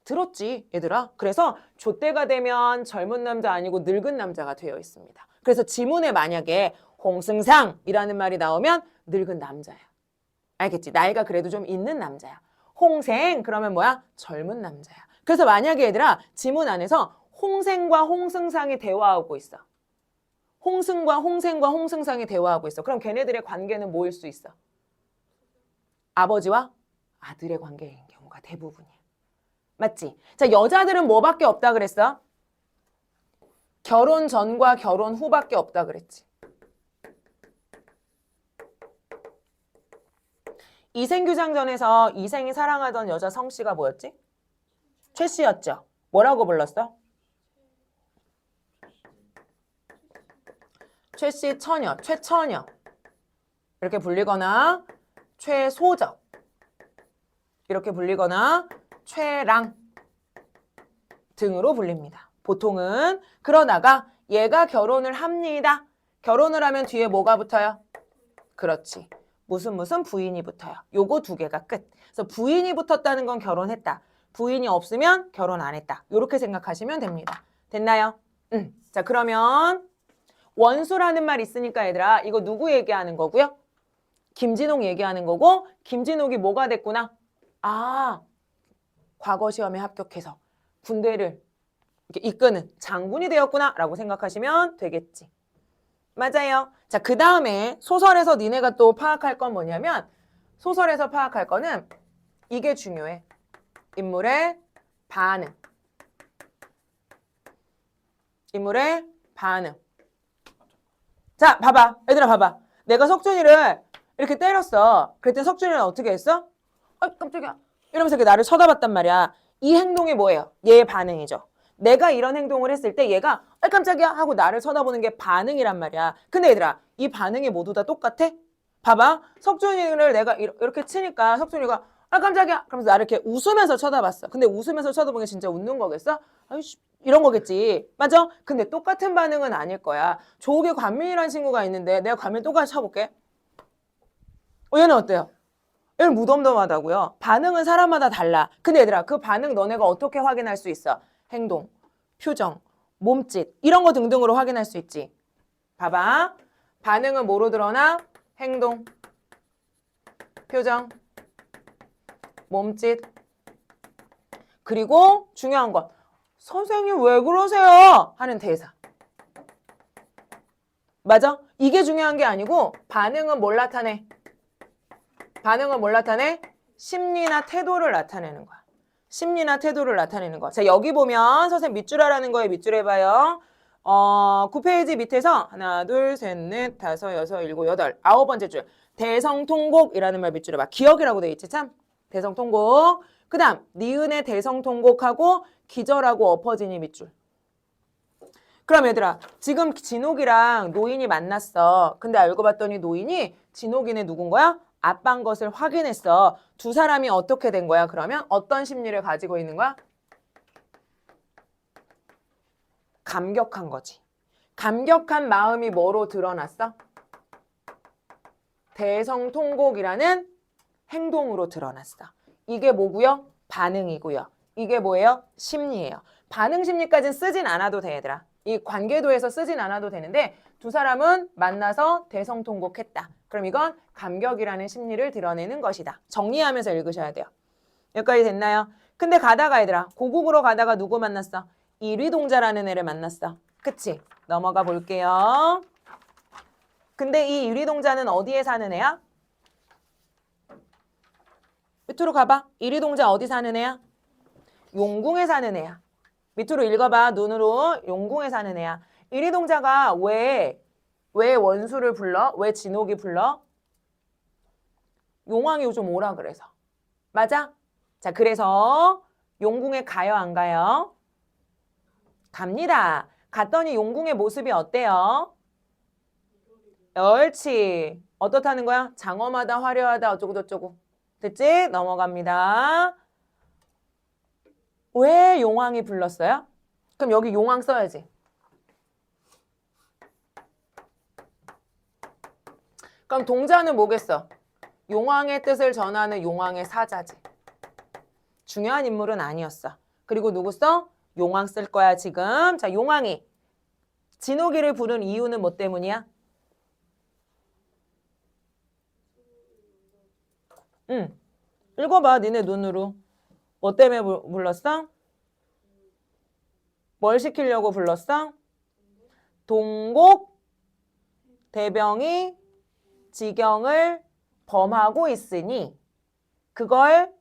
들었지 얘들아. 그래서 좆대가 되면 젊은 남자 아니고 늙은 남자가 되어 있습니다. 그래서 지문에 만약에 홍승상이라는 말이 나오면 늙은 남자야. 알겠지? 나이가 그래도 좀 있는 남자야. 홍생 그러면 뭐야? 젊은 남자야. 그래서 만약에 얘들아 지문 안에서 홍생과 홍승상이 대화하고 있어. 홍승과 홍승상이 대화하고 있어. 그럼 걔네들의 관계는 뭐일 수 있어? 아버지와 아들의 관계인 경우가 대부분이야. 맞지? 자, 여자들은 뭐밖에 없다 그랬어? 결혼 전과 결혼 후밖에 없다 그랬지. 이생규장전에서 이생이 사랑하던 여자 성씨가 뭐였지? 최 씨였죠. 뭐라고 불렀어? 최씨 처녀, 최처녀 이렇게 불리거나 최소적 이렇게 불리거나 최랑 등으로 불립니다. 보통은. 그러다가 얘가 결혼을 합니다. 결혼을 하면 뒤에 뭐가 붙어요? 그렇지. 무슨 부인이 붙어요. 요거 두 개가 끝. 그래서 부인이 붙었다는 건 결혼했다. 부인이 없으면 결혼 안 했다. 요렇게 생각하시면 됩니다. 됐나요? 자, 그러면 원수라는 말 있으니까 얘들아 이거 누구 얘기하는 거고요? 김진옥 얘기하는 거고 김진옥이 뭐가 됐구나? 아, 과거 시험에 합격해서 군대를 이렇게 이끄는 장군이 되었구나 라고 생각하시면 되겠지. 맞아요. 자, 그 다음에 소설에서 니네가 또 파악할 건 뭐냐면 소설에서 파악할 거는 이게 중요해. 인물의 반응. 인물의 반응. 자, 봐봐. 얘들아 봐봐. 내가 석준이를 이렇게 때렸어. 그랬더니 석준이는 어떻게 했어? 깜짝이야. 이러면서 이렇게 나를 쳐다봤단 말이야. 이 행동이 뭐예요? 얘의 반응이죠. 내가 이런 행동을 했을 때 얘가 깜짝이야 하고 나를 쳐다보는 게 반응이란 말이야. 근데 얘들아 이 반응이 모두 다 똑같아? 봐봐. 석준이를 내가 이렇게 치니까 석준이가 깜짝이야 그러면서 나를 이렇게 웃으면서 쳐다봤어. 근데 웃으면서 쳐다보는 게 진짜 웃는 거겠어? 아이씨 이런 거겠지. 맞아? 근데 똑같은 반응은 아닐 거야. 조옥에 관민이라는 친구가 있는데 내가 관민 똑같이 쳐볼게. 얘는 어때요? 얘는 무덤덤하다고요. 반응은 사람마다 달라. 근데 얘들아 그 반응 너네가 어떻게 확인할 수 있어? 행동, 표정, 몸짓 이런 거 등등으로 확인할 수 있지. 봐봐. 반응은 뭐로 드러나? 행동, 표정, 몸짓. 그리고 중요한 건 선생님 왜 그러세요? 하는 대사. 맞아? 이게 중요한 게 아니고 반응은 뭘 나타내? 반응은 뭘 나타내? 심리나 태도를 나타내는 거야. 심리나 태도를 나타내는 거. 자, 여기 보면 선생님 밑줄 하라는 거에 밑줄 해봐요. 9페이지 밑에서 하나, 둘, 셋, 넷, 다섯, 여섯, 일곱, 여덟, 9번째 줄. 대성통곡이라는 말 밑줄 해봐. 기억이라고 돼 있지 참. 대성통곡. 그 다음 니은의 대성통곡하고 기절하고 엎어지니 밑줄. 그럼 얘들아 지금 진옥이랑 노인이 만났어. 근데 알고 봤더니 노인이 진옥이네 누군 거야? 아빠인 것을 확인했어. 두 사람이 어떻게 된 거야? 그러면 어떤 심리를 가지고 있는 거야? 감격한 거지. 감격한 마음이 뭐로 드러났어? 대성통곡이라는 행동으로 드러났어. 이게 뭐고요? 반응이고요. 이게 뭐예요? 심리예요. 반응 심리까지는 쓰진 않아도 돼, 얘들아. 이 관계도에서 쓰진 않아도 되는데 두 사람은 만나서 대성통곡했다. 그럼 이건 감격이라는 심리를 드러내는 것이다. 정리하면서 읽으셔야 돼요. 여기까지 됐나요? 근데 가다가 얘들아 고국으로 가다가 누구 만났어? 이리동자라는 애를 만났어. 그치? 넘어가 볼게요. 근데 이 이리동자는 어디에 사는 애야? 밑으로 가봐. 이리동자 어디 사는 애야? 용궁에 사는 애야. 밑으로 읽어봐. 눈으로. 용궁에 사는 애야. 이리동자가 왜 원수를 불러? 왜 진옥이 불러? 용왕이 좀 오라 그래서. 맞아? 자, 그래서 용궁에 가요, 안 가요? 갑니다. 갔더니 용궁의 모습이 어때요? 옳지. 어떻다는 거야? 장엄하다, 화려하다, 어쩌고저쩌고. 됐지? 넘어갑니다. 왜 용왕이 불렀어요? 그럼 여기 용왕 써야지. 그럼 동자는 뭐겠어? 용왕의 뜻을 전하는 용왕의 사자지. 중요한 인물은 아니었어. 그리고 누구 써? 용왕 쓸 거야 지금. 자, 용왕이 진옥이를 부른 이유는 뭐 때문이야? 응. 읽어봐 니네 눈으로. 뭐 때문에 불렀어? 뭘 시키려고 불렀어? 동곡 대병이 지경을 범하고 있으니 그걸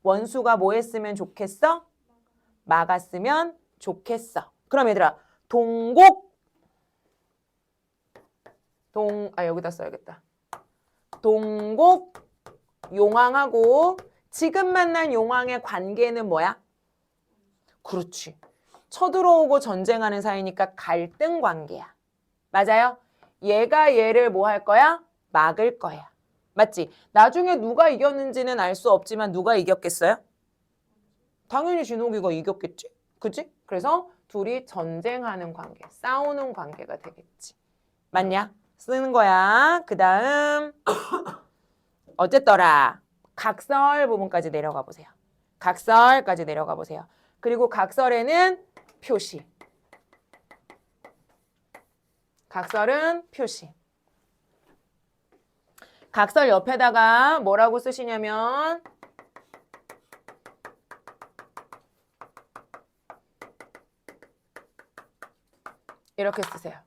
원수가 뭐 했으면 좋겠어? 막았으면 좋겠어. 그럼 얘들아, 동곡, 여기다 써야겠다. 동곡, 용왕하고 지금 만난 용왕의 관계는 뭐야? 그렇지. 쳐들어오고 전쟁하는 사이니까 갈등 관계야. 맞아요? 얘가 얘를 뭐 할 거야? 막을 거야. 맞지? 나중에 누가 이겼는지는 알 수 없지만 누가 이겼겠어요? 당연히 진옥이가 이겼겠지? 그치? 그래서 둘이 전쟁하는 관계, 싸우는 관계가 되겠지. 맞냐? 쓰는 거야. 그 다음 어쨌더라. 각설 부분까지 내려가 보세요. 각설까지 내려가 보세요. 그리고 각설에는 표시. 각설은 표시. 각설 옆에다가 뭐라고 쓰시냐면 이렇게 쓰세요.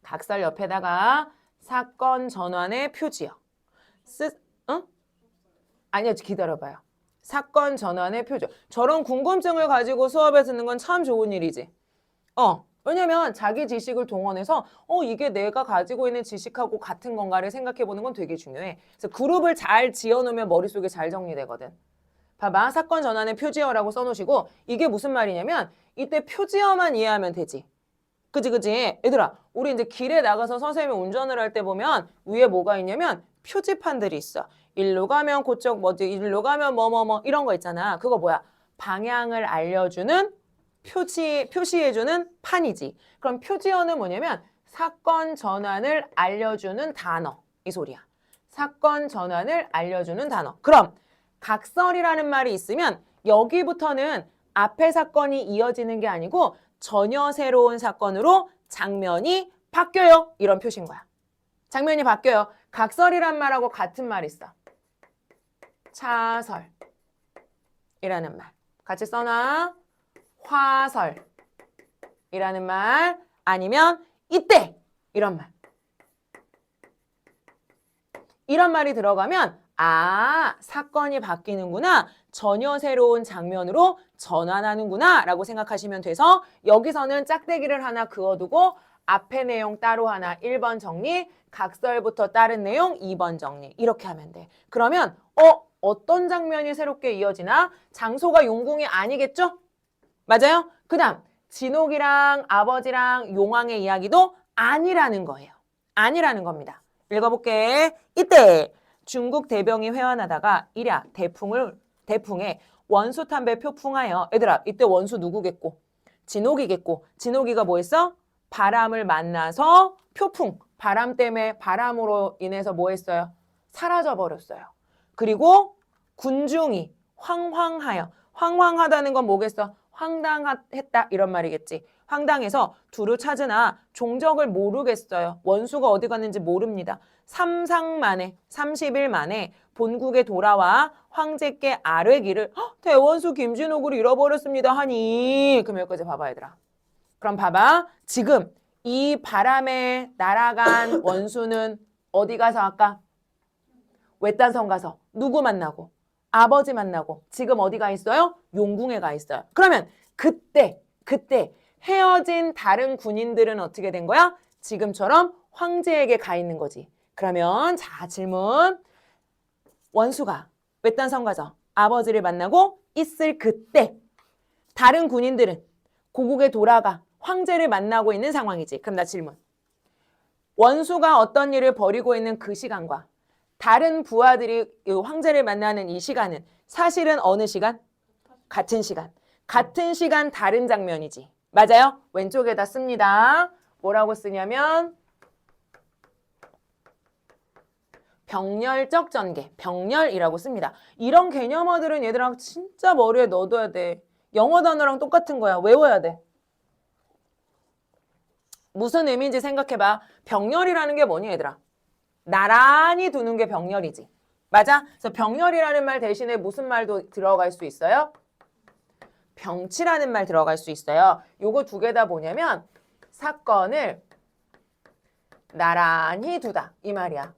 각설 옆에다가 사건 전환의 표지요. 아니요, 기다려봐요. 사건 전환의 표지. 저런 궁금증을 가지고 수업에 쓰는 건 참 좋은 일이지. 왜냐면 자기 지식을 동원해서 이게 내가 가지고 있는 지식하고 같은 건가를 생각해 보는 건 되게 중요해. 그래서 그룹을 잘 지어놓으면 머릿속에 잘 정리되거든. 봐봐. 사건 전환의 표지어라고 써놓으시고 이게 무슨 말이냐면 이때 표지어만 이해하면 되지. 그지? 얘들아, 우리 이제 길에 나가서 선생님이 운전을 할 때 보면 위에 뭐가 있냐면 표지판들이 있어. 일로 가면 그쪽 뭐지, 일로 가면 뭐뭐뭐 이런 거 있잖아. 그거 뭐야? 방향을 알려주는 표시해주는 판이지. 그럼 표지어는 뭐냐면 사건 전환을 알려주는 단어. 이 소리야. 사건 전환을 알려주는 단어. 그럼 각설이라는 말이 있으면 여기부터는 앞에 사건이 이어지는 게 아니고 전혀 새로운 사건으로 장면이 바뀌어요. 이런 표시인 거야. 장면이 바뀌어요. 각설이란 말하고 같은 말 있어. 차설이라는 말. 같이 써놔. 화설이라는 말. 아니면 이때 이런 말. 이런 말이 들어가면 사건이 바뀌는구나. 전혀 새로운 장면으로 전환하는구나 라고 생각하시면 돼서 여기서는 짝대기를 하나 그어두고 앞에 내용 따로 하나 1번 정리, 각설부터 다른 내용 2번 정리 이렇게 하면 돼. 그러면 어떤 장면이 새롭게 이어지나? 장소가 용궁이 아니겠죠? 맞아요? 그 다음 진옥이랑 아버지랑 용왕의 이야기도 아니라는 거예요. 아니라는 겁니다. 읽어볼게. 이때 중국 대병이 회환하다가 이랴 대풍에 원수탐배 표풍하여 얘들아 이때 원수 누구겠고? 진옥이겠고 진옥이가 뭐 했어? 바람을 만나서 표풍 바람 때문에 바람으로 인해서 뭐 했어요? 사라져 버렸어요. 그리고 군중이 황황하다는 건 뭐겠어? 황당했다 이런 말이겠지. 황당해서 두루 찾으나 종적을 모르겠어요. 원수가 어디 갔는지 모릅니다. 30일 만에 본국에 돌아와 황제께 아뢰기를 대원수 김진옥을 잃어버렸습니다 하니 그럼 여기까지 봐봐 얘들아. 그럼 봐봐. 지금 이 바람에 날아간 원수는 어디 가서 아까? 외딴섬 가서 누구 만나고? 아버지 만나고 지금 어디 가 있어요? 용궁에 가 있어요. 그러면 그때 헤어진 다른 군인들은 어떻게 된 거야? 지금처럼 황제에게 가 있는 거지. 그러면 자 질문. 원수가 외딴섬 가서 아버지를 만나고 있을 그때 다른 군인들은 고국에 돌아가 황제를 만나고 있는 상황이지. 그럼 나 질문. 원수가 어떤 일을 벌이고 있는 그 시간과 다른 부하들이 황제를 만나는 이 시간은 사실은 어느 시간? 같은 시간. 같은 시간 다른 장면이지. 맞아요? 왼쪽에다 씁니다. 뭐라고 쓰냐면 병렬적 전개, 병렬이라고 씁니다. 이런 개념어들은 얘들아 진짜 머리에 넣어둬야 돼. 영어 단어랑 똑같은 거야. 외워야 돼. 무슨 의미인지 생각해봐. 병렬이라는 게 뭐니 얘들아? 나란히 두는 게 병렬이지. 맞아? 그래서 병렬이라는 말 대신에 무슨 말도 들어갈 수 있어요? 병치라는 말 들어갈 수 있어요. 요거 두 개 다 뭐냐면 사건을 나란히 두다 이 말이야.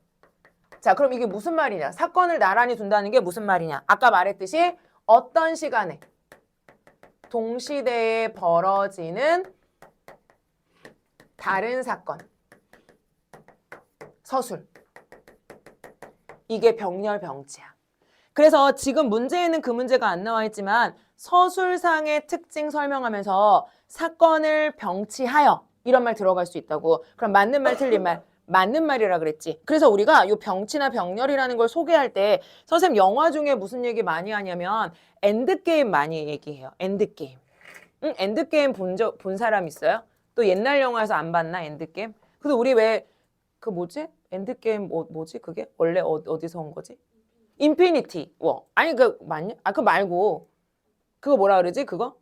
자, 그럼 이게 무슨 말이냐? 사건을 나란히 둔다는 게 무슨 말이냐? 아까 말했듯이 어떤 시간에 동시대에 벌어지는 다른 사건, 서술. 이게 병렬병치야. 그래서 지금 문제에는 그 문제가 안 나와 있지만 서술상의 특징 설명하면서 사건을 병치하여 이런 말 들어갈 수 있다고. 그럼 맞는 말 틀린 말. 맞는 말이라 그랬지. 그래서 우리가 이 병치나 병렬이라는 걸 소개할 때 선생님 영화 중에 무슨 얘기 많이 하냐면 엔드게임 많이 얘기해요. 엔드게임. 응? 엔드게임 본 사람 있어요? 또 옛날 영화에서 안 봤나 엔드게임? 그래서 우리 왜 그 뭐지? 엔드게임 뭐지 그게? 원래 어디서 온 거지? 인피니티 워. 아니 그 맞냐? 아 그거 말고 그거 뭐라 그러지 그거?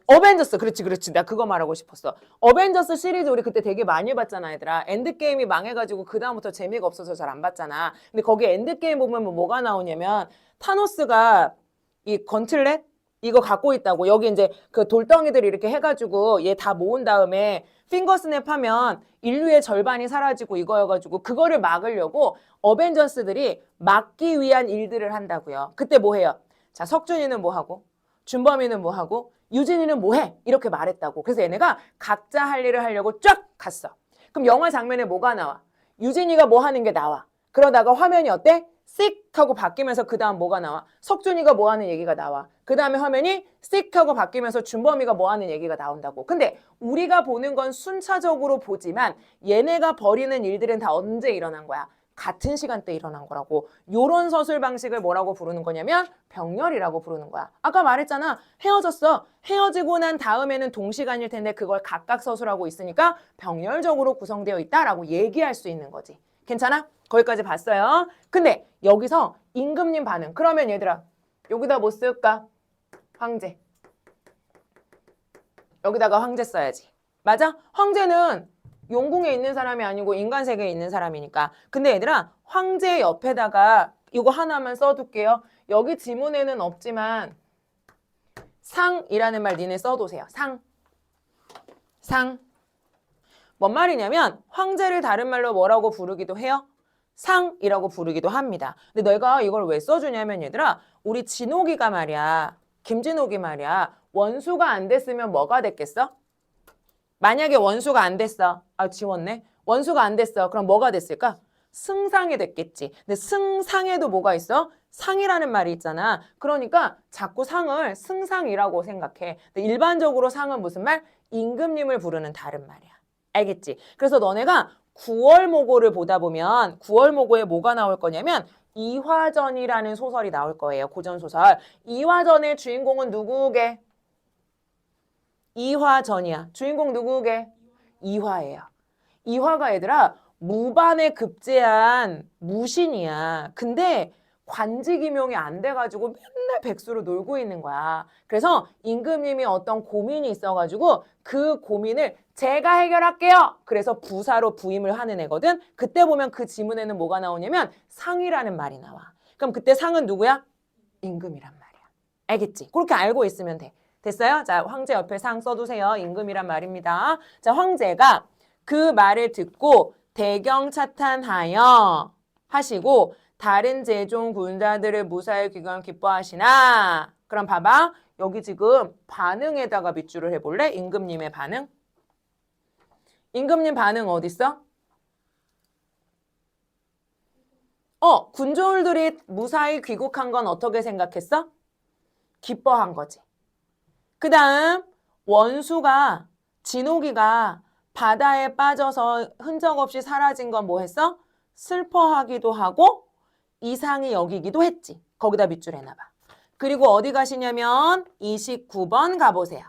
어벤져스. 그렇지. 나 그거 말하고 싶었어. 어벤져스 시리즈 우리 그때 되게 많이 봤잖아 얘들아. 엔드게임이 망해가지고 그 다음부터 재미가 없어서 잘 안 봤잖아. 근데 거기 엔드게임 보면 뭐가 나오냐면 타노스가 이 건틀렛 이거 갖고 있다고. 여기 이제 그 돌덩이들 이렇게 해가지고 얘 다 모은 다음에 핑거스냅 하면 인류의 절반이 사라지고 이거여가지고 그거를 막으려고 어벤져스들이 막기 위한 일들을 한다고요. 그때 뭐 해요? 자, 석준이는 뭐 하고 준범이는 뭐 하고 유진이는 뭐 해? 이렇게 말했다고. 그래서 얘네가 각자 할 일을 하려고 쫙 갔어. 그럼 영화 장면에 뭐가 나와? 유진이가 뭐 하는 게 나와. 그러다가 화면이 어때? 씩 하고 바뀌면서 그 다음 뭐가 나와? 석준이가 뭐 하는 얘기가 나와. 그 다음에 화면이 씩 하고 바뀌면서 준범이가 뭐 하는 얘기가 나온다고. 근데 우리가 보는 건 순차적으로 보지만 얘네가 벌이는 일들은 다 언제 일어난 거야? 같은 시간대에 일어난 거라고. 요런 서술 방식을 뭐라고 부르는 거냐면 병렬이라고 부르는 거야. 아까 말했잖아. 헤어졌어. 헤어지고 난 다음에는 동시간일 텐데 그걸 각각 서술하고 있으니까 병렬적으로 구성되어 있다라고 얘기할 수 있는 거지. 괜찮아? 거기까지 봤어요. 근데 여기서 임금님 반응. 그러면 얘들아 여기다 뭐 쓸까? 황제. 여기다가 황제 써야지. 맞아? 황제는 용궁에 있는 사람이 아니고 인간 세계에 있는 사람이니까. 근데 얘들아 황제 옆에다가 이거 하나만 써둘게요. 여기 지문에는 없지만 상이라는 말 니네 써두세요. 상. 뭔 말이냐면 황제를 다른 말로 뭐라고 부르기도 해요? 상이라고 부르기도 합니다. 근데 내가 이걸 왜 써주냐면 얘들아 우리 진옥이가 말이야. 김진옥이 말이야. 원수가 안 됐으면 뭐가 됐겠어? 만약에 원수가 안 됐어. 아 지웠네. 원수가 안 됐어. 그럼 뭐가 됐을까? 승상이 됐겠지. 근데 승상에도 뭐가 있어? 상이라는 말이 있잖아. 그러니까 자꾸 상을 승상이라고 생각해. 근데 일반적으로 상은 무슨 말? 임금님을 부르는 다른 말이야. 알겠지? 그래서 너네가 9월 모고를 보다 보면 9월 모고에 뭐가 나올 거냐면 이화전이라는 소설이 나올 거예요. 고전소설. 이화전의 주인공은 누구게? 이화전이야. 주인공 누구게? 이화예요. 이화가 얘들아 무반에 급제한 무신이야. 근데 관직임용이 안 돼가지고 맨날 백수로 놀고 있는 거야. 그래서 임금님이 어떤 고민이 있어가지고 그 고민을 제가 해결할게요. 그래서 부사로 부임을 하는 애거든. 그때 보면 그 지문에는 뭐가 나오냐면 상이라는 말이 나와. 그럼 그때 상은 누구야? 임금이란 말이야. 알겠지? 그렇게 알고 있으면 돼. 됐어요? 자, 황제 옆에 상 써두세요. 임금이란 말입니다. 자, 황제가 그 말을 듣고 대경차탄하여 하시고 다른 제종 군자들을 무사히 귀경 기뻐하시나? 그럼 봐봐. 여기 지금 반응에다가 밑줄을 해볼래? 임금님의 반응. 임금님 반응 어딨어? 군졸들이 무사히 귀국한 건 어떻게 생각했어? 기뻐한 거지. 그 다음 원수가 진옥이가 바다에 빠져서 흔적 없이 사라진 건 뭐 했어? 슬퍼하기도 하고 이상히 여기기도 했지. 거기다 밑줄 해놔봐. 그리고 어디 가시냐면 29번 가보세요.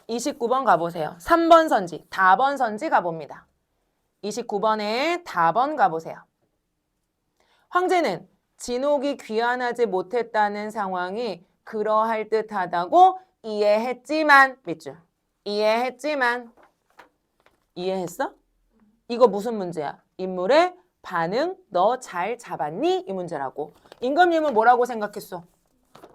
29번 가보세요. 3번 선지, 다번 선지 가봅니다. 29번에 다번 가보세요. 황제는 진옥이 귀환하지 못했다는 상황이 그러할 듯하다고 이해했지만 밑줄. 이해했지만 이해했어? 이거 무슨 문제야? 인물의 반응 너 잘 잡았니? 이 문제라고. 임금님은 뭐라고 생각했어?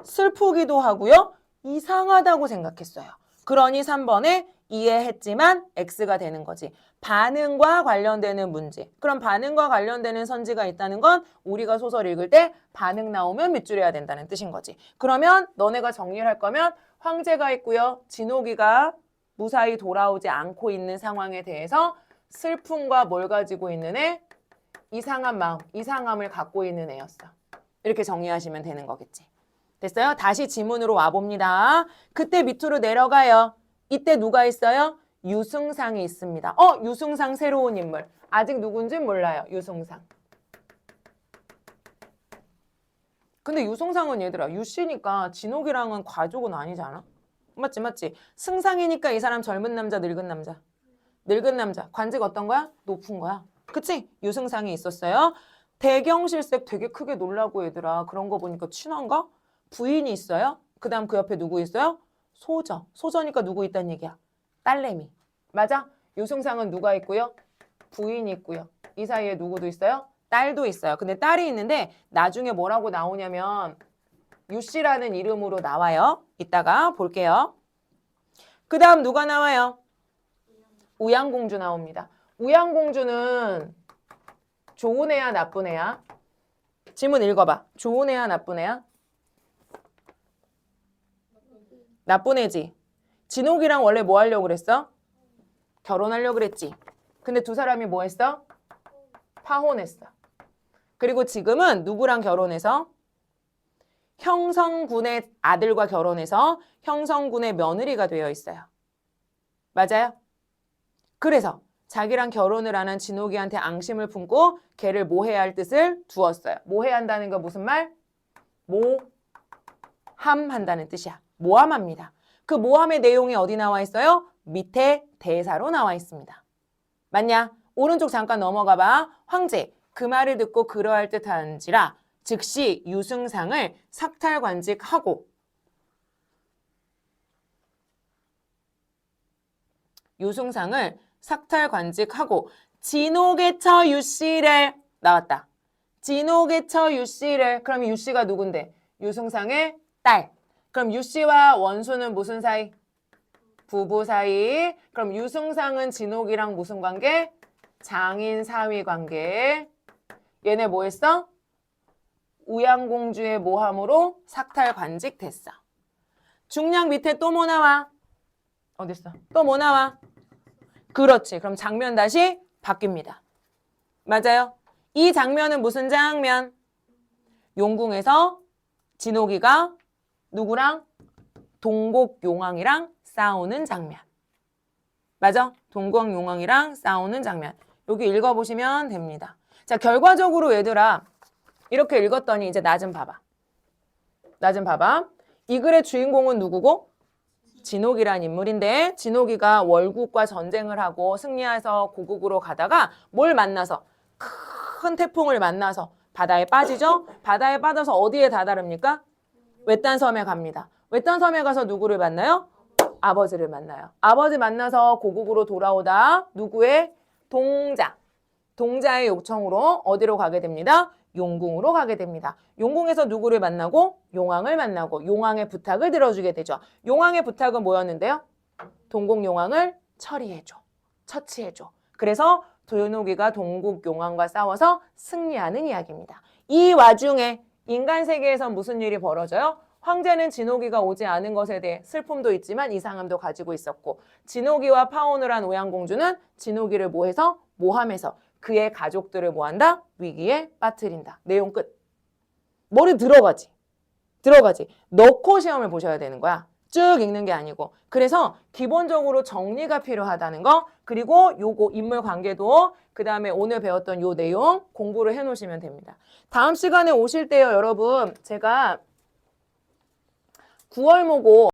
슬프기도 하고요. 이상하다고 생각했어요. 그러니 3번에 이해했지만 X가 되는 거지. 반응과 관련되는 문제. 그럼 반응과 관련되는 선지가 있다는 건 우리가 소설 읽을 때 반응 나오면 밑줄 해야 된다는 뜻인 거지. 그러면 너네가 정리를 할 거면 황제가 있고요. 진옥이가 무사히 돌아오지 않고 있는 상황에 대해서 슬픔과 뭘 가지고 있는 애? 이상한 마음, 이상함을 갖고 있는 애였어. 이렇게 정리하시면 되는 거겠지. 됐어요? 다시 지문으로 와봅니다. 그때 밑으로 내려가요. 이때 누가 있어요? 유승상이 있습니다. 유승상 새로운 인물. 아직 누군지 몰라요. 유승상. 근데 유승상은 얘들아 유씨니까 진옥이랑은 가족은 아니잖아. 맞지 맞지. 승상이니까 이 사람 젊은 남자 늙은 남자. 늙은 남자. 관직 어떤 거야? 높은 거야. 그치? 유승상이 있었어요. 대경실색 되게 크게 놀라고 얘들아. 그런 거 보니까 친한가? 부인이 있어요. 그 다음 그 옆에 누구 있어요? 소저. 소저니까 누구 있다는 얘기야? 딸내미. 맞아? 유승상은 누가 있고요? 부인이 있고요. 이 사이에 누구도 있어요? 딸도 있어요. 근데 딸이 있는데 나중에 뭐라고 나오냐면 유씨라는 이름으로 나와요. 이따가 볼게요. 그 다음 누가 나와요? 우양공주 나옵니다. 우양공주는 좋은 애야 나쁜 애야? 지문 읽어봐. 좋은 애야 나쁜 애야? 나쁜 애지. 진옥이랑 원래 뭐 하려고 그랬어? 결혼하려고 그랬지. 근데 두 사람이 뭐 했어? 파혼했어. 그리고 지금은 누구랑 결혼해서? 형성군의 아들과 결혼해서 형성군의 며느리가 되어 있어요. 맞아요? 그래서 자기랑 결혼을 안 한 진옥이한테 앙심을 품고 걔를 모해야 할 뜻을 두었어요. 모해한다는 거 무슨 말? 모함한다는 뜻이야. 모함합니다. 그 모함의 내용이 어디 나와 있어요? 밑에 대사로 나와 있습니다. 맞냐? 오른쪽 잠깐 넘어가 봐. 황제, 그 말을 듣고 그러할 듯한지라 즉시 유승상을 삭탈관직하고 진옥의 처 유씨를 나왔다. 진옥의 처 유씨를 그럼 유씨가 누군데? 유승상의 딸. 그럼 유씨와 원수는 무슨 사이? 부부 사이. 그럼 유승상은 진옥이랑 무슨 관계? 장인 사위 관계. 얘네 뭐 했어? 우양공주의 모함으로 삭탈관직 됐어. 중량 밑에 또 뭐 나와? 어딨어? 또 뭐 나와? 그렇지. 그럼 장면 다시 바뀝니다. 맞아요? 이 장면은 무슨 장면? 용궁에서 진옥이가 누구랑? 동곡용왕이랑 싸우는 장면. 맞아? 동곡용왕이랑 싸우는 장면. 여기 읽어보시면 됩니다. 자, 결과적으로 얘들아 이렇게 읽었더니 이제 나 좀 봐봐. 나 좀 봐봐. 이 글의 주인공은 누구고? 진옥이란 인물인데 진옥이가 월국과 전쟁을 하고 승리해서 고국으로 가다가 뭘 만나서? 큰 태풍을 만나서 바다에 빠지죠? 바다에 빠져서 어디에 다다릅니까? 외딴 섬에 갑니다. 외딴 섬에 가서 누구를 만나요? 아버지를 만나요. 아버지 만나서 고국으로 돌아오다 누구의? 동자의 요청으로 어디로 가게 됩니다? 용궁으로 가게 됩니다. 용궁에서 누구를 만나고? 용왕을 만나고 용왕의 부탁을 들어주게 되죠. 용왕의 부탁은 뭐였는데요? 동국용왕을 처치해줘. 그래서 도윤옥이가 동국용왕과 싸워서 승리하는 이야기입니다. 이 와중에 인간 세계에서 무슨 일이 벌어져요? 황제는 진옥이가 오지 않은 것에 대해 슬픔도 있지만 이상함도 가지고 있었고 진옥이와 파혼을 한 오양공주는 진옥이를 모함해서 그의 가족들을 뭐한다? 위기에 빠뜨린다. 내용 끝. 머리 들어가지. 넣고 시험을 보셔야 되는 거야. 쭉 읽는 게 아니고. 그래서 기본적으로 정리가 필요하다는 거 그리고 요거 인물 관계도 그 다음에 오늘 배웠던 요 내용 공부를 해놓으시면 됩니다. 다음 시간에 오실 때요 여러분 제가 9월 모고